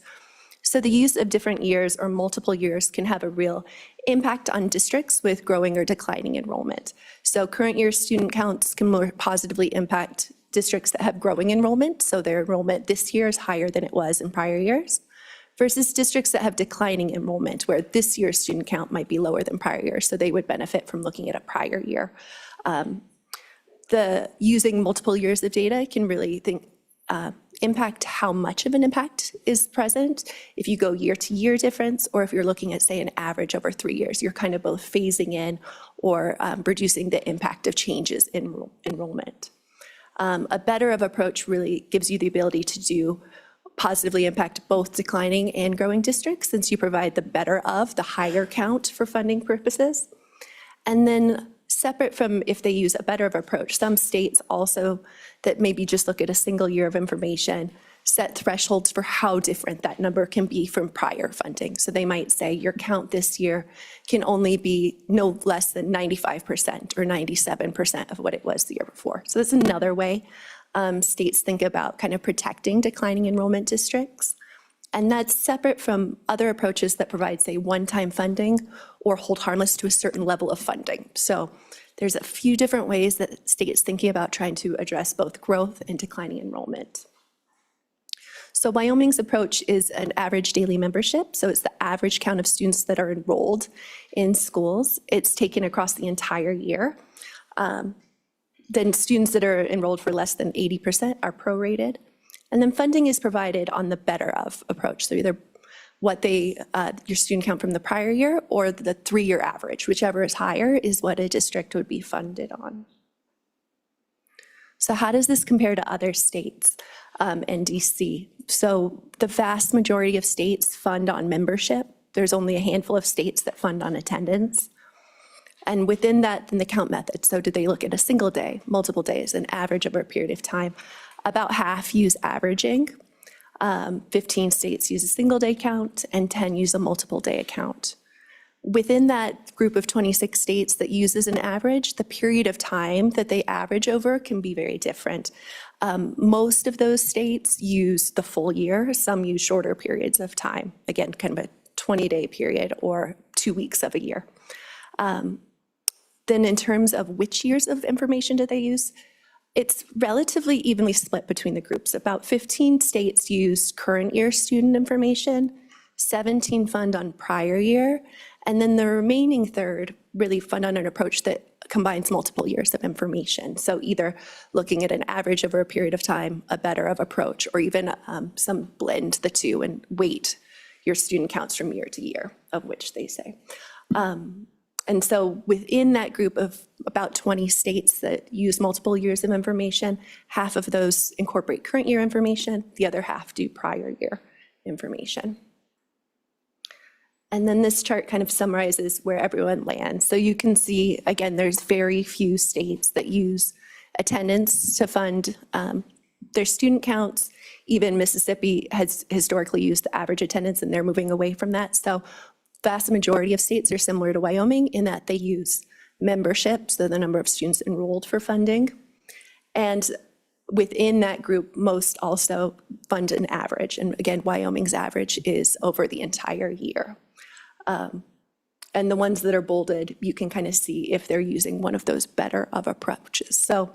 So the use of different years or multiple years can have a real impact on districts with growing or declining enrollment. So current year student counts can more positively impact districts that have growing enrollment. So their enrollment this year is higher than it was in prior years, versus districts that have declining enrollment, where this year's student count might be lower than prior years. So they would benefit from looking at a prior year. Using multiple years of data can really impact how much of an impact is present. If you go year to year difference, or if you're looking at, say, an average over 3 years, you're kind of both phasing in or reducing the impact of changes in enrollment. A better of approach really gives you the ability to do positively impact both declining and growing districts, since you provide the better of, the higher count for funding purposes. And then separate from if they use a better of approach, some states also that maybe just look at a single year of information set thresholds for how different that number can be from prior funding. So they might say your count this year can only be no less than 95% or 97% of what it was the year before. So that's another way states think about kind of protecting declining enrollment districts. And that's separate from other approaches that provide, say, one-time funding or hold harmless to a certain level of funding. So there's a few different ways that states thinking about trying to address both growth and declining enrollment. So Wyoming's approach is an average daily membership. So it's the average count of students that are enrolled in schools. It's taken across the entire year. Then students that are enrolled for less than 80% are prorated. And then funding is provided on the better of approach. So either what your student count from the prior year or the 3-year average, whichever is higher is what a district would be funded on. So how does this compare to other states and DC? So the vast majority of states fund on membership. There's only a handful of states that fund on attendance. And within that, then the count method. So do they look at a single day, multiple days, an average over a period of time? About half use averaging. 15 states use a single day count and 10 use a multiple day account. Within that group of 26 states that uses an average, the period of time that they average over can be very different. Most of those states use the full year. Some use shorter periods of time. Again, kind of a 20-day period or 2 weeks of a year. Then in terms of which years of information do they use, it's relatively evenly split between the groups. About 15 states use current year student information, 17 fund on prior year, and then the remaining third really fund on an approach that combines multiple years of information. So either looking at an average over a period of time, a better of approach, or even some blend the two and weight your student counts from year to year, of which they say. And so within that group of about 20 states that use multiple years of information, half of those incorporate current year information, the other half do prior year information. And then this chart kind of summarizes where everyone lands. So you can see, again, there's very few states that use attendance to fund their student counts. Even Mississippi has historically used the average attendance, and they're moving away from that. So vast majority of states are similar to Wyoming in that they use membership, so the number of students enrolled for funding. And within that group, most also fund an average. And again, Wyoming's average is over the entire year. And the ones that are bolded, you can kind of see if they're using one of those better of approaches. So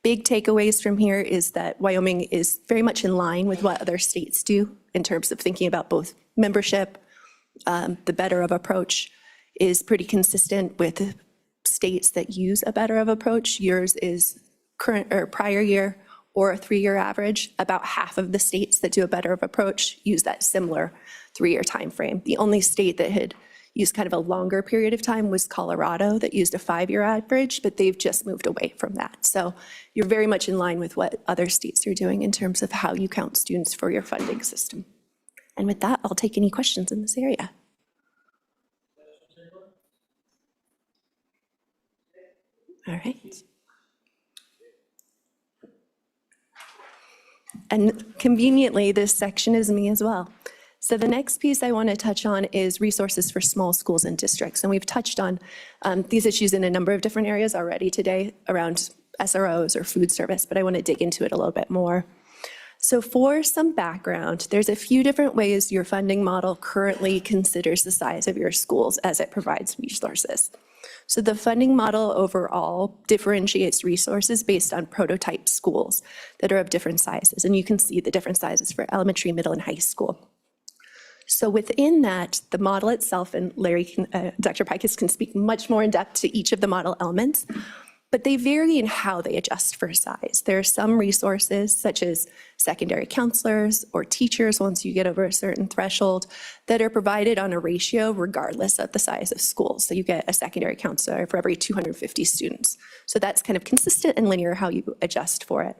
big takeaways from here is that Wyoming is very much in line with what other states do in terms of thinking about both membership. The better of approach is pretty consistent with states that use a better of approach. Yours is current or prior year or a 3-year average. About half of the states that do a better of approach use that similar 3-year time frame. The only state that had used kind of a longer period of time was Colorado, that used a 5-year average, but they've just moved away from that. So you're very much in line with what other states are doing in terms of how you count students for your funding system. And with that, I'll take any questions in this area. All right. And conveniently, this section is me as well. So the next piece I want to touch on is resources for small schools and districts. And we've touched on these issues in a number of different areas already today around SROs or food service, but I want to dig into it a little bit more. So for some background, there's a few different ways your funding model currently considers the size of your schools as it provides resources. So the funding model overall differentiates resources based on prototype schools that are of different sizes. And you can see the different sizes for elementary, middle, and high school. So within that, the model itself, and Dr. Pikus can speak much more in depth to each of the model elements, but they vary in how they adjust for size. There are some resources, such as secondary counselors or teachers, once you get over a certain threshold, that are provided on a ratio regardless of the size of school. So you get a secondary counselor for every 250 students. So that's kind of consistent and linear how you adjust for it.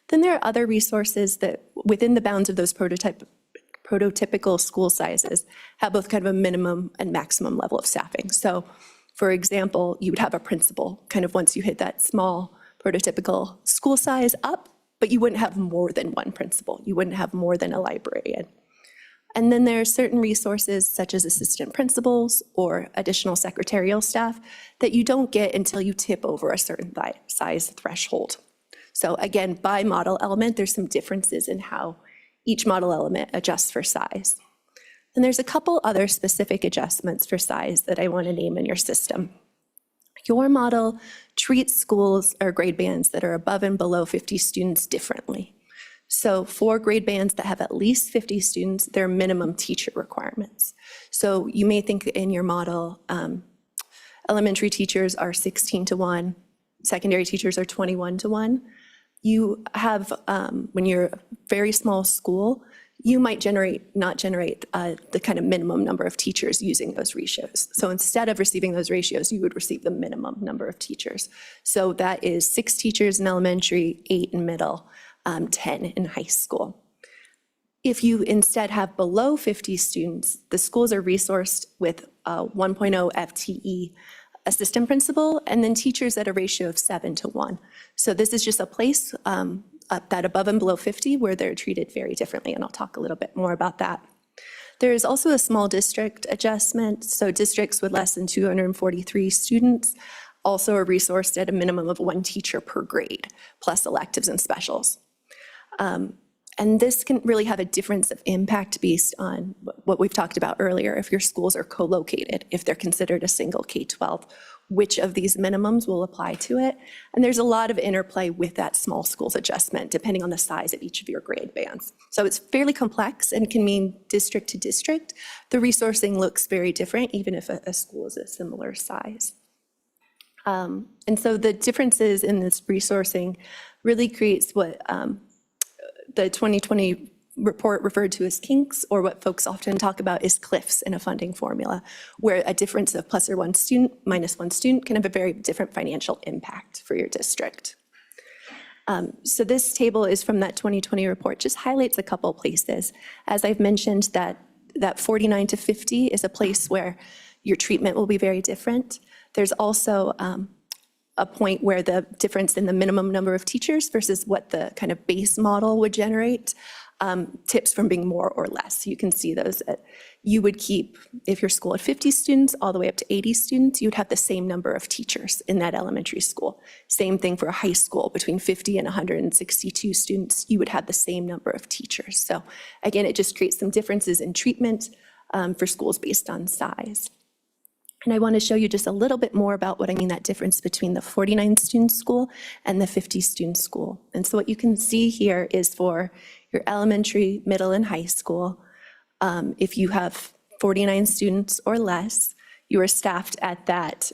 Then there are other resources that, within the bounds of those prototypical school sizes, have both kind of a minimum and maximum level of staffing. So for example, you would have a principal kind of once you hit that small prototypical school size up, but you wouldn't have more than one principal. You wouldn't have more than a librarian. And then there are certain resources such as assistant principals or additional secretarial staff that you don't get until you tip over a certain size threshold. So again, by model element, there's some differences in how each model element adjusts for size. And there's a couple other specific adjustments for size that I want to name in your system. Your model treats schools or grade bands that are above and below 50 students differently. So for grade bands that have at least 50 students, there are minimum teacher requirements. So you may think in your model, elementary teachers are 16-1, secondary teachers are 21-1. You have, when you're a very small school, you might not generate the kind of minimum number of teachers using those ratios. So instead of receiving those ratios, you would receive the minimum number of teachers. So that is 6 teachers in elementary, 8 in middle, 10 in high school. If you instead have below 50 students, the schools are resourced with 1.0 FTE assistant principal, and then teachers at a ratio of 7-1. So this is just a place that above and below 50 where they're treated very differently, and I'll talk a little bit more about that. There is also a small district adjustment, so districts with less than 243 students also are resourced at a minimum of 1 teacher per grade, plus electives and specials. And this can really have a difference of impact based on what we've talked about earlier. If your schools are co-located, if they're considered a single K-12, which of these minimums will apply to it? And there's a lot of interplay with that small schools adjustment, depending on the size of each of your grade bands. So it's fairly complex and can mean district to district. The resourcing looks very different, even if a school is a similar size. And so the differences in this resourcing really creates what the 2020 report referred to as kinks, or what folks often talk about is cliffs in a funding formula, where a difference of plus or 1 student, minus 1 student can have a very different financial impact for your district. So this table is from that 2020 report, just highlights a couple places. As I've mentioned, that 49 to 50 is a place where your treatment will be very different. There's also a point where the difference in the minimum number of teachers versus what the kind of base model would generate tips from being more or less. You can see those. You would keep, if your school had 50 students all the way up to 80 students, you'd have the same number of teachers in that elementary school. Same thing for a high school, between 50 and 162 students, you would have the same number of teachers. So again, it just creates some differences in treatment for schools based on size. And I want to show you just a little bit more about what I mean, that difference between the 49 student school and the 50 student school. And so what you can see here is for your elementary, middle, and high school, if you have 49 students or less, you are staffed at that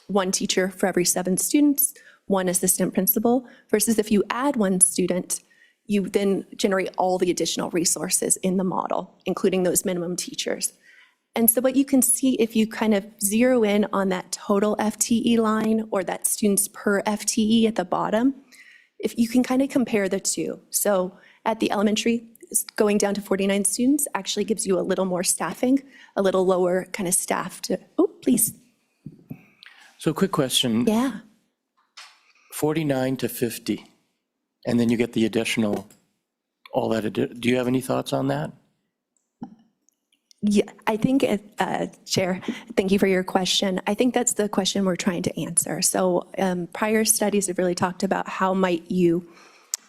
1 teacher for every 7 students, 1 assistant principal, versus if you add 1 student, you then generate all the additional resources in the model, including those minimum teachers. And so what you can see, if you kind of zero in on that total FTE line or that students per FTE at the bottom, if you can kind of compare the two. So at the elementary, going down to 49 students actually gives you a little more staffing, a little lower kind of staff to, oh, please. So quick question. Yeah. 49 to 50, and then you get the additional, all that, do you have any thoughts on that? Yeah, I think, Chair, thank you for your question. I think that's the question we're trying to answer. So prior studies have really talked about how might you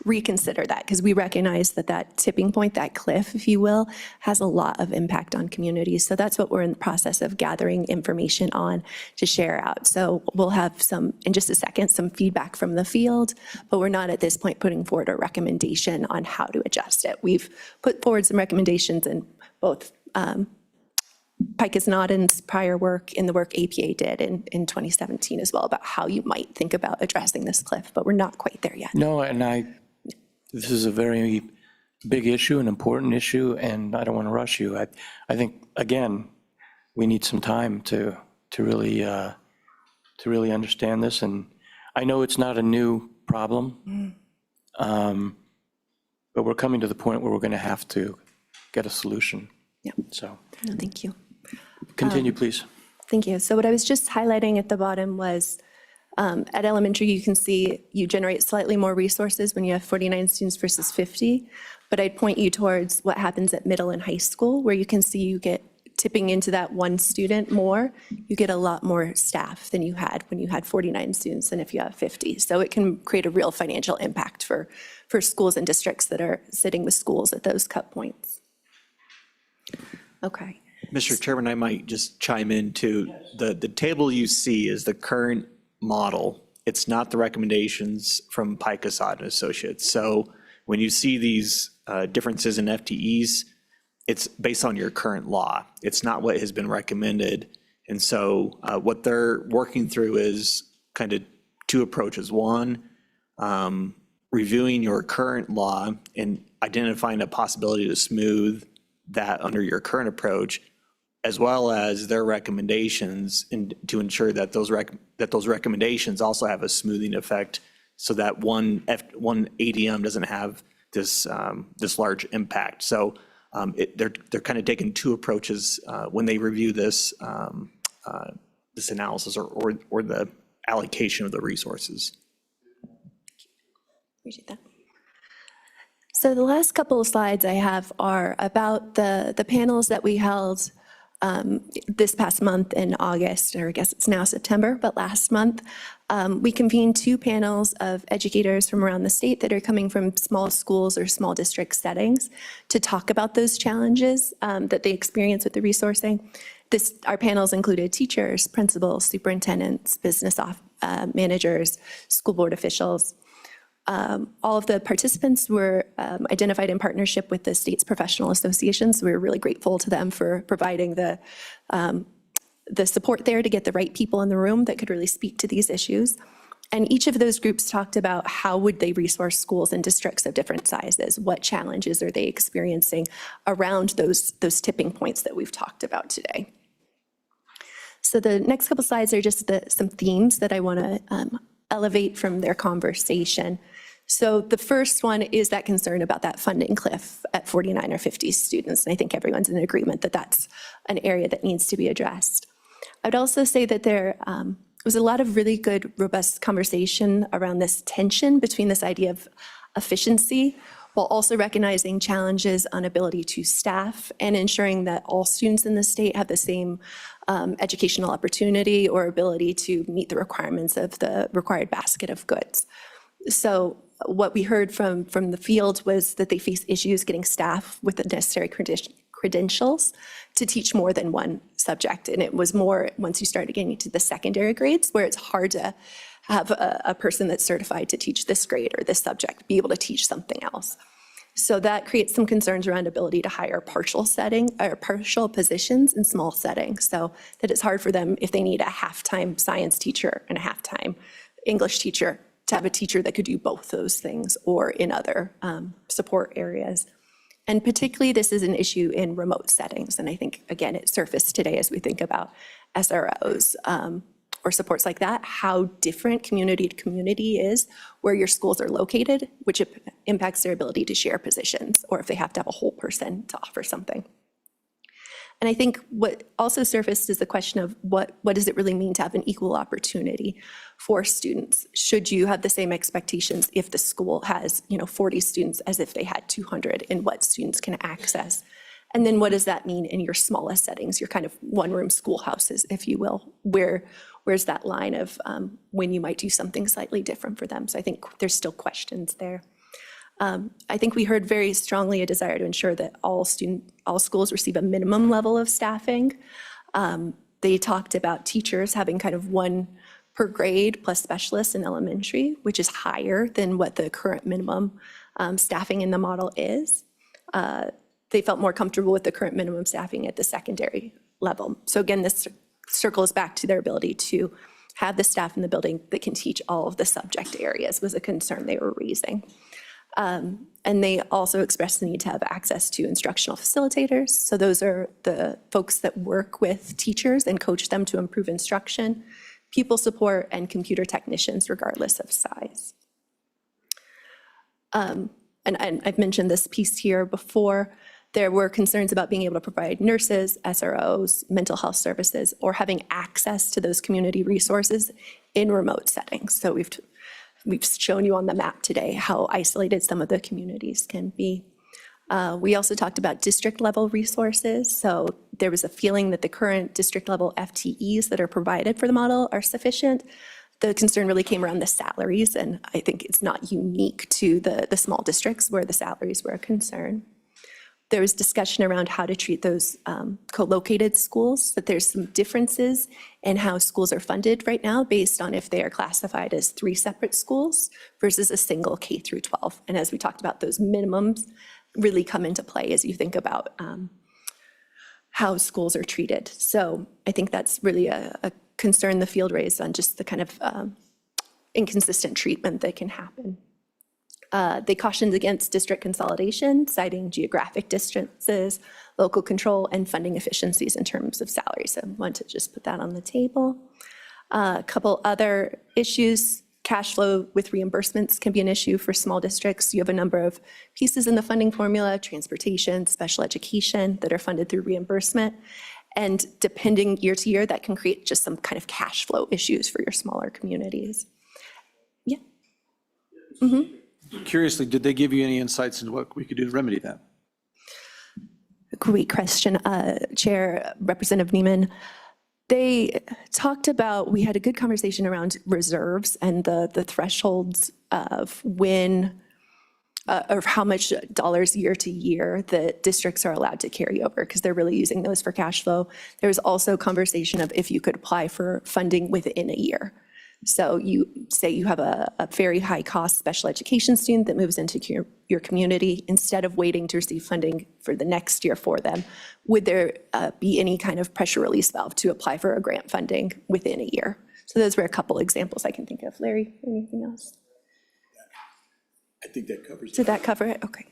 reconsider that, because we recognize that that tipping point, that cliff, if you will, has a lot of impact on communities. So that's what we're in the process of gathering information on to share out. So we'll have some, in just a second, some feedback from the field, but we're not at this point putting forward a recommendation on how to adjust it. We've put forward some recommendations in both Pike is not in prior work, in the work APA did in 2017 as well, about how you might think about addressing this cliff, but we're not quite there yet. No, and this is a very big issue, an important issue, and I don't want to rush you. I think, again, we need some time to really understand this, and I know it's not a new problem, but we're coming to the point where we're going to have to get a solution. Yeah. So, No, thank you. continue, please. Thank you. So what I was just highlighting at the bottom was, at elementary, you can see you generate slightly more resources when you have 49 students versus 50. But I'd point you towards what happens at middle and high school, where you can see you get tipping into that one student more. You get a lot more staff than you had when you had 49 students than if you have 50. So it can create a real financial impact for schools and districts that are sitting with schools at those cut points. Okay. Mr. Chairman, I might just chime in too. The table you see is the current model. It's not the recommendations from Pike, Assad and Associates. So when you see these differences in FTEs, it's based on your current law. It's not what has been recommended. And so what they're working through is kind of two approaches. One, reviewing your current law and identifying a possibility to smooth that under your current approach, as well as their recommendations, and to ensure that those recommendations also have a smoothing effect, so that one ADM doesn't have this large impact. So they're kind of taking two approaches when they review this analysis or the allocation of the resources. Appreciate that. So the last couple of slides I have are about the panels that we held this past month in August, or I guess it's now September, but last month. We convened 2 panels of educators from around the state that are coming from small schools or small district settings to talk about those challenges that they experience with the resourcing. Our panels included teachers, principals, superintendents, business managers, school board officials. All of the participants were identified in partnership with the state's professional associations. We were really grateful to them for providing the support there to get the right people in the room that could really speak to these issues. And each of those groups talked about how would they resource schools and districts of different sizes? What challenges are they experiencing around those tipping points that we've talked about today? So the next couple slides are just some themes that I want to elevate from their conversation. So the first one is that concern about that funding cliff at 49 or 50 students. And I think everyone's in agreement that that's an area that needs to be addressed. I'd also say that there was a lot of really good, robust conversation around this tension between this idea of efficiency while also recognizing challenges on ability to staff and ensuring that all students in the state have the same educational opportunity or ability to meet the requirements of the required basket of goods. So what we heard from the field was that they face issues getting staff with the necessary credentials to teach more than one subject. And it was more once you started getting to the secondary grades where it's hard to have a person that's certified to teach this grade or this subject be able to teach something else. So that creates some concerns around ability to hire partial positions in small settings. So that it's hard for them if they need a half-time science teacher and a half-time English teacher to have a teacher that could do both those things or in other support areas. And particularly this is an issue in remote settings. And I think, again, it surfaced today as we think about SROs or supports like that, how different community to community is where your schools are located, which impacts their ability to share positions or if they have to have a whole person to offer something. And I think what also surfaced is the question of what does it really mean to have an equal opportunity for students? Should you have the same expectations if the school has 40 students as if they had 200 in what students can access? And then what does that mean in your smallest settings, your kind of one-room schoolhouses, if you will? Where's that line of when you might do something slightly different for them? So I think there's still questions there. I think we heard very strongly a desire to ensure that all schools receive a minimum level of staffing. They talked about teachers having kind of 1 per grade plus specialists in elementary, which is higher than what the current minimum staffing in the model is. They felt more comfortable with the current minimum staffing at the secondary level. So again, this circles back to their ability to have the staff in the building that can teach all of the subject areas was a concern they were raising. And they also expressed the need to have access to instructional facilitators. So those are the folks that work with teachers and coach them to improve instruction, pupil support, and computer technicians, regardless of size. And I've mentioned this piece here before. There were concerns about being able to provide nurses, SROs, mental health services, or having access to those community resources in remote settings. So we've shown you on the map today how isolated some of the communities can be. We also talked about district level resources. So there was a feeling that the current district level FTEs that are provided for the model are sufficient. The concern really came around the salaries, and I think it's not unique to the small districts where the salaries were a concern. There was discussion around how to treat those co-located schools, that there's some differences in how schools are funded right now based on if they are classified as 3 separate schools versus a single K through 12. And as we talked about, those minimums really come into play as you think about how schools are treated. So I think that's really a concern the field raised on just the kind of inconsistent treatment that can happen. They cautioned against district consolidation, citing geographic distances, local control, and funding efficiencies in terms of salaries. So I want to just put that on the table. A couple other issues. Cash flow with reimbursements can be an issue for small districts. You have a number of pieces in the funding formula, transportation, special education, that are funded through reimbursement. And depending year to year, that can create just some kind of cash flow issues for your smaller communities. Yeah. Mm-hmm. Curiously, did they give you any insights into what we could do to remedy that? Great question, Chair, Representative Neiman. They talked about, we had a good conversation around reserves and the thresholds of when, or how much dollars year to year that districts are allowed to carry over, because they're really using those for cash flow. There was also conversation of if you could apply for funding within a year. So you say you have a very high cost special education student that moves into your community, instead of waiting to receive funding for the next year for them, would there be any kind of pressure release valve to apply for a grant funding within a year? So those were a couple examples I can think of. Larry, anything else? I think that covers it. Did that cover it? Okay.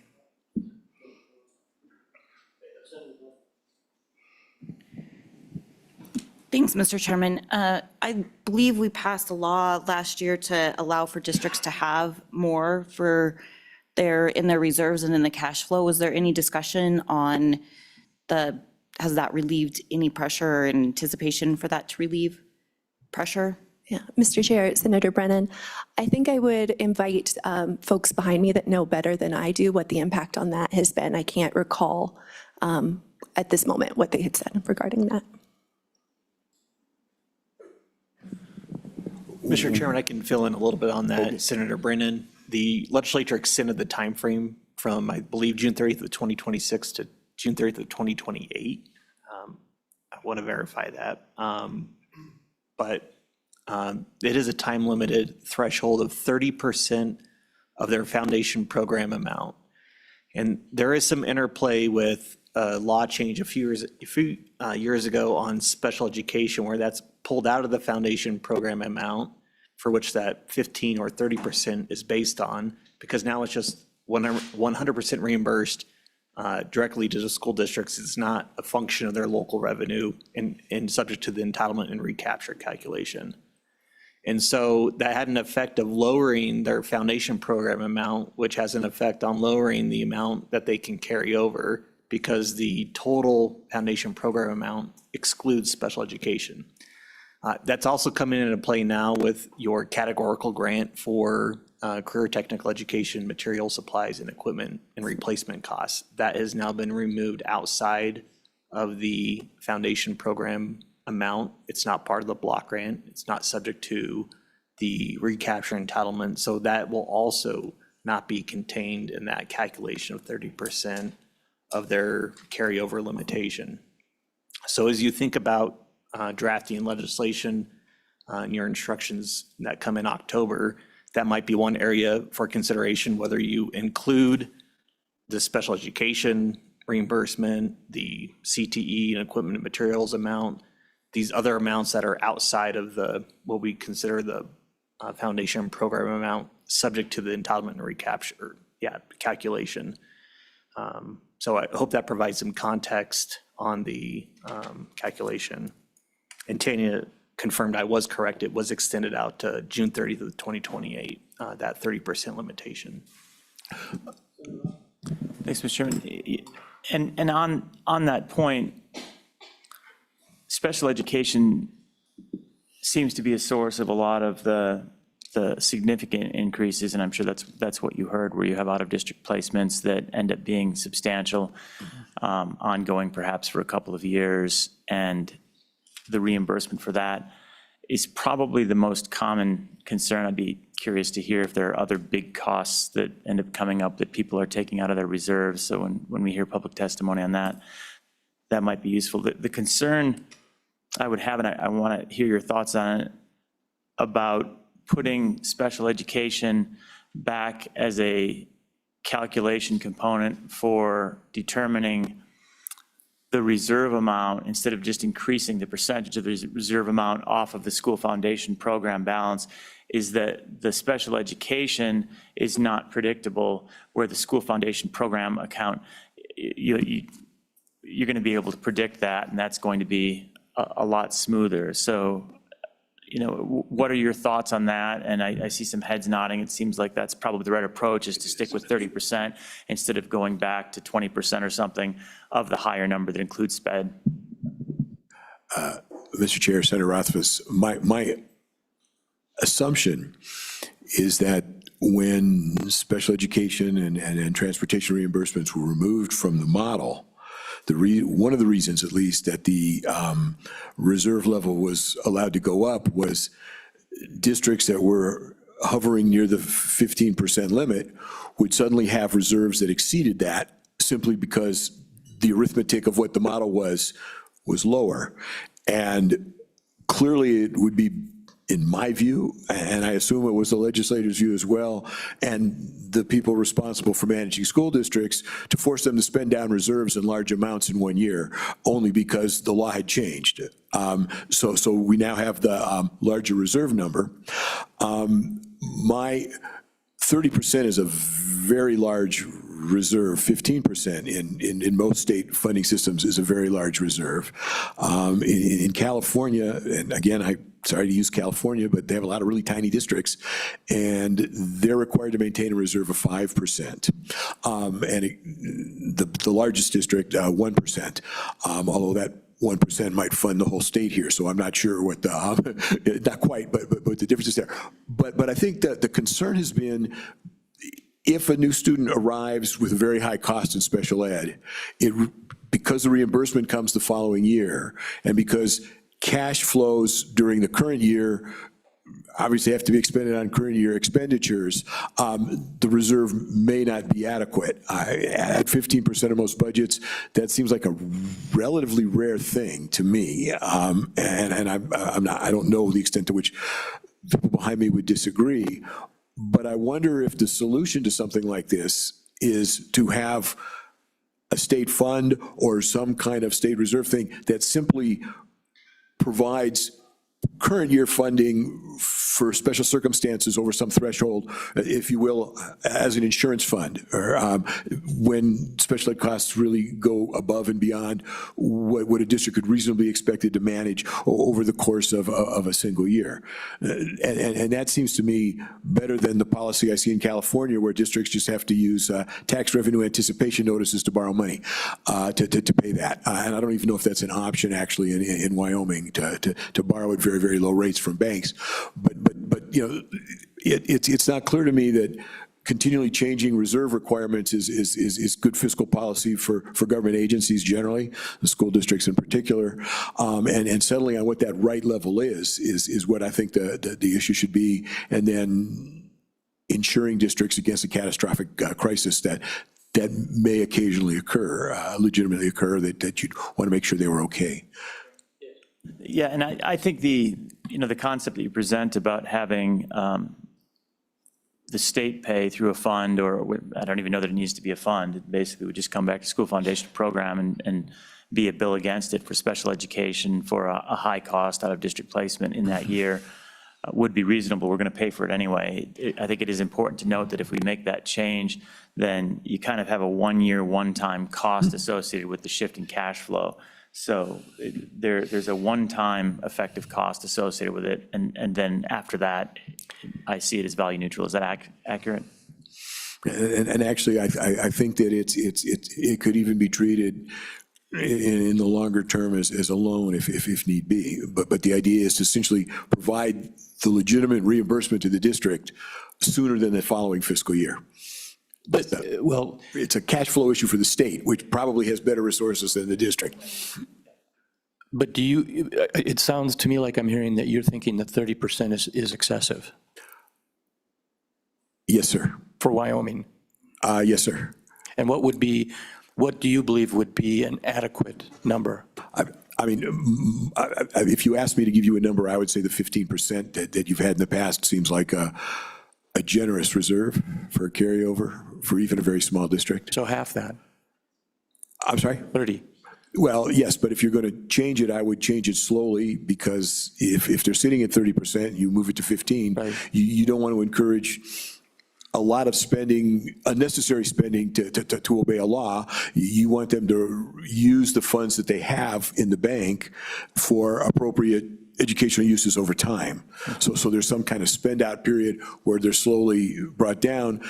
Thanks, Mr. Chairman. I believe we passed a law last year to allow for districts to have more in their reserves and in the cash flow. Was there any discussion on has that relieved any pressure or anticipation for that to relieve pressure? Yeah, Mr. Chair, Senator Brennan, I think I would invite folks behind me that know better than I do what the impact on that has been. I can't recall at this moment what they had said regarding that. Mr. Chairman, I can fill in a little bit on that. Senator Brennan, the legislature extended the timeframe from, I believe, June 30th of 2026 to June 30th of 2028. I want to verify that. But it is a time-limited threshold of 30% of their foundation program amount. And there is some interplay with a law change a few years ago on special education, where that's pulled out of the foundation program amount, for which that 15 or 30% is based on, because now it's just 100% reimbursed directly to the school districts. It's not a function of their local revenue and subject to the entitlement and recapture calculation. And so that had an effect of lowering their foundation program amount, which has an effect on lowering the amount that they can carry over, because the total foundation program amount excludes special education. That's also coming into play now with your categorical grant for career technical education, material supplies and equipment and replacement costs. That has now been removed outside of the foundation program amount. It's not part of the block grant. It's not subject to the recapture entitlement. So that will also not be contained in that calculation of 30% of their carryover limitation. So as you think about drafting legislation and your instructions that come in October, that might be one area for consideration, whether you include the special education reimbursement, the CTE and equipment and materials amount, these other amounts that are outside of the, what we consider the foundation program amount, subject to the entitlement and recapture, calculation. So I hope that provides some context on the calculation. And Tanya confirmed I was correct. It was extended out to June 30th of 2028, that 30% limitation. Thanks, Mr. Chairman. And on that point, special education seems to be a source of a lot of the significant increases, and I'm sure that's what you heard, where you have out-of-district placements that end up being substantial, ongoing perhaps for a couple of years, and the reimbursement for that is probably the most common concern. I'd be curious to hear if there are other big costs that end up coming up that people are taking out of their reserves. So when we hear public testimony on that, that might be useful. The concern I would have, and I want to hear your thoughts on it, about putting special education back as a calculation component for determining the reserve amount, instead of just increasing the percentage of the reserve amount off of the school foundation program balance, is that the special education is not predictable, where the school foundation program account, you're going to be able to predict that, and that's going to be a lot smoother. So, what are your thoughts on that? And I see some heads nodding. It seems like that's probably the right approach, is to stick with 30% instead of going back to 20% or something of the higher number that includes SPED. Mr. Chair, Senator Rothfuss, my assumption is that when special education and transportation reimbursements were removed from the model, one of the reasons, at least, that the reserve level was allowed to go up was districts that were hovering near the 15% limit would suddenly have reserves that exceeded that, simply because the arithmetic of what the model was lower. And clearly it would be, in my view, and I assume it was the legislator's view as well, and the people responsible for managing school districts, to force them to spend down reserves in large amounts in 1 year, only because the law had changed. So we now have the larger reserve number. My 30% is a very large reserve. 15% in most state funding systems is a very large reserve. In California, and again, sorry to use California, but they have a lot of really tiny districts, and they're required to maintain a reserve of 5%. The largest district, 1%, although that 1% might fund the whole state here, so I'm not sure what the, not quite, but the difference is there. But I think that the concern has been, if a new student arrives with a very high cost in special ed, because the reimbursement comes the following year, and because cash flows during the current year obviously have to be expended on current year expenditures, the reserve may not be adequate. At 15% of most budgets, that seems like a relatively rare thing to me. And I don't know the extent to which people behind me would disagree, but I wonder if the solution to something like this is to have a state fund or some kind of state reserve thing that simply provides current year funding for special circumstances over some threshold, if you will, as an insurance fund, or when special ed costs really go above and beyond what a district could reasonably be expected to manage over the course of a single year. And that seems to me better than the policy I see in California, where districts just have to use tax revenue anticipation notices to borrow money to pay that. And I don't even know if that's an option actually in Wyoming, to borrow at very, very low rates from banks. But it's not clear to me that continually changing reserve requirements is good fiscal policy for government agencies generally, the school districts in particular, and settling on what that right level is what I think the issue should be, and then insuring districts against a catastrophic crisis that may occasionally occur, legitimately occur, that you'd want to make sure they were okay. Yeah, and I think the concept that you present about having the state pay through a fund, or I don't even know that it needs to be a fund. It basically would just come back to school foundation program and be a bill against it for special education for a high cost out of district placement in that year would be reasonable. We're going to pay for it anyway. I think it is important to note that if we make that change, then you kind of have a one-year, one-time cost associated with the shift in cash flow. So there's a one-time effective cost associated with it, and then after that, I see it as value neutral. Is that accurate? And actually, I think that it could even be treated in the longer term as a loan if need be. But the idea is to essentially provide the legitimate reimbursement to the district sooner than the following fiscal year. But, well, it's a cash flow issue for the state, which probably has better resources than the district. But it sounds to me like I'm hearing that you're thinking that 30% is excessive. Yes, sir. For Wyoming? Yes, sir. And what do you believe would be an adequate number? I mean, if you asked me to give you a number, I would say the 15% that you've had in the past seems like a generous reserve for a carryover for even a very small district. So half that? I'm sorry? 30. Well, yes, but if you're going to change it, I would change it slowly, because if they're sitting at 30%, you move it to 15, right. You don't want to encourage a lot of spending, unnecessary spending to obey a law. You want them to use the funds that they have in the bank for appropriate educational uses over time. So there's some kind of spend out period where they're slowly brought down.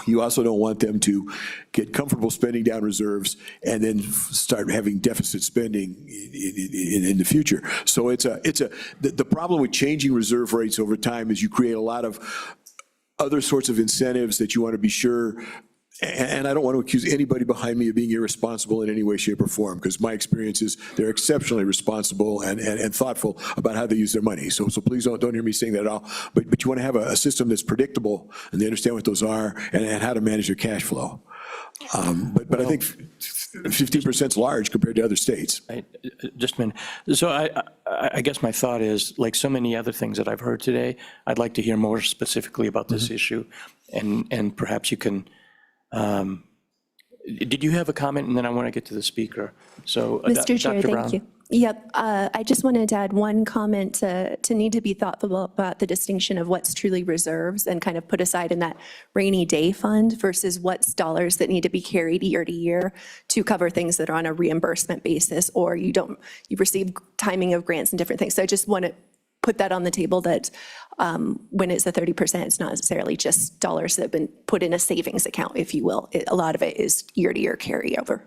You also don't want them to get comfortable spending down reserves and then start having deficit spending in the future. So the problem with changing reserve rates over time is you create a lot of other sorts of incentives that you want to be sure. And I don't want to accuse anybody behind me of being irresponsible in any way, shape, or form, because my experience is they're exceptionally responsible and thoughtful about how they use their money. So please don't hear me saying that at all. But you want to have a system that's predictable, and they understand what those are and how to manage their cash flow. But I think 15% is large compared to other states. Just a minute. So I guess my thought is, like so many other things that I've heard today, I'd like to hear more specifically about this issue, and perhaps you can. Did you have a comment? And then I want to get to the speaker. So, Mr. Chair, Dr. thank Brown. you. Yep, I just wanted to add one comment to need to be thoughtful about the distinction of what's truly reserves and kind of put aside in that rainy day fund versus what's dollars that need to be carried year to year to cover things that are on a reimbursement basis, or you receive timing of grants and different things. So I just want to put that on the table, that when it's a 30%, it's not necessarily just dollars that have been put in a savings account, if you will. A lot of it is year to year carryover.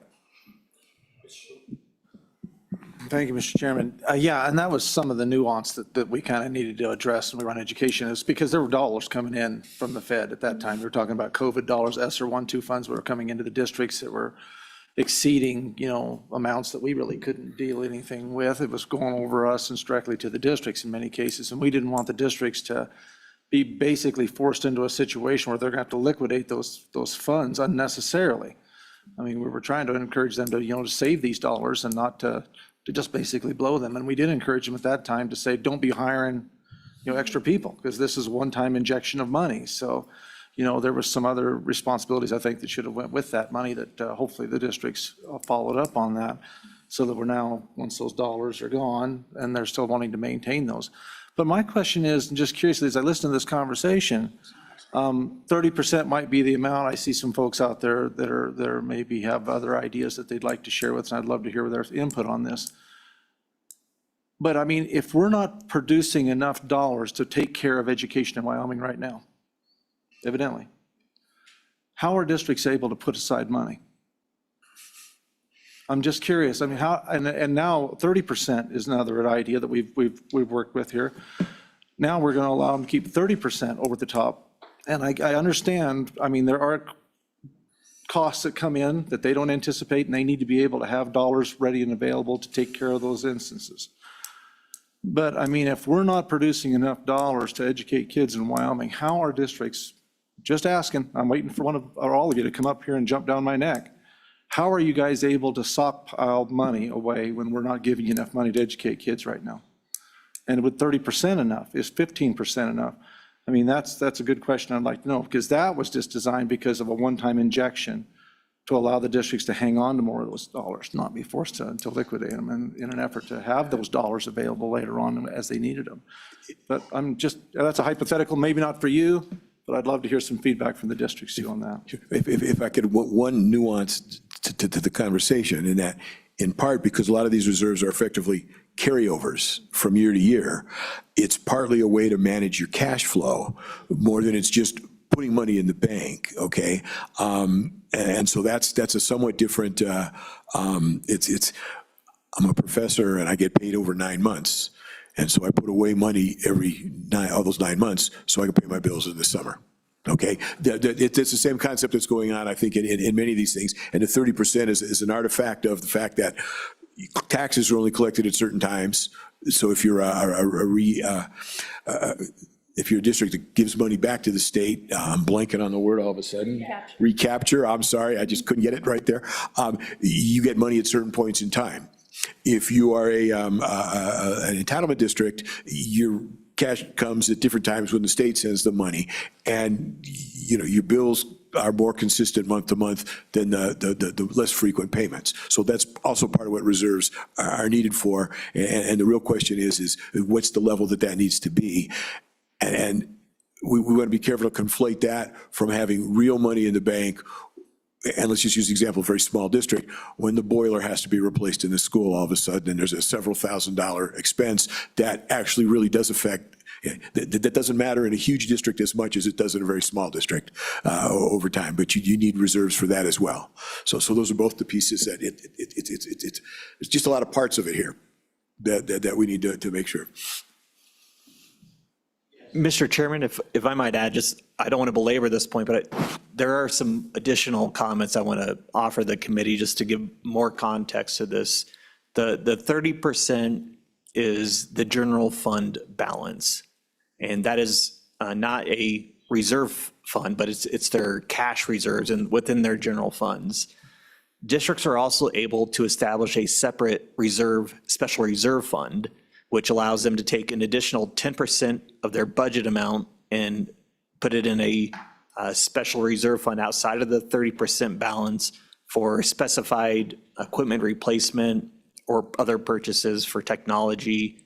Thank you, Mr. Chairman. Yeah, and that was some of the nuance that we kind of needed to address when we run education, is because there were dollars coming in from the Fed at that time. We were talking about COVID dollars, ESSER 1-2 funds were coming into the districts that were exceeding, amounts that we really couldn't deal anything with. It was going over us and directly to the districts in many cases, and we didn't want the districts to be basically forced into a situation where they're going to have to liquidate those funds unnecessarily. I mean, we were trying to encourage them to, to save these dollars and not to just basically blow them. And we did encourage them at that time to say, don't be hiring, extra people, because this is a one-time injection of money. So, there was some other responsibilities, I think, that should have went with that money that hopefully the districts followed up on that, so that we're now, once those dollars are gone, and they're still wanting to maintain those. But my question is, just curiously, as I listen to this conversation, 30% might be the amount. I see some folks out there that are maybe have other ideas that they'd like to share with us, and I'd love to hear their input on this. But I mean, if we're not producing enough dollars to take care of education in Wyoming right now, evidently, how are districts able to put aside money? I'm just curious. I mean, how, and now 30% is another idea that we've worked with here. Now we're going to allow them to keep 30% over the top. And I understand, I mean, there are costs that come in that they don't anticipate, and they need to be able to have dollars ready and available to take care of those instances. But I mean, if we're not producing enough dollars to educate kids in Wyoming, how are districts, just asking, I'm waiting for one of, or all of you to come up here and jump down my neck. How are you guys able to stockpile money away when we're not giving you enough money to educate kids right now? And with 30% enough, is 15% enough? I mean, that's a good question I'd like to know, because that was just designed because of a one-time injection to allow the districts to hang on to more of those dollars, not be forced to liquidate them in an effort to have those dollars available later on as they needed them. But that's a hypothetical, maybe not for you, but I'd love to hear some feedback from the districts too on that. If I could, one nuance to the conversation, in that, in part because a lot of these reserves are effectively carryovers from year to year, it's partly a way to manage your cash flow more than it's just putting money in the bank, okay? And so that's a somewhat different, I'm a professor and I get paid over 9 months. And so I put away money all those 9 months so I can pay my bills in the summer. Okay, it's the same concept that's going on, I think, in many of these things. And the 30% is an artifact of the fact that taxes are only collected at certain times. So if you're if you're a district that gives money back to the state, I'm blanking on the word all of a sudden. Recapture, I'm sorry, I just couldn't get it right there. You get money at certain points in time. If you are an entitlement district, your cash comes at different times when the state sends the money, and your bills are more consistent month to month than the less frequent payments. So that's also part of what reserves are needed for. And the real question is what's the level that needs to be? And we want to be careful to conflate that from having real money in the bank. And let's just use the example of a very small district. When the boiler has to be replaced in the school all of a sudden, and there's a several $1,000 expense, that actually really does affect, that doesn't matter in a huge district as much as it does in a very small district over time. But you need reserves for that as well. So those are both the pieces that it's just a lot of parts of it here that we need to make sure. Mr. Chairman, if I might add, I don't want to belabor this point, but there are some additional comments I want to offer the committee just to give more context to this. The 30% is the general fund balance, and that is not a reserve fund, but it's their cash reserves and within their general funds. Districts are also able to establish a separate special reserve fund, which allows them to take an additional 10% of their budget amount and put it in a special reserve fund outside of the 30% balance for specified equipment replacement or other purchases for technology.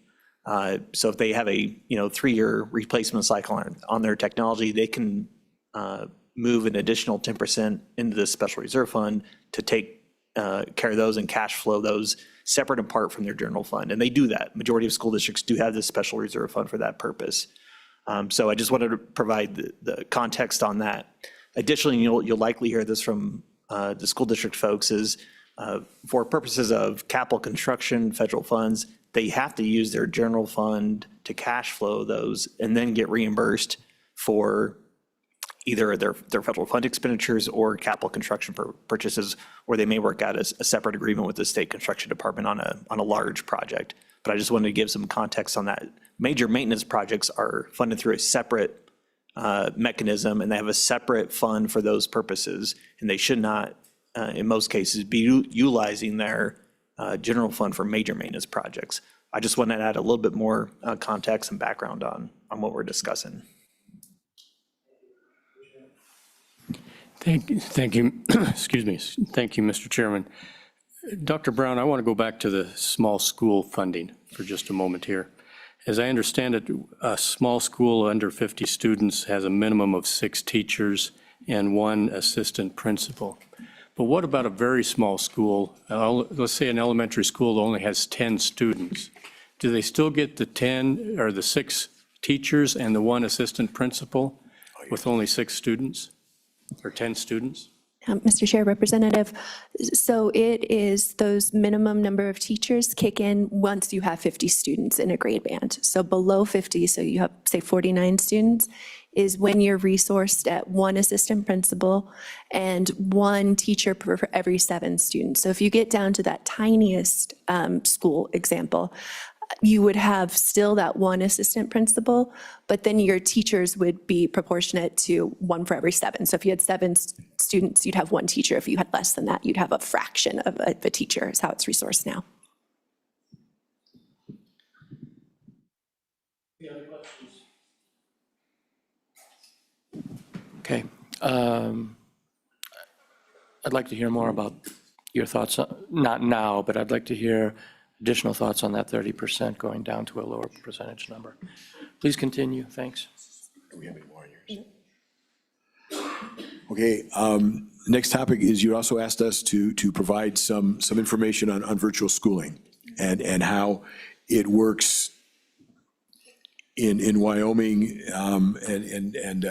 So if they have a 3-year replacement cycle on their technology, they can move an additional 10% into the special reserve fund to take care of those and cash flow those separate and apart from their general fund. And they do that. Majority of school districts do have this special reserve fund for that purpose. So I just wanted to provide the context on that. Additionally, you'll likely hear this from the school district folks, is for purposes of capital construction, federal funds, they have to use their general fund to cash flow those and then get reimbursed for either their federal fund expenditures or capital construction purchases, or they may work out a separate agreement with the state construction department on a large project. But I just wanted to give some context on that. Major maintenance projects are funded through a separate mechanism, and they have a separate fund for those purposes, and they should not, in most cases, be utilizing their general fund for major maintenance projects. I just wanted to add a little bit more context and background on what we're discussing. Thank you. Excuse me. Thank you, Mr. Chairman. Dr. Brown, I want to go back to the small school funding for just a moment here. As I understand it, a small school under 50 students has a minimum of 6 teachers and 1 assistant principal. But what about a very small school? Let's say an elementary school only has 10 students. Do they still get the 10 or the 6 teachers and the 1 assistant principal with only 6 students or 10 students? Mr. Chair, Representative, so it is those minimum number of teachers kick in once you have 50 students in a grade band. So below 50, so you have, say, 49 students, is when you're resourced at 1 assistant principal and 1 teacher per every 7 students. So if you get down to that tiniest school example, you would have still that 1 assistant principal, but then your teachers would be proportionate to 1 for every 7. So if you had 7 students, you'd have 1 teacher. If you had less than that, you'd have a fraction of a teacher, is how it's resourced now. Any other questions? Okay. I'd like to hear more about your thoughts, not now, but I'd like to hear additional thoughts on that 30% going down to a lower percentage number. Please continue, thanks. Do we have any more years? Okay, next topic is you also asked us to provide some information on virtual schooling and how it works in Wyoming, and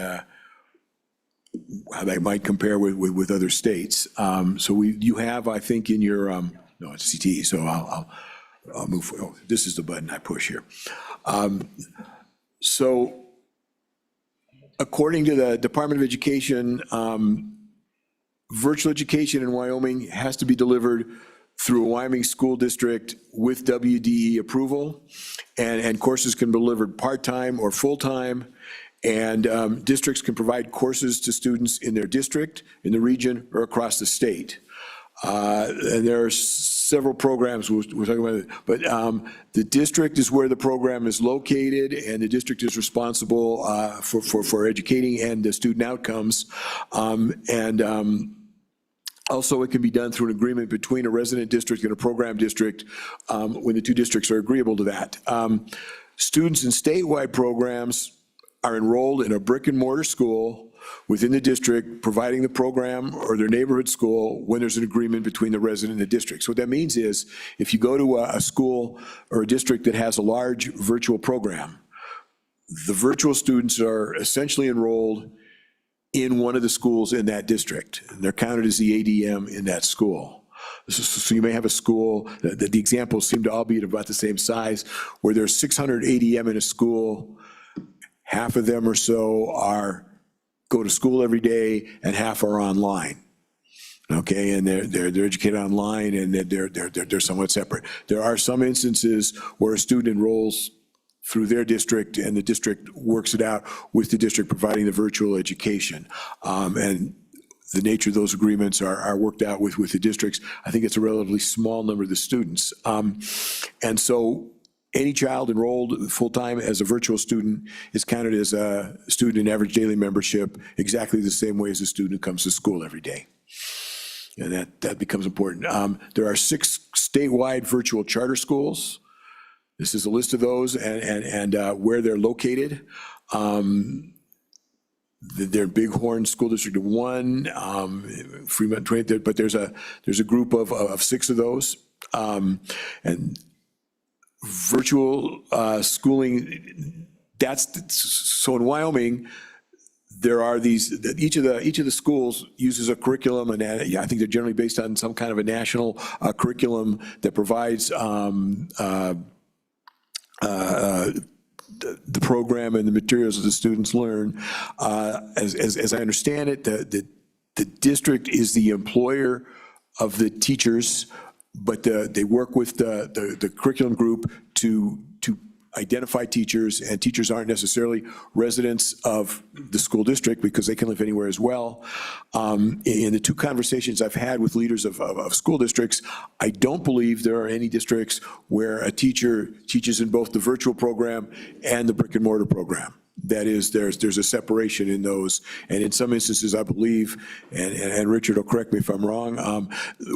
how that might compare with other states. So you have, I think, in your, no, it's CTE, so I'll move, oh, this is the button I push here. So according to the Department of Education, virtual education in Wyoming has to be delivered through a Wyoming school district with WDE approval, and courses can be delivered part-time or full-time, and districts can provide courses to students in their district, in the region, or across the state. And there are several programs we're talking about, but the district is where the program is located, and the district is responsible for educating and the student outcomes. Also, it can be done through an agreement between a resident district and a program district when the two districts are agreeable to that. Students in statewide programs are enrolled in a brick and mortar school within the district, providing the program, or their neighborhood school when there's an agreement between the resident and the district. So what that means is, if you go to a school or a district that has a large virtual program, the virtual students are essentially enrolled in one of the schools in that district. And they're counted as the ADM in that school. So you may have a school, the examples seem to all be at about the same size, where there's 600 ADM in a school. Half of them or so go to school every day, and half are online. Okay, and they're educated online, and they're somewhat separate. There are some instances where a student enrolls through their district, and the district works it out with the district providing the virtual education. And the nature of those agreements are worked out with the districts. I think it's a relatively small number of the students. And so any child enrolled full-time as a virtual student is counted as a student in average daily membership, exactly the same way as a student who comes to school every day. And that becomes important. There are 6 statewide virtual charter schools. This is a list of those and where they're located. They're Bighorn School District 1, Fremont, but there's a group of 6 of those. And virtual schooling, so in Wyoming, there are these, each of the schools uses a curriculum, and I think they're generally based on some kind of a national curriculum that provides the program and the materials that the students learn. As I understand it, the district is the employer of the teachers, but they work with the curriculum group to identify teachers, and teachers aren't necessarily residents of the school district because they can live anywhere as well. In the 2 conversations I've had with leaders of school districts, I don't believe there are any districts where a teacher teaches in both the virtual program and the brick and mortar program. That is, there's a separation in those, and in some instances, I believe, and Richard will correct me if I'm wrong,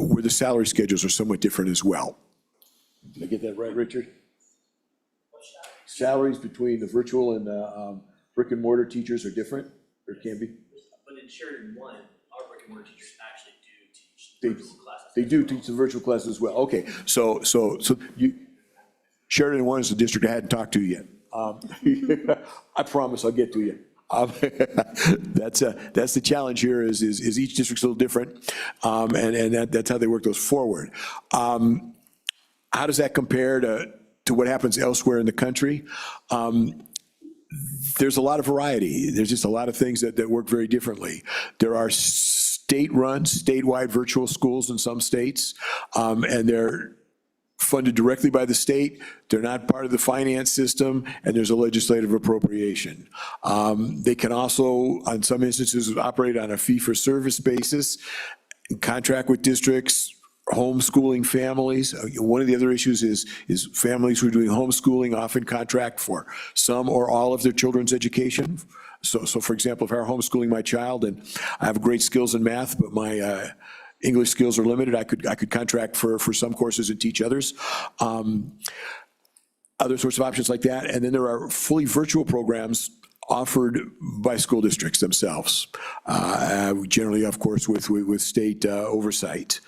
where the salary schedules are somewhat different as well. Did I get that right, Richard? Salaries between the virtual and the brick and mortar teachers are different, or can be? But in Sheridan 1, our brick and mortar teachers actually do teach They, virtual classes. they do teach the virtual classes as well. Okay, so Sheridan 1 is the district I hadn't talked to yet. I promise I'll get to you. That's the challenge here is each district's a little different, and that's how they work those forward. How does that compare to what happens elsewhere in the country? There's a lot of variety. There's just a lot of things that work very differently. There are state-run, statewide virtual schools in some states, and they're funded directly by the state. They're not part of the finance system, and there's a legislative appropriation. They can also, on some instances, operate on a fee-for-service basis, contract with districts, homeschooling families. One of the other issues is families who are doing homeschooling often contract for some or all of their children's education. So for example, if I were homeschooling my child and I have great skills in math, but my English skills are limited, I could contract for some courses and teach others. Other sorts of options like that. And then there are fully virtual programs offered by school districts themselves, generally, of course, with state oversight.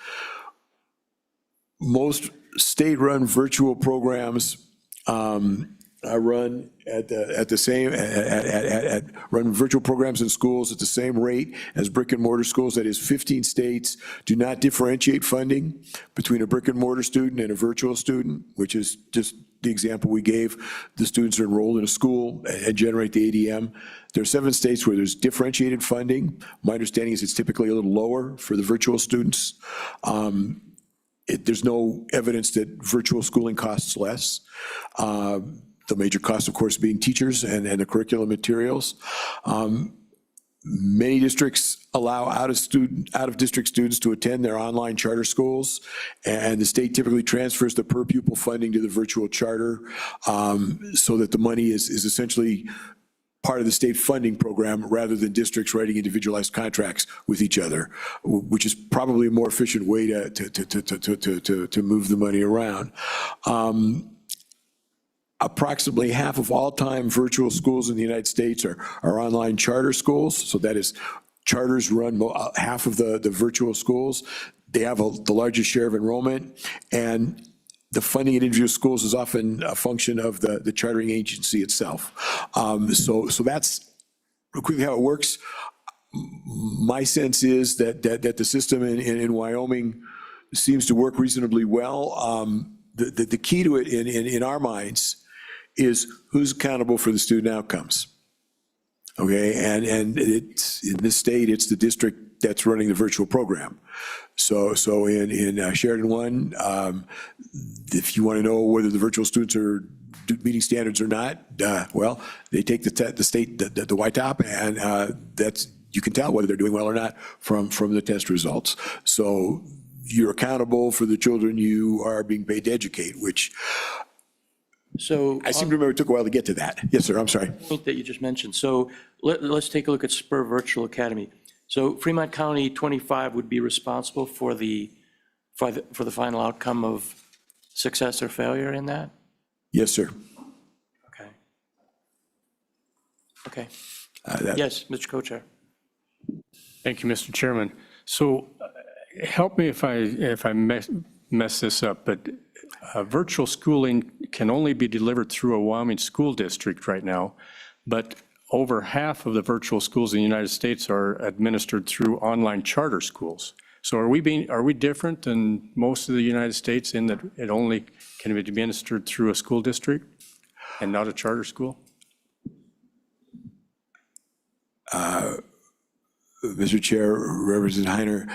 Most state-run virtual programs run run virtual programs in schools at the same rate as brick and mortar schools. That is, 15 states do not differentiate funding between a brick and mortar student and a virtual student, which is just the example we gave. The students are enrolled in a school and generate the ADM. There are 7 states where there's differentiated funding. My understanding is it's typically a little lower for the virtual students. There's no evidence that virtual schooling costs less. The major cost, of course, being teachers and the curriculum materials. Many districts allow out-of-district students to attend their online charter schools, and the state typically transfers the per-pupil funding to the virtual charter, so that the money is essentially part of the state funding program rather than districts writing individualized contracts with each other, which is probably a more efficient way to move the money around. Approximately half of all-time virtual schools in the United States are online charter schools. So that is, charters run half of the virtual schools. They have the largest share of enrollment, and the funding at individual schools is often a function of the chartering agency itself. So that's quickly how it works. My sense is that the system in Wyoming seems to work reasonably well. The key to it in our minds is who's accountable for the student outcomes. Okay, and it's in this state, it's the district that's running the virtual program. So in Sheridan 1, if you want to know whether the virtual students are meeting standards or not, well, they take the YTOP, and that's, you can tell whether they're doing well or not from the test results. So you're accountable for the children you are being paid to educate, which I seem to remember it took a while to get to that. Yes, sir, I'm sorry. Point that you just mentioned. So let's take a look at Spur Virtual Academy. So Fremont County 25 would be responsible for the final outcome of success or failure in that? Yes, sir. Okay. Okay. Yes, Mr. Co-Chair. Thank you, Mr. Chairman. So help me if I mess this up, but virtual schooling can only be delivered through a Wyoming school district right now, but over half of the virtual schools in the United States are administered through online charter schools. So are we different than most of the United States in that it only can be administered through a school district and not a charter school? Mr. Chair, Representative Heiner,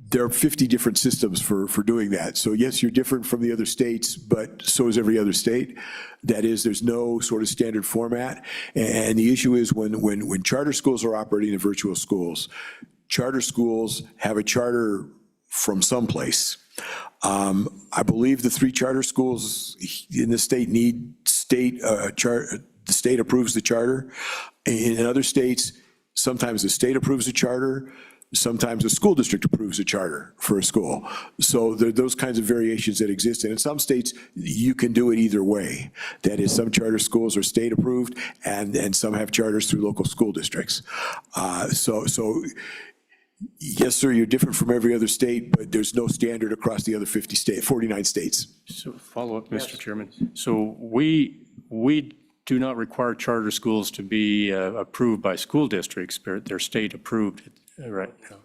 there are 50 different systems for doing that. So yes, you're different from the other states, but so is every other state. That is, there's no sort of standard format. And the issue is when charter schools are operating in virtual schools, charter schools have a charter from someplace. I believe the 3 charter schools in the state need the state approves the charter. In other states, sometimes the state approves a charter, sometimes a school district approves a charter for a school. So there are those kinds of variations that exist. And in some states, you can do it either way. That is, some charter schools are state approved and some have charters through local school districts. So yes, sir, you're different from every other state, but there's no standard across the other 49 states. So follow up, Mr. Chairman. So we do not require charter schools to be approved by school districts, but they're state approved right now.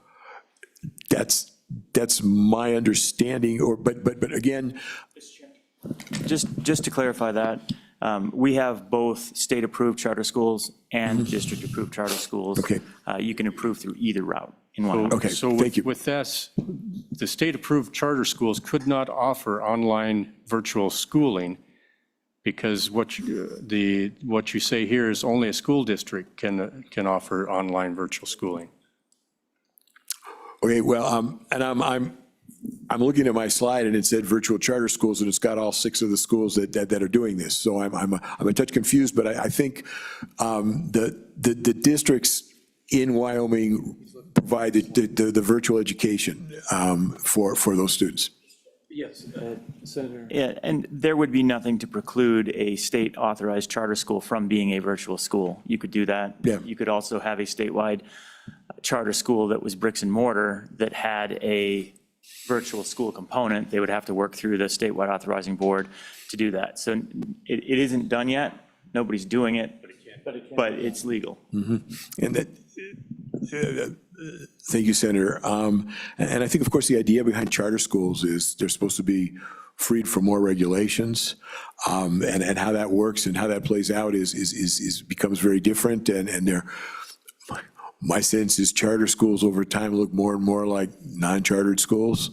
That's my understanding, but again. Just to clarify that, we have both state-approved charter schools and district-approved charter schools. Okay. You can approve through either route in one. Okay, So thank you. with this, the state-approved charter schools could not offer online virtual schooling because what you say here is only a school district can offer online virtual schooling. Okay, well, and I'm I'm looking at my slide and it said virtual charter schools, and it's got all 6 of the schools that are doing this. So I'm a touch confused, but I think the districts in Wyoming provide the virtual education for those students. Yes, Senator. Yeah, and there would be nothing to preclude a state-authorized charter school from being a virtual school. You could do that. Yeah. You could also have a statewide charter school that was bricks and mortar that had a virtual school component. They would have to work through the statewide authorizing board to do that. So it isn't done yet. Nobody's doing it, but it's legal. And that, thank you, Senator. And I think, of course, the idea behind charter schools is they're supposed to be freed from more regulations, and how that works and how that plays out is becomes very different. And my sense is charter schools over time look more and more like non-chartered schools.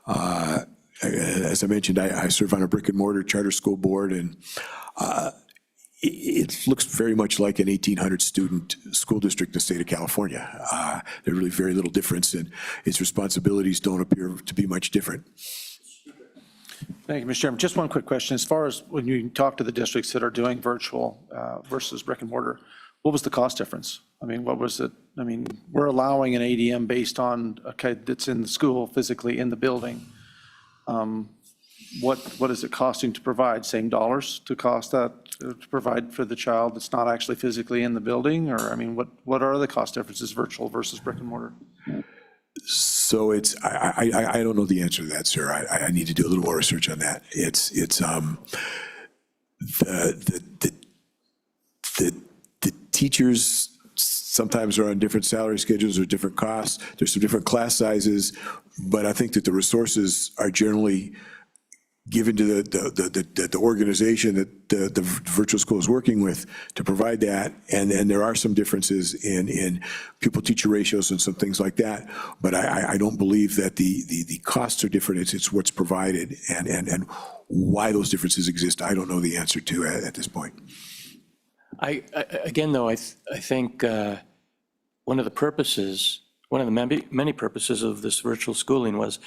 As I mentioned, I serve on a brick and mortar charter school board, and it looks very much like an 1,800 student school district in the state of California. There's really very little difference, and its responsibilities don't appear to be much different. Thank you, Mr. Chairman. Just one quick question. As far as when you talk to the districts that are doing virtual versus brick and mortar, what was the cost difference? I mean, what was it? I mean, we're allowing an ADM based on a kid that's in the school physically in the building. What is it costing to provide? Same dollars to cost that to provide for the child that's not actually physically in the building? Or, I mean, what are the cost differences virtual versus brick and mortar? So I don't know the answer to that, sir. I need to do a little more research on that. The teachers sometimes are on different salary schedules or different costs. There's some different class sizes, but I think that the resources are generally given to the organization that the virtual school is working with to provide that. And there are some differences in pupil-teacher ratios and some things like that. But I don't believe that the costs are different. It's what's provided, and why those differences exist, I don't know the answer to at this point. Again, though, I think one of the many purposes of this virtual schooling was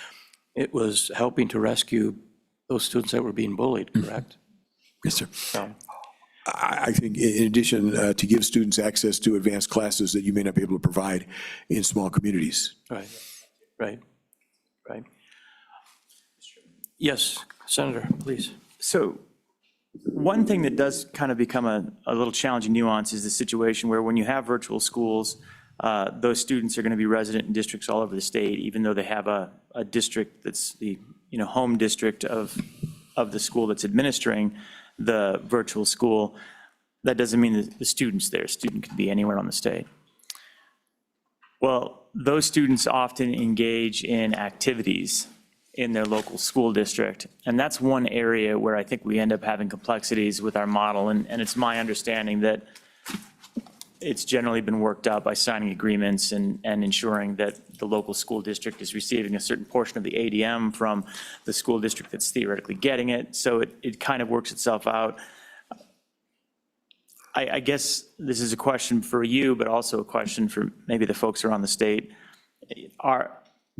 it was helping to rescue those students that were being bullied, correct? Yes, sir. I think in addition to give students access to advanced classes that you may not be able to provide in small communities. Right. Yes, Senator, please. So one thing that does kind of become a little challenging nuance is the situation where when you have virtual schools, those students are going to be resident in districts all over the state, even though they have a district that's the home district of the school that's administering the virtual school. That doesn't mean that the student's there. A student could be anywhere on the state. Well, those students often engage in activities in their local school district. And that's one area where I think we end up having complexities with our model. And it's my understanding that it's generally been worked out by signing agreements and ensuring that the local school district is receiving a certain portion of the ADM from the school district that's theoretically getting it. So it kind of works itself out. I guess this is a question for you, but also a question for maybe the folks around the state.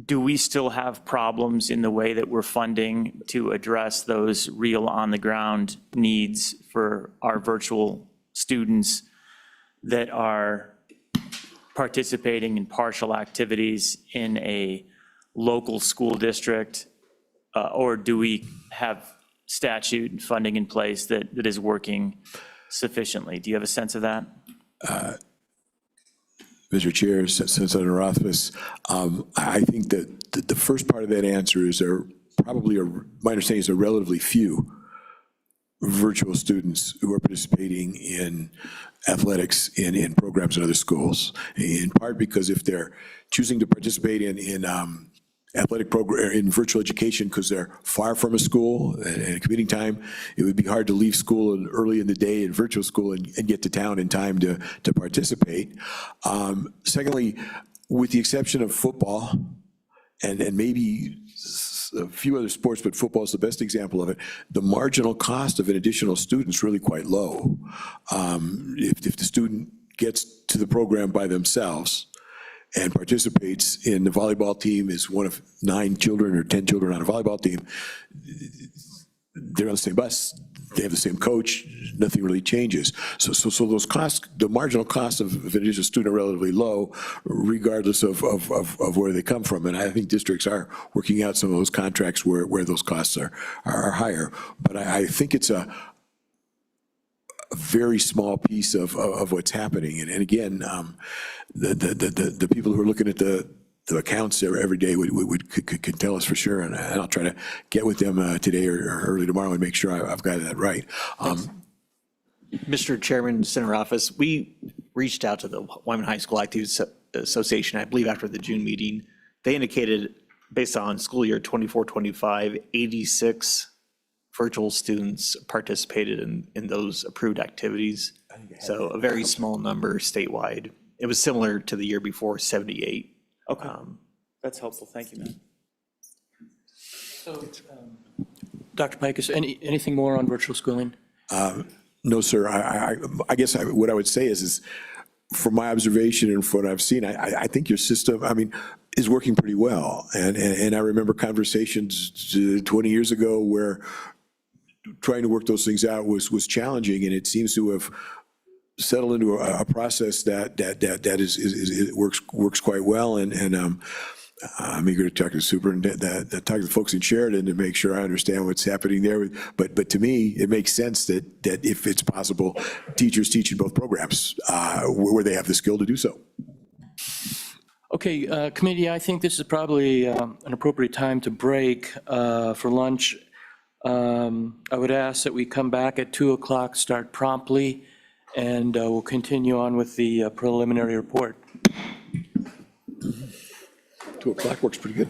Do we still have problems in the way that we're funding to address those real on-the-ground needs for our virtual students that are participating in partial activities in a local school district? Or do we have statute and funding in place that is working sufficiently? Do you have a sense of that? Mr. Chair, Senator Rothfuss, I think that the first part of that answer is my understanding is there are relatively few virtual students who are participating in athletics in programs in other schools, in part because if they're choosing to participate in athletic program in virtual education because they're far from a school and commuting time, it would be hard to leave school early in the day in virtual school and get to town in time to participate. Secondly, with the exception of football and maybe a few other sports, but football is the best example of it, the marginal cost of an additional student is really quite low. If the student gets to the program by themselves and participates in the volleyball team, is one of 9 children or 10 children on a volleyball team, they're on the same bus, they have the same coach, nothing really changes. So those costs, the marginal cost of if it is a student are relatively low, regardless of where they come from. And I think districts are working out some of those contracts where those costs are higher. But I think it's a very small piece of what's happening. And again, the people who are looking at the accounts every day could tell us for sure, and I'll try to get with them today or early tomorrow and make sure I've got that right. Mr. Chairman, Center Office, we reached out to the Wyman High School Activities Association, I believe after the June meeting. They indicated, based on school year 24-25, 86 virtual students participated in those approved activities. So a very small number statewide. It was similar to the year before, 78. Okay, that's helpful. Thank you, man. So, Dr. Pikus, anything more on virtual schooling? No, sir. I guess what I would say is from my observation and from what I've seen, I think your system, is working pretty well. And I remember conversations 20 years ago where trying to work those things out was challenging, and it seems to have settle into a process that works quite well, and I'm eager to talk to the superintendent, talk to the folks in Sheridan to make sure I understand what's happening there. But to me, it makes sense that if it's possible, teachers teach in both programs where they have the skill to do so. Okay, committee, I think this is probably an appropriate time to break for lunch. I would ask that we come back at 2 o'clock, start promptly, and we'll continue on with the preliminary report. 2 o'clock works pretty good.